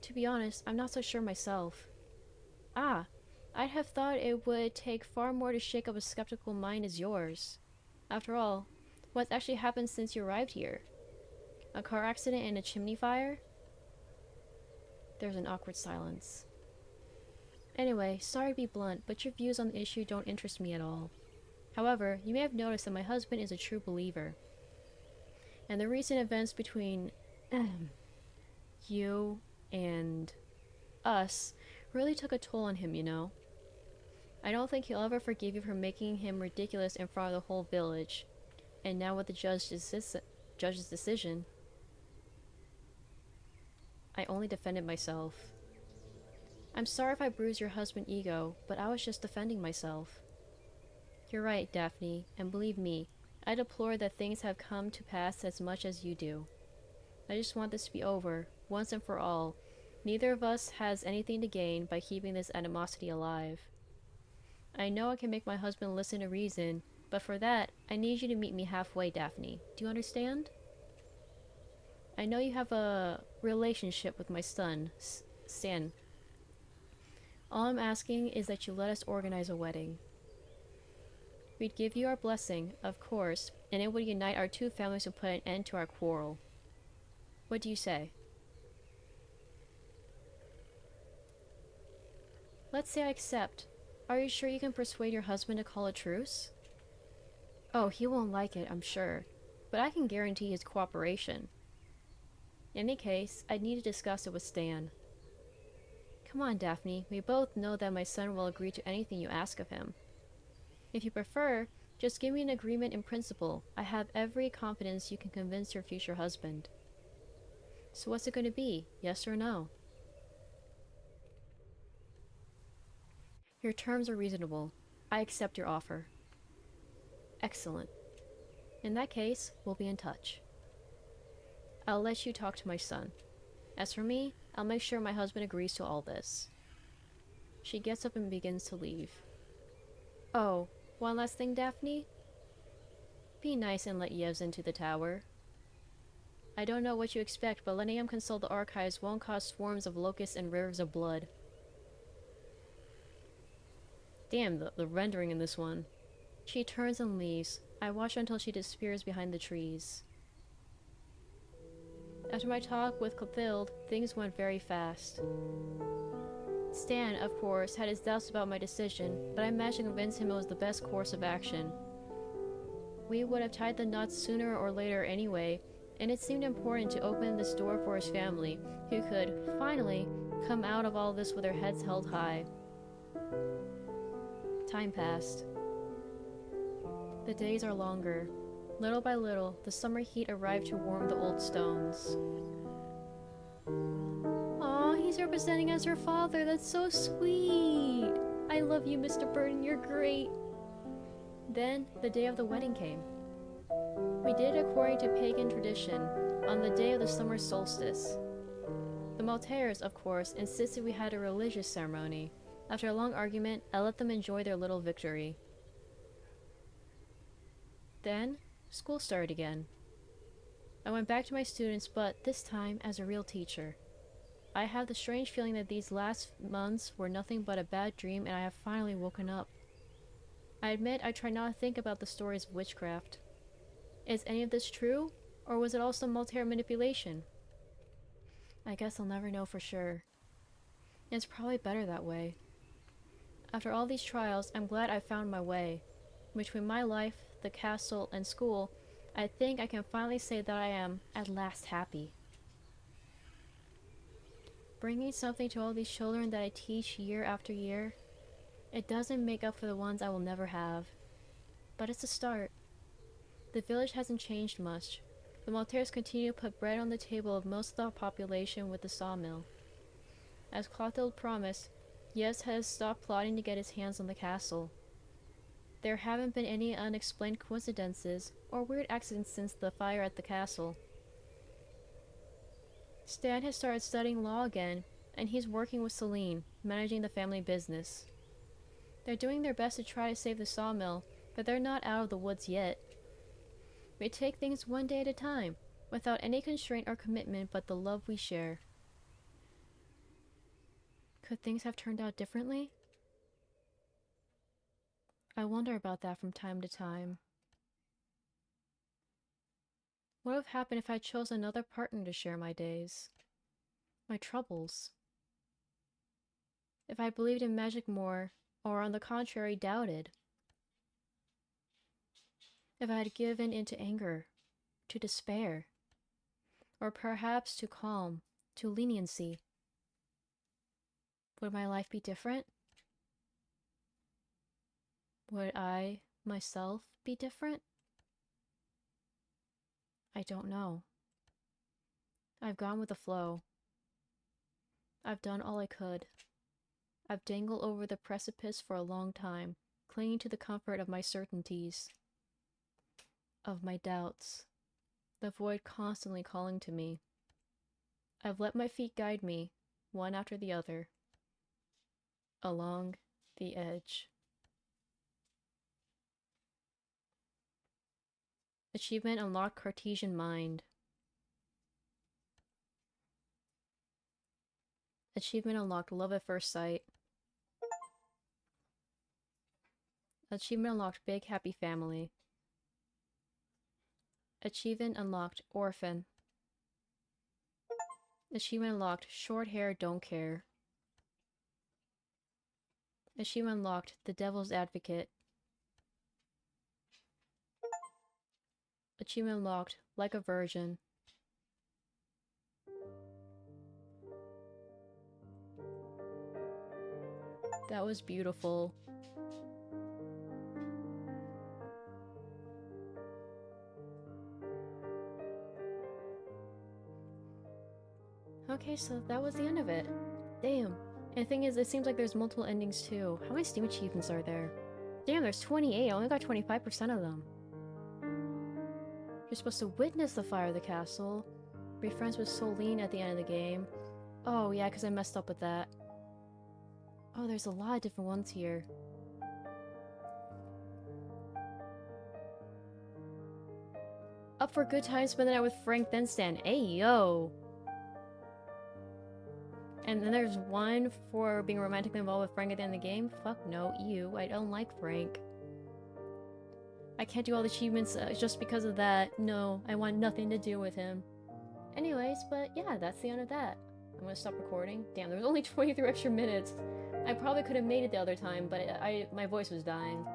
To be honest, I'm not so sure myself. Ah, I'd have thought it would take far more to shake up a skeptical mind as yours. After all, what's actually happened since you arrived here? A car accident and a chimney fire? There's an awkward silence. Anyway, sorry to be blunt, but your views on the issue don't interest me at all. However, you may have noticed that my husband is a true believer. And the recent events between you and us really took a toll on him, you know. I don't think he'll ever forgive you for making him ridiculous in front of the whole village. And now with the judge judge's decision. I only defended myself. I'm sorry if I bruised your husband's ego, but I was just defending myself. You're right, Daphne, and believe me, I deplore that things have come to pass as much as you do. I just want this to be over, once and for all. Neither of us has anything to gain by keeping this animosity alive. I know I can make my husband listen to reason, but for that, I need you to meet me halfway, Daphne. Do you understand? I know you have a relationship with my son, Stan. All I'm asking is that you let us organize a wedding. We'd give you our blessing, of course, and it would unite our two families and put an end to our quarrel. What do you say? Let's say I accept. Are you sure you can persuade your husband to call a truce? Oh, he won't like it, I'm sure, but I can guarantee his cooperation. In any case, I'd need to discuss it with Stan. Come on, Daphne, we both know that my son will agree to anything you ask of him. If you prefer, just give me an agreement in principle. I have every confidence you can convince your future husband. So what's it going to be, yes or no? Your terms are reasonable. I accept your offer. Excellent. In that case, we'll be in touch. I'll let you talk to my son. As for me, I'll make sure my husband agrees to all this. She gets up and begins to leave. Oh, one last thing, Daphne? Be nice and let Yevs into the tower. I don't know what you expect, but letting him consult the archives won't cause swarms of locusts and rivers of blood. Damn, the rendering in this one. She turns and leaves. I watch until she disappears behind the trees. After my talk with Clotilde, things went very fast. Stan, of course, had his doubts about my decision, but I managed to convince him it was the best course of action. We would have tied the knots sooner or later anyway, and it seemed important to open this door for his family, who could, finally, come out of all this with their heads held high. Time passed. The days are longer. Little by little, the summer heat arrived to warm the old stones. Aw, he's representing as her father. That's so sweet. I love you, Mr. Burton. You're great. Then, the day of the wedding came. We did it according to pagan tradition, on the day of the summer solstice. The Maltaires, of course, insisted we had a religious ceremony. After a long argument, I let them enjoy their little victory. Then, school started again. I went back to my students, but this time as a real teacher. I have the strange feeling that these last months were nothing but a bad dream and I have finally woken up. I admit I try not to think about the stories of witchcraft. Is any of this true, or was it all some Maltaire manipulation? I guess I'll never know for sure. It's probably better that way. After all these trials, I'm glad I found my way. Between my life, the castle, and school, I think I can finally say that I am, at last, happy. Bringing something to all these children that I teach year after year, it doesn't make up for the ones I will never have. But it's a start. The village hasn't changed much. The Maltaires continue to put bread on the table of most of the population with the sawmill. As Clotilde promised, Yes has stopped plotting to get his hands on the castle. There haven't been any unexplained coincidences or weird accidents since the fire at the castle. Stan has started studying law again, and he's working with Celine, managing the family business. They're doing their best to try to save the sawmill, but they're not out of the woods yet. We take things one day at a time, without any constraint or commitment but the love we share. Could things have turned out differently? I wonder about that from time to time. What would have happened if I chose another partner to share my days? My troubles? If I believed in magic more, or on the contrary doubted? If I had given in to anger, to despair, or perhaps to calm, to leniency? Would my life be different? Would I, myself, be different? I don't know. I've gone with the flow. I've done all I could. I've dangled over the precipice for a long time, clinging to the comfort of my certainties, of my doubts, the void constantly calling to me. I've let my feet guide me, one after the other, along the edge. Achievement unlocked Cartesian mind. Achievement unlocked love at first sight. Achievement unlocked big happy family. Achievement unlocked orphan. Achievement unlocked short hair don't care. Achievement unlocked the devil's advocate. Achievement unlocked like a virgin. That was beautiful. Okay, so that was the end of it. Damn. And the thing is, it seems like there's multiple endings too. How many Steam achievements are there? Damn, there's 28. I only got 25% of them. You're supposed to witness the fire of the castle. Be friends with Solene at the end of the game. Oh yeah, because I messed up with that. Oh, there's a lot of different ones here. Up for a good time, spend the night with Frank, then Stan. Hey, yo! And then there's one for being romantically involved with Frank at the end of the game. Fuck no, ew, I don't like Frank. I can't do all the achievements just because of that. No, I want nothing to do with him. Anyways, but yeah, that's the end of that. I'm gonna stop recording. Damn, there was only 23 extra minutes. I probably could have made it the other time, but my voice was dying.